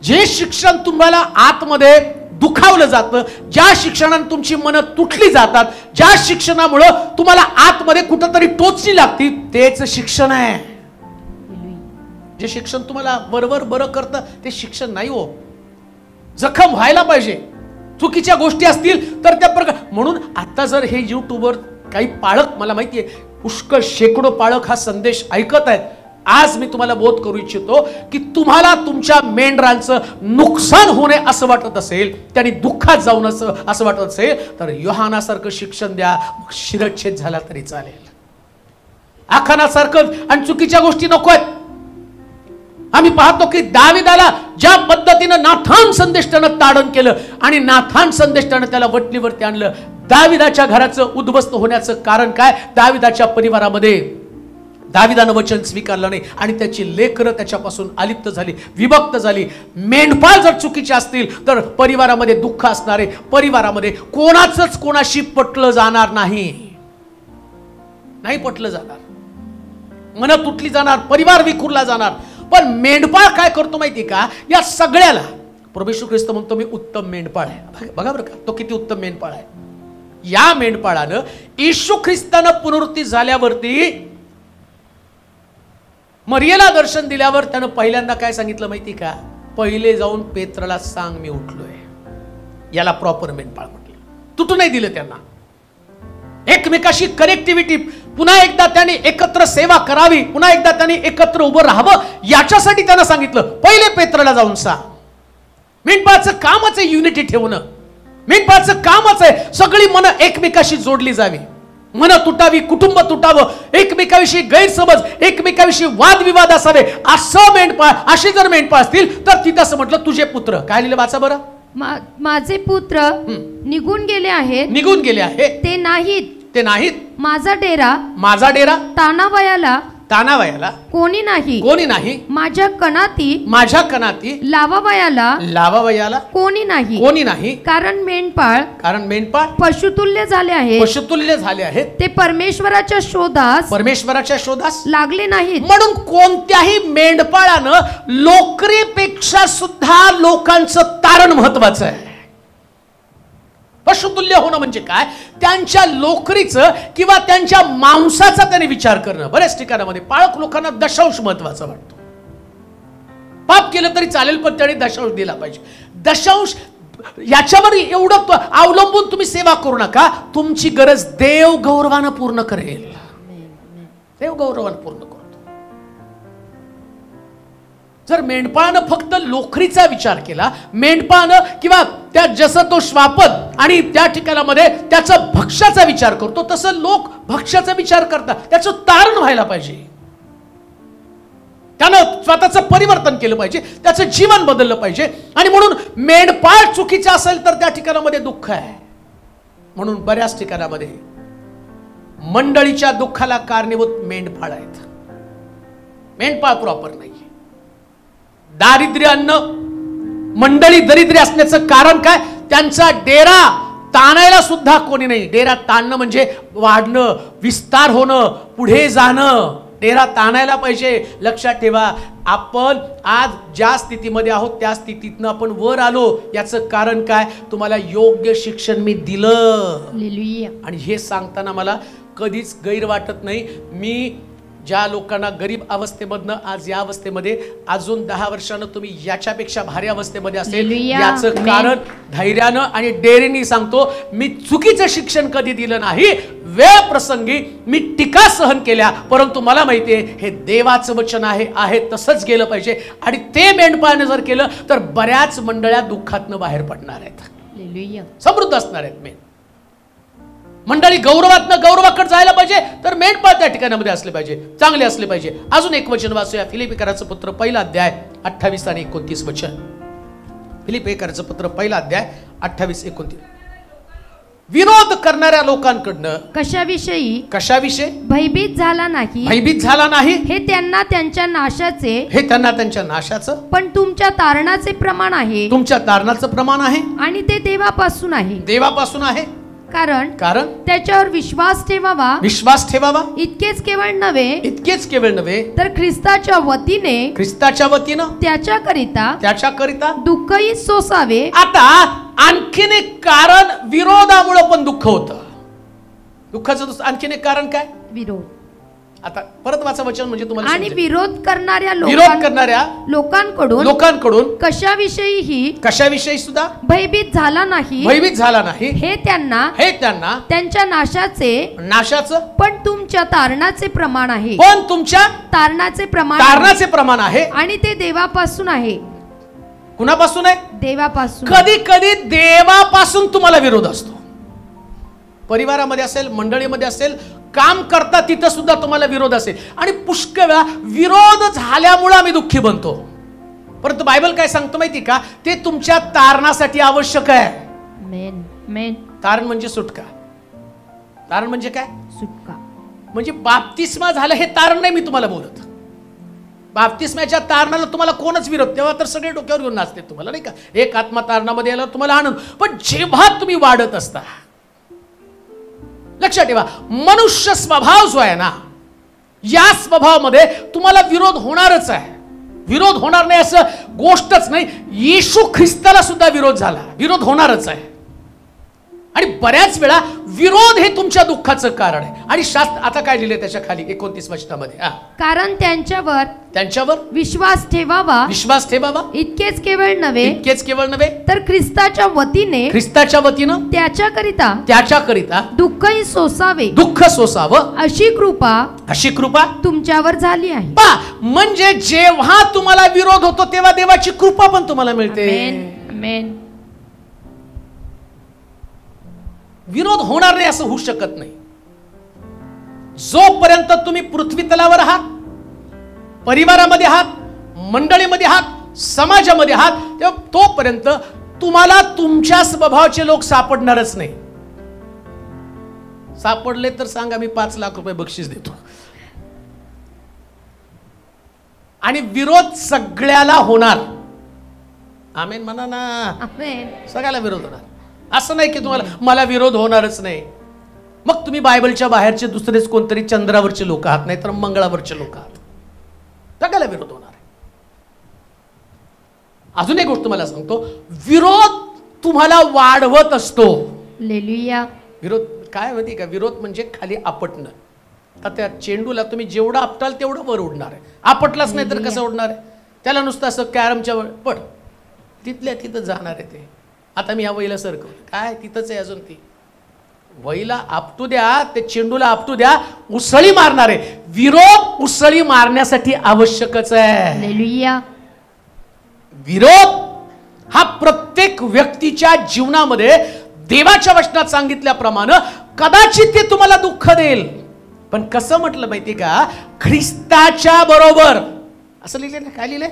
जे शिक्षण तुम्हाला आतमध्ये दुखावलं जातं, ज्या शिक्षणाने तुमची मनं तुटली जातात, ज्या शिक्षणामुळे तुम्हाला आतमध्ये कुठंतरी टोचणी लागती, तेच शिक्षण आहे. जे शिक्षण तुम्हाला बरं करतं ते शिक्षण नाही हो. जखम व्हायला पाहिजे, चुकीच्या गोष्टी असतील तर त्या प्रकार. म्हणून आता जर हे युट्यूबवर काही पाळक, मला माहिती आहे पुष्कळ शेकडो पाळक हा संदेश ऐकत आहेत, आज मी तुम्हाला बोध करू इच्छितो की तुम्हाला तुमच्या मेंढरांचं नुकसान होणे असं वाटत असेल, त्यांनी दुःखात जाऊन असं वाटत असेल तर योहानासारखं शिक्षण द्या, शिरच्छेद झाला तरी चालेल. आखानासारखं आणि चुकीच्या गोष्टी नको आहेत. आम्ही पाहतो की दाविदाला ज्या पद्धतीनं नाथान संदेष्टानं ताडण केलं आणि नाथान संदेष्टानं त्याला वटणीवरती आणलं. दाविदाच्या घराचं उद्ध्वस्त होण्याचं कारण काय? दाविदाच्या परिवारामध्ये दाविदानं वचन स्वीकारलं नाही आणि त्याची लेकरं त्याच्यापासून अलिप्त झाली, विभक्त झाली. मेंढपाळ जर चुकीचे असतील तर परिवारामध्ये दुःख असणार आहे. परिवारामध्ये कोणाचंच कोणाशी पटलं जाणार नाही, नाही पटलं जाणार, मन तुटली जाणार, परिवार विखुरला जाणार. पण मेंढपाळ काय करतो माहिती का? या सगळ्याला प्रभू येशू ख्रिस्त म्हणतो मी उत्तम मेंढपाळ आहे. बघा बरं का, तो किती उत्तम मेंढपाळ आहे. या मेंढपाळानं येशू ख्रिस्तानं पुनरुत्थान झाल्यावरती मरियेला दर्शन दिल्यावर त्यानं पहिल्यांदा काय सांगितलं माहिती का? पहिले जाऊन पेत्राला सांग मी उठलोय. याला प्रॉपर मेंढपाळ म्हटलं. तुटू नाही दिलं त्यांना. एकमेकाशी कनेक्टिव्हिटी, पुन्हा एकदा त्यांनी एकत्र सेवा करावी, पुन्हा एकदा त्यांनी एकत्र उभं राहावं, याच्यासाठी त्यांना सांगितलं पहिले पेत्राला जाऊन सांग. मेंढपाळाचं कामच आहे युनिटी ठेवणं. मेंढपाळाचं कामच आहे सगळी मन एकमेकाशी जोडली जावी, मन तुटावी, कुटुंब तुटावं, एकमेकाविषयी गैरसमज, एकमेकाविषयी वादविवाद असावे. असं मेंढपाळ, असे जर मेंढपाळ असतील तर तिथं असं म्हटलं तुझे पुत्र, काय लिहिलं वाचा बरं? माझे पुत्र निघून गेले आहेत. निघून गेले आहेत ते नाहीत. ते नाहीत. माझा डेरा, माझा डेरा तानावयाला, तानावयाला कोणी नाही. कोणी नाही. माझ्या कणाती, माझ्या कणाती, लावावयाला, लावावयाला कोणी नाही. कोणी नाही. कारण मेंढपाळ, कारण मेंढपाळ पशुतुल्य झाले आहेत. पशुतुल्य झाले आहेत. ते परमेश्वराच्या शोधास, परमेश्वराच्या शोधास लागले नाहीत. म्हणून कोणत्याही मेंढपाळानं लोकरीपेक्षा सुद्धा लोकांचं तारण महत्वाचं आहे. पशुतुल्य होणं म्हणजे काय? त्यांच्या लोकरीचं किंवा त्यांच्या मांसाचा त्याने विचार करणं. बऱ्याच ठिकाणामध्ये पाळक लोकांना दशांश महत्वाचा वाटतो. पाप केलं तरी चालेल पण त्याने दशांश दिला पाहिजे. दशांश याच्यावर एवढं अवलंबून तुम्ही सेवा करू नका. तुमची गरज देव गौरवानं पूर्ण करेल. देव गौरवानं पूर्ण करतो. जर मेंढपाळानं फक्त लोकरीचा विचार केला, मेंढपाळानं किंवा त्या जसं तो श्वापद आणि त्या ठिकाणामध्ये त्याचा भक्ष्याचा विचार करतो तसं लोक भक्ष्याचा विचार करतात. त्याचं तारण व्हायला पाहिजे. त्यानं स्वतःचं परिवर्तन केलं पाहिजे, त्याचं जीवन बदललं पाहिजे. आणि म्हणून मेंढपाळ चुकीचा असेल तर त्या ठिकाणामध्ये दुःख आहे. म्हणून बऱ्याच ठिकाणामध्ये मंडळीच्या दुःखाला कारणीभूत मेंढपाळ आहेत. मेंढपाळ प्रॉपर नाही. दारिद्र्य अन्न, मंडळी दरिद्री असण्याचं कारण काय? त्यांचा डेरा ताणायला सुद्धा कोणी नाही. डेरा ताणणं म्हणजे वाढणं, विस्तार होणं, पुढे जाणं. डेरा ताणायला पाहिजे. लक्षात ठेवा, आपण आज ज्या स्थितीमध्ये आहोत त्या स्थितीतनं आपण वर आलो. याचं कारण काय? तुम्हाला योग्य शिक्षण मी दिलं. आणि हे सांगताना मला कधीच गैर वाटत नाही. मी ज्या लोकांना गरीब अवस्थेमधनं आज या अवस्थेमध्ये, अजून 10 वर्षानं तुम्ही याच्यापेक्षा भारी अवस्थेमध्ये असेल, याचं कारण धैर्यानं आणि डेअरीने सांगतो, मी चुकीचं शिक्षण कधी दिलं नाही. वेळ प्रसंगी मी टीका सहन केल्या, परंतु मला माहिती आहे हे देवाचं वचन आहे तसंच गेलं पाहिजे. आणि ते मेंढपाळाने जर केलं तर बऱ्याच मंडळ्या दुःखातनं बाहेर पडणार आहेत, समृद्ध असणार आहेत. मंडळी गौरवातनं गौरवाकडे जायला पाहिजे तर मेंढपाळ त्या ठिकाणामध्ये असले पाहिजे, चांगले असले पाहिजे. अजून एक वचन वाचूया. फिलिप्पिकराचं पत्र 1 अध्याय 28 आणि 29 वचन. फिलिप्पिकराचं पत्र 1 अध्याय 28-29. विरोध करणाऱ्या लोकांकडनं कशाविषयी भयभीत झाला नाही, हे त्यांना त्यांच्या नाशाचं पण तुमच्या तारणाचे प्रमाण आहे. आणि ते देवापासून आहे. कारण त्याच्यावर विश्वास ठेवावा. इतकेच केवळ नव्हे तर ख्रिस्ताच्या वतीने त्याच्याकरिता दुःखही सोसावे. आता आणखीन एक कारण, विरोधामुळे पण दुःख होतं. दुःखाचं आणखीन एक कारण काय? विरोध. आता परत वाचा वचन म्हणजे तुम्हाला. आणि विरोध करणाऱ्या लोकांकडून कशाविषयी सुद्धा भयभीत झाला नाही, हे त्यांना त्यांच्या नाशाचं पण तुमच्या तारणाचे प्रमाण आहे. आणि ते देवापासून आहे. कुणापासून आहे? देवापासून. कधी कधी देवापासून तुम्हाला विरोध असतो. परिवारामध्ये असेल, मंडळीमध्ये असेल, काम करता तिथं सुद्धा तुम्हाला विरोध असेल. आणि पुष्कळ वेळा विरोध झाल्यामुळे आम्ही दुःखी बनतो. परंतु बायबल काय सांगतो माहिती का, ते तुमच्या तारणासाठी आवश्यक आहे. मेन मेन तारण म्हणजे सुटका. तारण म्हणजे काय? सुटका. म्हणजे बाप्तिस्मा झालं हे तारण नाही मी तुम्हाला बोलत. बाप्तिस्म्याच्या तारणाला तुम्हाला कोणच विरोध, तेव्हा तर सगळे डोक्यावर घेऊन नाचते तुम्हाला, नाही का? एक आत्मा तारणामध्ये आला तुम्हाला आनंद. पण जेव्हा तुम्ही वाढत असता, लक्षात ठेवा, मनुष्य स्वभाव जो आहे ना, या स्वभावामध्ये तुम्हाला विरोध होणारच आहे. विरोध होणार नाही असं गोष्टच नाही. येशू ख्रिस्ताला सुद्धा विरोध झाला, विरोध होणारच आहे. आणि बऱ्याच वेळा विरोध हे तुमच्या दुःखाचं कारण आहे. आणि शास्त्र आता काय लिहिले त्याच्या खाली 29 वचनामध्ये, कारण त्यांच्यावर विश्वास ठेवावा इतकेच केवळ नव्हे तर ख्रिस्ताच्या वतीनं त्याच्याकरिता दुःखही सोसावं अशी कृपा तुमच्यावर झाली आहे. म्हणजे जेव्हा तुम्हाला विरोध होतो तेव्हा देवाची कृपा पण तुम्हाला मिळते. आमेन. विरोध होणार नाही असं होऊ शकत नाही. जोपर्यंत तुम्ही पृथ्वी तलावर आहात, परिवारामध्ये आहात, मंडळीमध्ये आहात, समाजामध्ये आहात, तेव्हा तोपर्यंत तुम्हाला तुमच्या स्वभावाचे लोक सापडणारच नाही. सापडले तर सांगा, मी 5 लाख रुपये बक्षीस देतो. आणि विरोध सगळ्याला होणार. आमेन म्हणा ना. आमेन. सगळ्याला विरोध होणार. असं नाही की तुम्हाला मला विरोध होणारच नाही. मग तुम्ही बायबलच्या बाहेरचे दुसरेच कोणतरी चंद्रावरचे लोक आहात, नाही तर मंगळावरचे लोक आहात, सगळ्याला विरोध होणार आहे. अजून एक गोष्ट तुम्हाला सांगतो, विरोध तुम्हाला वाढवत असतो. हालेलुया. विरोध काय माहिती का, विरोध म्हणजे खाली आपटणं. आता त्या चेंडूला तुम्ही जेवढं आपटाल तेवढं वर उडणार आहे. आपटलाच नाही तर कसं उडणार आहे? त्याला नुसतं असं कॅरमच्या पड, तिथल्या तिथं जाणार आहे ते. आता मी ह्या वहीला सरकवलं, काय तिथंच आहे अजून. ती वहीला आपटू द्या, ते चेंडूला आपटू द्या, उसळी मारणार आहे. विरोध उसळी मारण्यासाठी आवश्यकच आहे. हालेलुया. विरोध हा प्रत्येक व्यक्तीच्या जीवनामध्ये देवाच्या वचनात सांगितल्याप्रमाणे कदाचित ते तुम्हाला दुःख देईल, पण कसं म्हटलं माहिती का, ख्रिस्ताच्या बरोबर. असं लिहिले ना, काय लिहिले?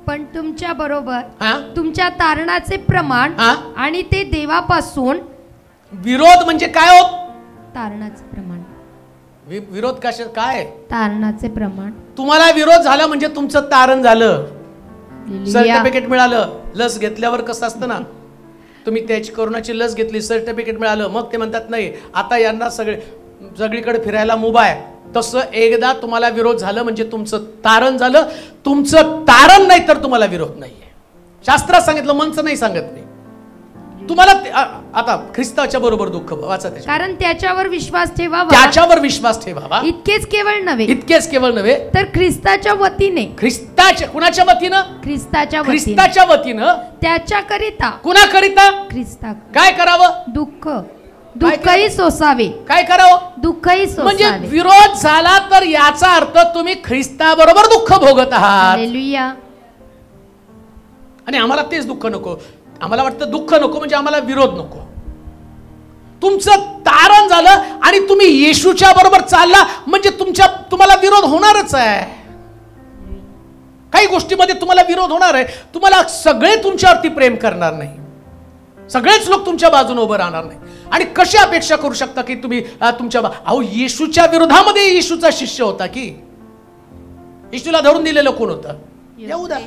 पण तुमच्या बरोबर तुमच्या तारणाचे प्रमाण आणि ते देवापासून. विरोध म्हणजे काय हो? तारणाचे प्रमाण. विरोध कशा काय? तारणाचे प्रमाण. तुम्हाला विरोध झाला म्हणजे तुमचं तारण झालं, सर्टिफिकेट मिळालं. लस घेतल्यावर कसं असतं ना, तुम्ही त्याची कोरोनाची लस घेतली, सर्टिफिकेट मिळालं, मग ते म्हणतात नाही आता यांना सगळीकडे फिरायला मुभा आहे. तसं एकदा तुम्हाला विरोध झालं म्हणजे तुमचं तारण झालं. तुमचं तारण नाही तर तुम्हाला विरोध नाहीये. शास्त्रात सांगितलं, मनचं नाही सांगत नाही. तुम्हाला आता ख्रिस्ताच्या बरोबर दुःख वाचा, कारण त्याच्यावर विश्वास ठेवावा. इतकेच केवळ नव्हे तर ख्रिस्ताच्या वतीने. कुणाच्या वतीनं? ख्रिस्ताच्या वतीनं त्याच्याकरिता. कुणाकरिता? ख्रिस्ता. काय करावं? दुःखही सोसावे. काय करावं? दुःखही सोसावे. म्हणजे विरोध झाला तर याचा अर्थ तुम्ही ख्रिस्ताबरोबर दुःख भोगत आहात. हालेलुया. आणि आम्हाला तेच दुःख नको. आम्हाला वाटतं दुःख नको म्हणजे आम्हाला विरोध नको. तुमचं तारण झालं आणि तुम्ही येशूच्या बरोबर चालला म्हणजे तुम्हाला विरोध होणारच आहे. काही गोष्टीमध्ये तुम्हाला विरोध होणार आहे. तुम्हाला सगळे तुमच्यावरती प्रेम करणार नाही, सगळेच लोक तुमच्या बाजूने उभं राहणार नाही. आणि कशी अपेक्षा करू शकता की तुम्ही तुमच्या येशूच्या विरोधामध्ये येशूचा शिष्य होता की येशूला धरून दिलेलं कोण होतं? यहूदा.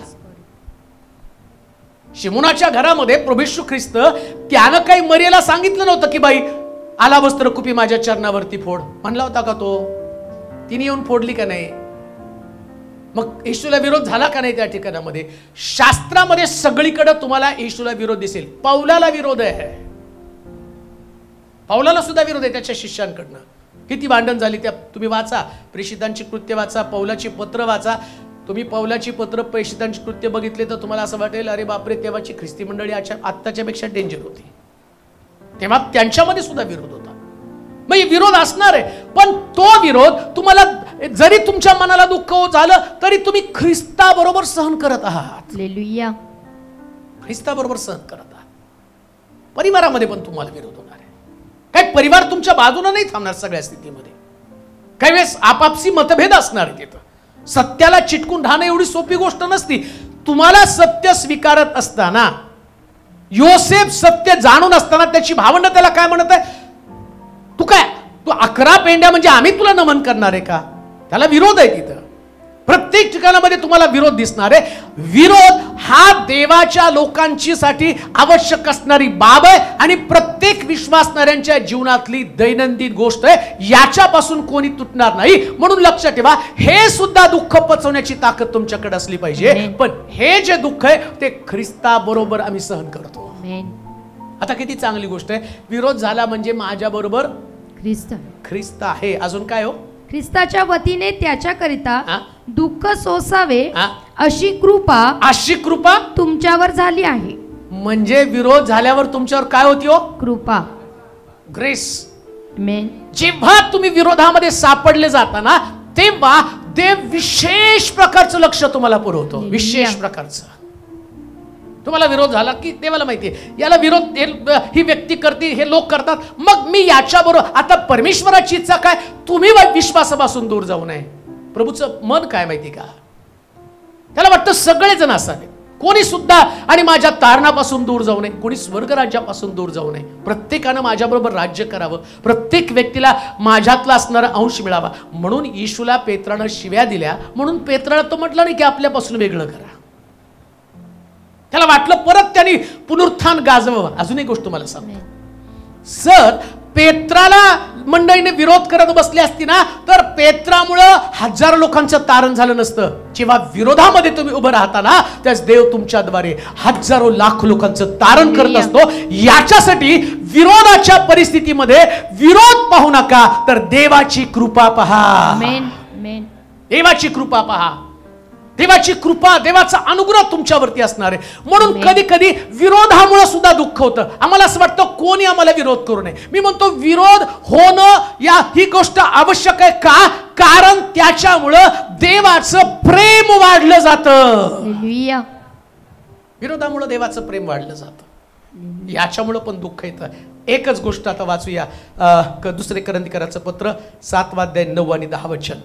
शिमोनाच्या घरामध्ये प्रभू येशू ख्रिस्त त्यानं काही मरियेला सांगितलं नव्हतं की बाई आला वस्त्र कुपी माझ्या चरणावरती फोड, म्हणला होता का तो? तिने येऊन फोडली का नाही? मग येशूला विरोध झाला का नाही त्या ठिकाणामध्ये? शास्त्रामध्ये सगळीकडे तुम्हाला येशूला विरोध दिसेल. पौलाला विरोध आहे, पौलाला सुद्धा विरोध आहे त्याच्या शिष्यांकडनं. किती भांडण झाली त्या तुम्ही वाचा, प्रेषितांची कृत्य वाचा, पौलाची पत्र वाचा. तुम्ही पौलाची पत्र, प्रेषितांची कृत्य बघितले तर तुम्हाला असं वाटेल अरे बापरे, तेव्हाची ख्रिस्ती मंडळी आत्ताच्या पेक्षा डेंजर होती. तेव्हा त्यांच्यामध्ये सुद्धा विरोध होता. मग विरोध असणार आहे, पण तो विरोध तुम्हाला जरी तुमच्या मनाला दुःख झालं तरी तुम्ही ख्रिस्ताबरोबर सहन करत आहात. हालेलुया. ख्रिस्ताबरोबर सहन करत आहात. परिवारामध्ये पण तुम्हाला विरोध होणार आहे. काही परिवार तुमच्या बाजूने नाही थांबणार सगळ्या स्थितीमध्ये. काही वेळेस आपापसी मतभेद असणार आहे तिथं. सत्याला चिटकून राहणं एवढी सोपी गोष्ट नसती. तुम्हाला सत्य स्वीकारत असताना, योसेफ सत्य जाणून असताना त्याची भावना त्याला काय म्हणत आहे, तू 11 पेंड्या म्हणजे आम्ही तुला नमन करणार आहे का? त्याला विरोध आहे तिथं. प्रत्येक ठिकाणामध्ये तुम्हाला विरोध दिसणार आहे. विरोध हा देवाच्या लोकांची साठी आवश्यक असणारी बाब आहे आणि प्रत्येक विश्वासणाऱ्यांच्या जीवनातली दैनंदिन गोष्ट आहे. याच्यापासून कोणी तुटणार नाही. म्हणून लक्षात ठेवा, हे सुद्धा दुःख पचवण्याची ताकद तुमच्याकडे असली पाहिजे. पण हे जे दुःख आहे ते ख्रिस्ताबरोबर आम्ही सहन करतो. आता किती चांगली गोष्ट आहे. विरोध झाला म्हणजे माझ्या बरोबर ख्रिस्त आहे. अजून काय हो? ख्रिस्ताच्या वतीने त्याच्याकरिता दुःख सोसावे अशी कृपा तुमच्यावर झाली आहे. म्हणजे विरोध झाल्यावर तुमच्यावर काय होती हो? कृपा, ग्रेस. जेव्हा तुम्ही विरोधामध्ये सापडले जाता ना, तेव्हा देव विशेष प्रकारचं लक्ष तुम्हाला पुरवतो. विशेष प्रकारचं. तुम्हाला विरोध झाला की देवाला माहिती आहे याला विरोध ही व्यक्ती करते, हे लोक करतात, मग मी याच्याबरोबर. आता परमेश्वराची इच्छा काय? तुम्ही विश्वासापासून दूर जाऊ नये. प्रभूचं मन काय माहिती का? त्याला वाटतं सगळेजण असावे, कोणी सुद्धा, आणि माझ्या तारणापासून दूर जाऊ नये, कोणी स्वर्ग राज्यापासून दूर जाऊ नये. प्रत्येकानं माझ्याबरोबर राज्य करावं, प्रत्येक व्यक्तीला माझ्यातला असणारा अंश मिळावा. म्हणून येशूला पेत्रानं शिव्या दिल्या. म्हणून पेत्राला तो म्हटलं नाही की आपल्यापासून वेगळं करा. त्याला वाटलं परत त्यांनी पुनरुत्थान गाजवावं. अजून एक गोष्ट तुम्हाला सांगतो, सर पेत्राला मंडळीने विरोध करत बसली असती ना, तर पेत्रामुळं हजारो लोकांचं तारण झालं नसतं. जेव्हा विरोधामध्ये तुम्ही उभं राहता ना, त्याच देव तुमच्याद्वारे हजारो लाख लोकांचं तारण करत असतो. याच्यासाठी विरोधाच्या परिस्थितीमध्ये विरोध पाहू नका, तर देवाची कृपा पहा. देवाची कृपा पहा. देवाची कृपा, देवाचा अनुग्रह तुमच्यावरती असणार आहे. म्हणून कधी कधी विरोधामुळे सुद्धा दुःख होतं. आम्हाला असं वाटतं कोणी आम्हाला विरोध करू नये. मी म्हणतो विरोध होणं ही गोष्ट आवश्यक आहे. का? कारण त्याच्यामुळं देवाचं प्रेम वाढलं जातं. विरोधामुळे देवाचं प्रेम वाढलं जातं. याच्यामुळं पण दुःख येतं. एकच गोष्ट आता वाचूया, 2 करंथीकराचं पत्र 7 अध्याय 9 आणि 10 वचन.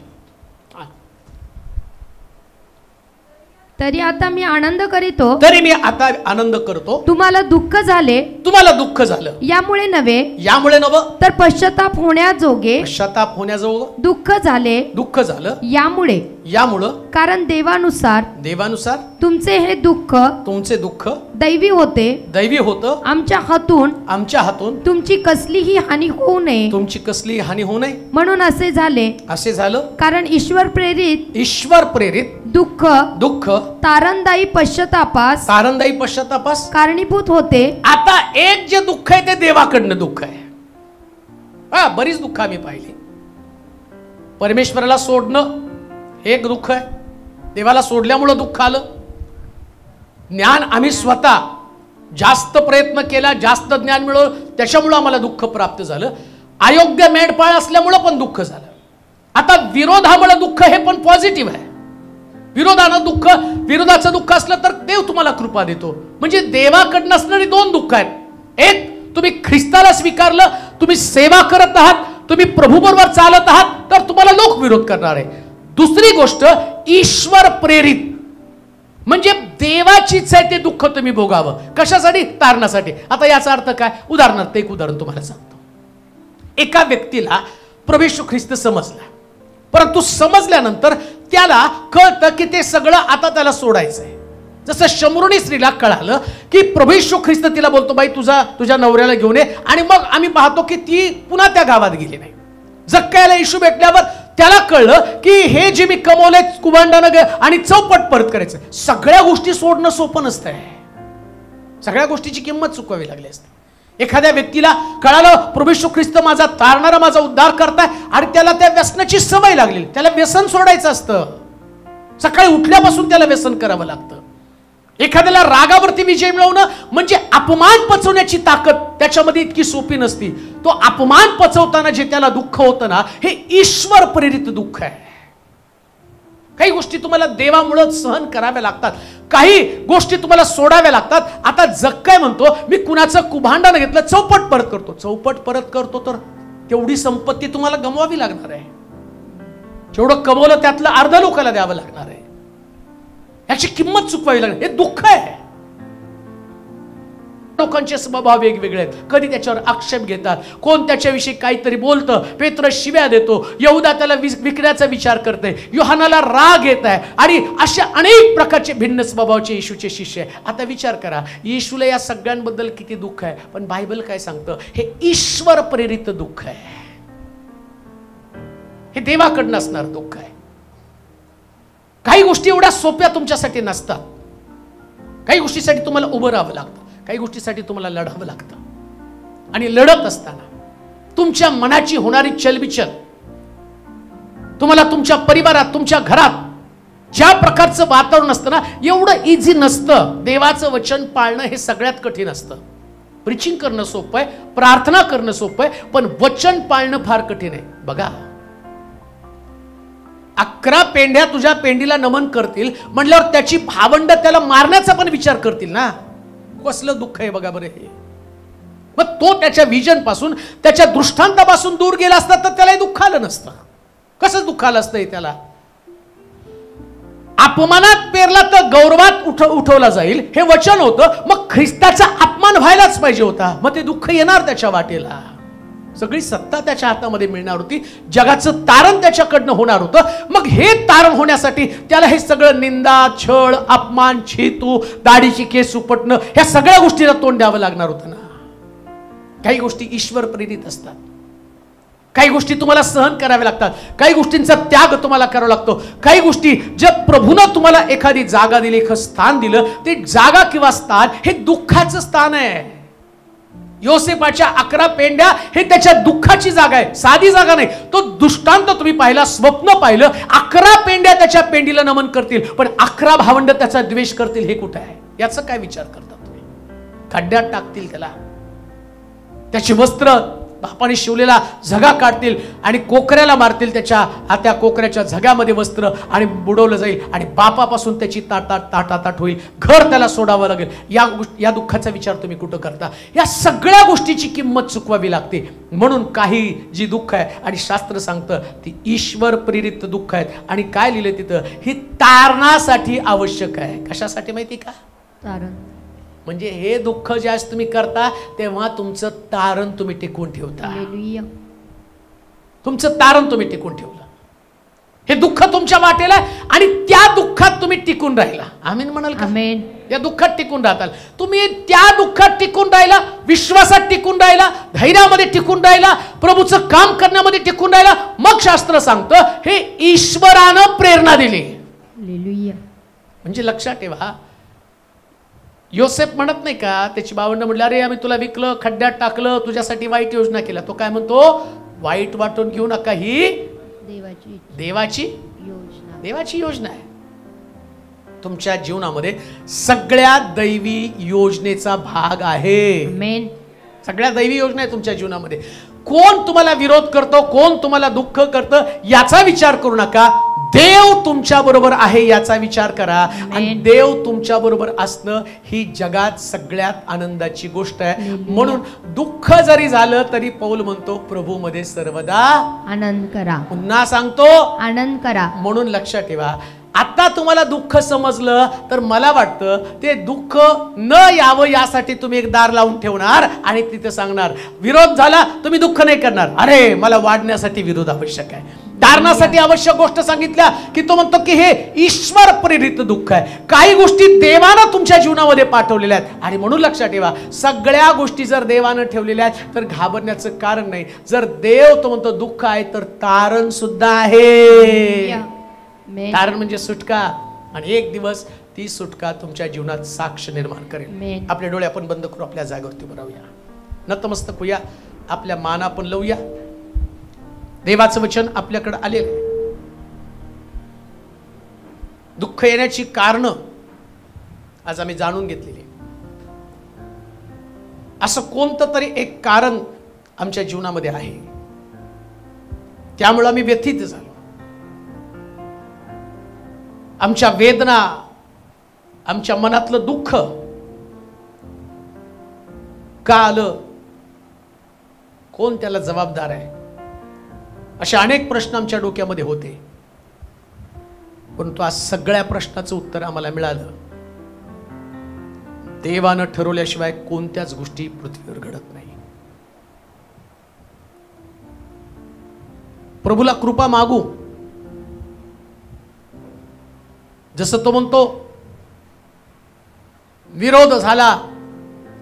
तरी आता मी आनंद करीतो, तरी मी आता आनंद करतो. तुम्हाला दुःख झाले, तुम्हाला दुःख झालं, यामुळे नव्हे, यामुळे नव्हे, तर पश्चाताप होण्याजोगे, पश्चाताप होण्याजोगे दुःख झाले, दुःख झालं, यामुळे, यामुळं, कारण देवानुसार तुमचे दुःख दैवी होते, दैवी होतं. आमच्या हातून तुमची कसलीही हानी होऊ नये, म्हणून असे झालं. कारण ईश्वर प्रेरित दुःख तारणदायी पश्चातापास कारणीभूत होते. आता एक जे दुःख आहे ते देवाकडनं दुःख आहे. बरीच दुःख आम्ही पाहिली. परमेश्वराला सोडणं एक दुःख आहे. देवाला सोडल्यामुळं दुःख आलं. ज्ञान आम्ही स्वतः जास्त प्रयत्न केला, जास्त ज्ञान मिळवलं, त्याच्यामुळं आम्हाला दुःख प्राप्त झालं. अयोग्य मेंढपाळ असल्यामुळं पण दुःख झालं. आता विरोधामुळे दुःख हे पण पॉझिटिव्ह आहे. विरोधाचं दुःख असलं तर देव तुम्हाला कृपा देतो. म्हणजे देवाकडनं असणारी 2 दुःख आहेत. एक, तुम्ही ख्रिस्ताला स्वीकारलं, तुम्ही सेवा करत आहात, तुम्ही प्रभू बरोबर चालत आहात, तर तुम्हाला लोक विरोध करणार आहे. दुसरी गोष्ट, ईश्वर प्रेरित, म्हणजे देवाची इच्छा आहे ते दुःख तुम्ही भोगावं. कशासाठी? तारणासाठी. आता याचा अर्थ काय? उदाहरणार्थ एक उदाहरण तुम्हाला सांगतो. एका व्यक्तीला प्रभू येशू ख्रिस्त समजला, परंतु समजल्यानंतर त्याला कळतं की ते सगळं आता त्याला सोडायचंय. जसं शमरुनी स्त्रीला कळालं की प्रभू येशू ख्रिस्त तिला बोलतो, बाई तुझ्या नवऱ्याला घेऊन ये, आणि मग आम्ही पाहतो की ती पुन्हा त्या गावात गेली नाही. जक्कायाला येशू भेटल्यावर त्याला कळलं की हे जे मी कमवलंय कुभांडानं आणि चौपट परत करायचं. सगळ्या गोष्टी सोडणं सोपं नसतंय. सगळ्या गोष्टीची किंमत चुकवावी लागली असते. एखाद्या व्यक्तीला कळालं प्रभू येशू ख्रिस्त माझा तारणारा, माझा उद्धार करताय, आणि त्याला त्या व्यसनाची सवय लागली. त्याला व्यसन सोडायचं असतं. सकाळी उठल्यापासून त्याला व्यसन करावं लागतं. एखाद्याला रागावरती विजय मिळवणं म्हणजे अपमान पचवण्याची ताकद त्याच्यामध्ये इतकी सोपी नसती. तो अपमान पचवताना जे त्याला दुःख होतं ना, हे ईश्वर प्रेरित दुःख आहे. काही गोष्टी तुम्हाला देवामुळे सहन कराव्या लागतात, काही गोष्टी तुम्हाला सोडाव्या लागतात. आता जक्काय म्हणतो, मी कुणाचं कुभांडानं घेतलं, चौपट परत करतो तर तेवढी संपत्ती तुम्हाला गमवावी लागणार आहे. जेवढं कमवलं त्यातलं अर्ध लोकांना द्यावं लागणार आहे. याची किंमत चुकवावी लागणार. हे दुःख आहे. लोकांचे स्वभाव वेगवेगळे आहेत. कधी त्याच्यावर आक्षेप घेतात, कोण त्याच्याविषयी काहीतरी बोलतं, पेत्र शिव्या देतो, यहुदा त्याला विकण्याचा विचार करते, योहानाला राग येत आहे, आणि अशा अनेक प्रकारचे भिन्न स्वभावाचे येशूचे शिष्य आहे. आता विचार करा, येशूला या सगळ्यांबद्दल किती दुःख आहे, पण बायबल काय सांगतं? हे ईश्वर प्रेरित दुःख आहे. हे देवाकडनं असणार दुःख आहे. काही गोष्टी एवढ्या सोप्या तुमच्यासाठी नसतात. काही गोष्टीसाठी तुम्हाला उभं राहावं लागतं, काही गोष्टीसाठी तुम्हाला लढावं लागतं. आणि लढत असताना तुमच्या मनाची होणारी चलबिचल, तुम्हाला तुमच्या परिवारात, तुमच्या घरात ज्या प्रकारचं वातावरण असतं ना, एवढं इझी नसतं. देवाचं वचन पाळणं हे सगळ्यात कठीण असतं. प्रीचिंग करणं सोपं आहे, प्रार्थना करणं सोपं आहे, पण वचन पाळणं फार कठीण आहे. बघा, 11 पेंढ्या तुझ्या पेंडीला नमन करतील म्हटल्यावर त्याची भावंड त्याला मारण्याचा पण विचार करतील ना. कसलं दुःख आहे बघा बरं हे. मग तो त्याच्या विजन पासून, त्याच्या दृष्टांतापासून दूर गेला असता तर त्याला दुःख आलं नसतं. कसं दुःख आलं असतं त्याला? अपमानात पेरला तर गौरवात उठवला जाईल हे वचन होतं. मग ख्रिस्ताचा अपमान व्हायलाच पाहिजे होता. मग ते दुःख येणार त्याच्या वाटेला. सगळी सत्ता त्याच्या हातामध्ये मिळणार होती, जगाचं तारण त्याच्याकडनं होणार होतं. मग हे तारण होण्यासाठी त्याला हे सगळं निंदा, छळ, अपमान, छेतू, दाढीची केस उपटणं, ह्या सगळ्या गोष्टीला तोंड द्यावं लागणार होतं ना. काही गोष्टी ईश्वर प्रेरित असतात. काही गोष्टी तुम्हाला सहन कराव्या लागतात. काही गोष्टींचा त्याग तुम्हाला करावा लागतो. काही गोष्टी जर प्रभूनं तुम्हाला एखादी जागा दिली, एखादं स्थान दिलं, ते जागा किंवा स्थान हे दुःखाचं स्थान आहे. योसेफाच्या 11 पेंड्या हे त्याच्या दुःखाची जागा आहे, साधी जागा नाही. तो दृष्टांत तुम्ही पाहिला, स्वप्न पाहिलं. 11 पेंड्या त्याच्या पेंडीला नमन करतील, पण 11 भावंड त्याचा द्वेष करतील. हे कुठं आहे? याचा काय विचार करता तुम्ही? खड्ड्यात टाकतील त्याला, त्याची वस्त्र बापाने शिवलेला झगा काढतील आणि कोकऱ्याला मारतील. त्या कोकऱ्याच्या झग्यामध्ये वस्त्र आणि बुडवलं जाईल, आणि बापापासून त्याची ताटाताट होईल. घर त्याला सोडावं लागेल. या दुःखाचा विचार तुम्ही कुठं करता? या सगळ्या गोष्टीची किंमत चुकवावी लागते. म्हणून काही जी दुःख आहे, आणि शास्त्र सांगतं ती ईश्वर प्रेरित दुःख आहेत. आणि काय लिहिलं तिथं? ही तारणासाठी आवश्यक आहे. कशासाठी माहिती का? तारण. म्हणजे हे दुःख ज्यावेळेस तुम्ही करता तेव्हा तुमचं तारण तुम्ही टिकवून ठेवता. तुमचं तारण तुम्ही टिकून ठेवलं. हे दुःख तुमच्या वाटेला आणि त्या दुःखात तुम्ही टिकून राहिला. आमीन म्हणाल का? आमीन. या दुःखात टिकून राहताल तुम्ही. त्या दुःखात टिकून राहिला, विश्वासात टिकून राहिला, धैर्यामध्ये टिकून राहिला, प्रभूचं काम करण्यामध्ये टिकून राहिला. मग शास्त्र सांगतं हे ईश्वरानं प्रेरणा दिली. म्हणजे लक्षात ठेवा, योसेफ म्हणत नाही का, त्याची भावंड म्हटलं अरे आम्ही तुला विकलं, खड्ड्यात टाकलं, तुझ्यासाठी वाईट योजना केल्या. तो काय म्हणतो? वाईट वाटून घेऊ नका, ही देवाची योजना आहे. तुमच्या जीवनामध्ये सगळ्या दैवी योजनेचा भाग आहे. सगळ्या दैवी योजना आहे तुमच्या जीवनामध्ये. कोण तुम्हाला विरोध करतो, कोण तुम्हाला दुःख करतं, याचा विचार करू नका. देव तुमच्या बरोबर आहे याचा विचार करा. आणि देव तुमच्या बरोबर असणं ही जगात सगळ्यात आनंदाची गोष्ट आहे. म्हणून दुःख जरी झालं तरी पौल म्हणतो प्रभू मध्ये सर्वदा आनंद करा. पुन्हा सांगतो आनंद करा. म्हणून लक्षात ठेवा, आता तुम्हाला दुःख समजलं तर मला वाटतं ते दुःख न यावं यासाठी तुम्ही एक दार लावून ठेवणार आणि तिथे सांगणार, विरोध झाला तुम्ही दुःख नाही करणार. अरे मला वाढण्यासाठी विरोध आवश्यक आहे. तारणासाठी आवश्यक गोष्ट सांगितल्या की तो म्हणतो की हे ईश्वर प्रेरित दुःख आहे. काही गोष्टी देवानं तुमच्या जीवनामध्ये पाठवलेल्या आहेत. आणि म्हणून लक्षात ठेवा, सगळ्या गोष्टी जर देवानं ठेवलेल्या आहेत तर घाबरण्याचं कारण नाही. जर देव तो म्हणतो दुःख आहे तर तारण सुद्धा आहे. तारण म्हणजे सुटका. आणि एक दिवस ती सुटका तुमच्या जीवनात साक्ष निर्माण करेल. आपले डोळे आपण बंद करू, आपल्या जागेवरती उभं राहूया, नतमस्तक होऊया, आपल्या मान आपण लावूया. देवाचं वचन आपल्याकडे आलेलं आहे. दुःख येण्याची कारण आज आम्ही जाणून घेतलेली. असं कोणतं तरी एक कारण आमच्या जीवनामध्ये आहे, त्यामुळे आम्ही व्यथित झालो. आमच्या वेदना, आमच्या मनातलं दुःख का आलं, कोण त्याला जबाबदार आहे, असे अनेक प्रश्न आमच्या डोक्यामध्ये होते. परंतु आज सगळ्या प्रश्नाचं उत्तर आम्हाला मिळालं. देवानं ठरवल्याशिवाय कोणत्याच गोष्टी पृथ्वीवर घडत नाही. प्रभूला कृपा मागू. जसं तो म्हणतो, विरोध झाला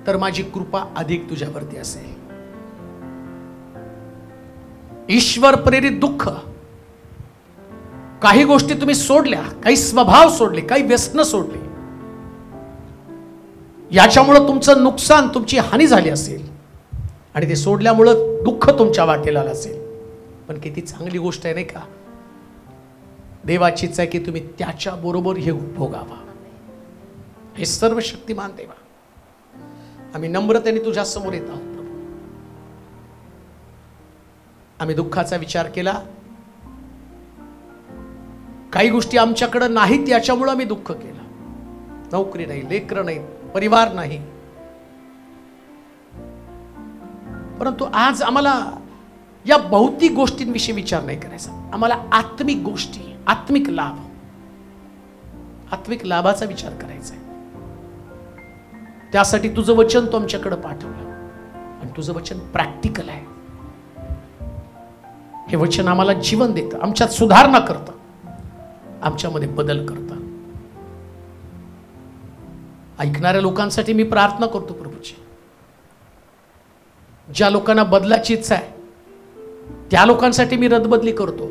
तर माझी कृपा अधिक तुझ्यावरती असेल. ईश्वर प्रेरित दुःख, काही गोष्टी तुम्ही सोडल्या, काही स्वभाव सोडले, काही व्यसनं सोडली, याच्यामुळं तुमचं नुकसान, तुमची हानी झाली असेल आणि ते सोडल्यामुळं दुःख तुमच्या वाटेला आलं असेल. पण किती चांगली गोष्ट आहे नाही का? देवाचीच आहे की तुम्ही त्याच्या बरोबर हे भोगावा. हे सर्व शक्तिमान देवा, आम्ही नम्रतेने तुझ्या समोर येत आहोत प्रभू. आम्ही दुःखाचा विचार केला, काही गोष्टी आमच्याकडे नाहीत याच्यामुळे आम्ही दुःख केलं. नोकरी नाही, लेकरं नाही, परिवार नाही. परंतु आज आम्हाला या भौतिक गोष्टींविषयी विचार नाही करायचा. आम्हाला आत्मिक गोष्टी, आत्मिक लाभ, आत्मिक लाभाचा विचार करायचा आहे. त्यासाठी तुझं वचन तो आमच्याकडे पाठवलं आणि तुझं वचन प्रॅक्टिकल आहे. हे वचन आम्हाला जीवन देतं, आमच्यात सुधारणा करतं, आमच्यामध्ये बदल करतं. ऐकणाऱ्या लोकांसाठी मी प्रार्थना करतो प्रभूची. ज्या लोकांना बदलाची इच्छा आहे त्या लोकांसाठी मी रदबदली करतो.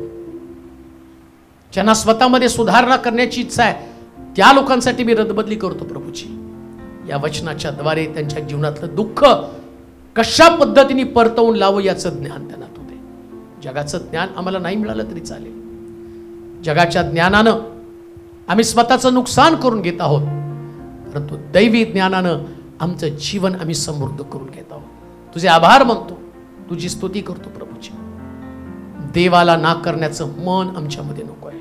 ज्यांना स्वतःमध्ये सुधारणा करण्याची इच्छा आहे त्या लोकांसाठी मी रदबदली करतो प्रभूची. या वचनाच्या द्वारे त्यांच्या जीवनातलं दुःख कशा पद्धतीने परतवून लावं याचं ज्ञान त्यांना तू दे. जगाचं ज्ञान आम्हाला नाही मिळालं तरी चालेल. जगाच्या ज्ञानानं आम्ही स्वतःचं नुकसान करून घेत आहोत, परंतु दैवी ज्ञानानं आमचं जीवन आम्ही समृद्ध करून घेत आहोत. तुझे आभार मानतो, तुझी स्तुती करतो प्रभूची. देवाला ना करण्याचं मन आमच्यामध्ये नको आहे.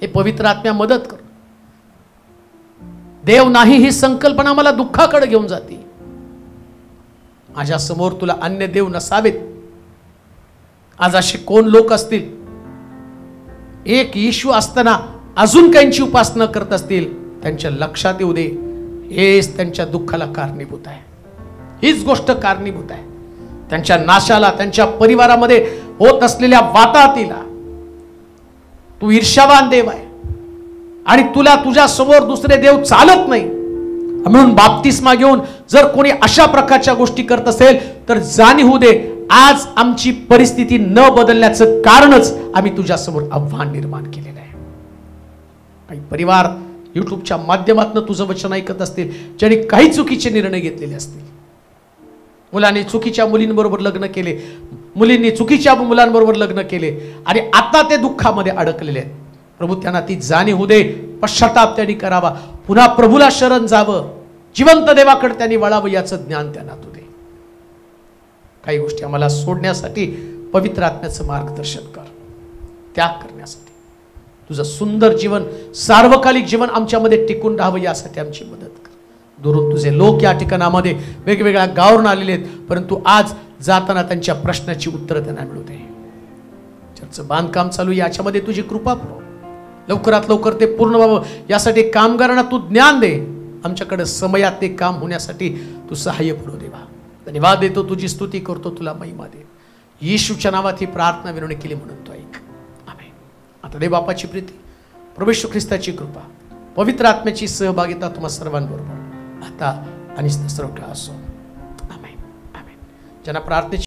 हे पवित्र आत्म्या मदत कर. देव नाही ही संकल्पना मला दुःखाकडे घेऊन जाते. माझ्या समोर तुला अन्य देव नसावेत. आज असे कोण लोक असतील, एक येशू असताना अजून काहींची उपासना करत असतील, त्यांच्या लक्षात येऊ दे, हेच त्यांच्या दुःखाला कारणीभूत आहे. हीच गोष्ट कारणीभूत आहे त्यांच्या नाशाला, त्यांच्या परिवारामध्ये होत असलेल्या वाताहतीला. तू ईर्ष्यावान देव आहे आणि तुला तुझ्या समोर दुसरे देव चालत नाही. म्हणून बाप्तिस्मा घेऊन जर कोणी अशा प्रकारच्या गोष्टी करत असेल तर जाणीव होऊ दे, आज आमची परिस्थिती न बदलण्याचं कारणच आम्ही तुझ्या समोर आव्हान निर्माण केलेलं आहे. काही परिवार युट्यूबच्या माध्यमातून तुझं वचन ऐकत असतील, ज्यांनी काही चुकीचे निर्णय घेतलेले असतील. मुलांनी चुकीच्या मुलींबरोबर लग्न केले, मुलींनी चुकीच्या मुलांबरोबर लग्न केले आणि आता ते दुःखामध्ये अडकलेले आहेत. प्रभू त्यांना ती जाणीव होऊ दे, पश्चाताप त्यांनी करावा, पुन्हा प्रभूला शरण जावं, जिवंत देवाकडे त्यांनी वळावं याचं ज्ञान त्यांना तू दे. काही गोष्टी आम्हाला सोडण्यासाठी पवित्र आत्म्याचं मार्गदर्शन कर. त्याग करण्यासाठी तुझं सुंदर जीवन, सार्वकालिक जीवन आमच्यामध्ये टिकून राहावं यासाठी आमची मदत कर. दुरून तुझे लोक या ठिकाणामध्ये वेगवेगळ्या गावावरून आलेले आहेत, परंतु आज जाताना त्यांच्या प्रश्नाची उत्तरं त्यांना मिळू दे. चर्चचं बांधकाम चालू, याच्यामध्ये तुझी कृपा पुरव. लवकरात लवकर ते पूर्ण व्हावं यासाठी कामगारांना तू ज्ञान दे. आमच्याकडे समयात ते काम होण्यासाठी तू सहाय्य पुरव देवा. धन्यवाद देतो, तुझी स्तुती करतो, तुला महिमा दे. येशूच्या नावात ही प्रार्थना विनवणी केली म्हणून तो ऐक. आमेन. आता देव बापाची प्रीती, प्रभू येशू ख्रिस्ताची कृपा, पवित्र आत्म्याची सहभागिता तुम्हा सर्वांबरोबर आता आणि सर्व काळ असो. आमेन. आमेन. ज्यांना प्रार्थनेची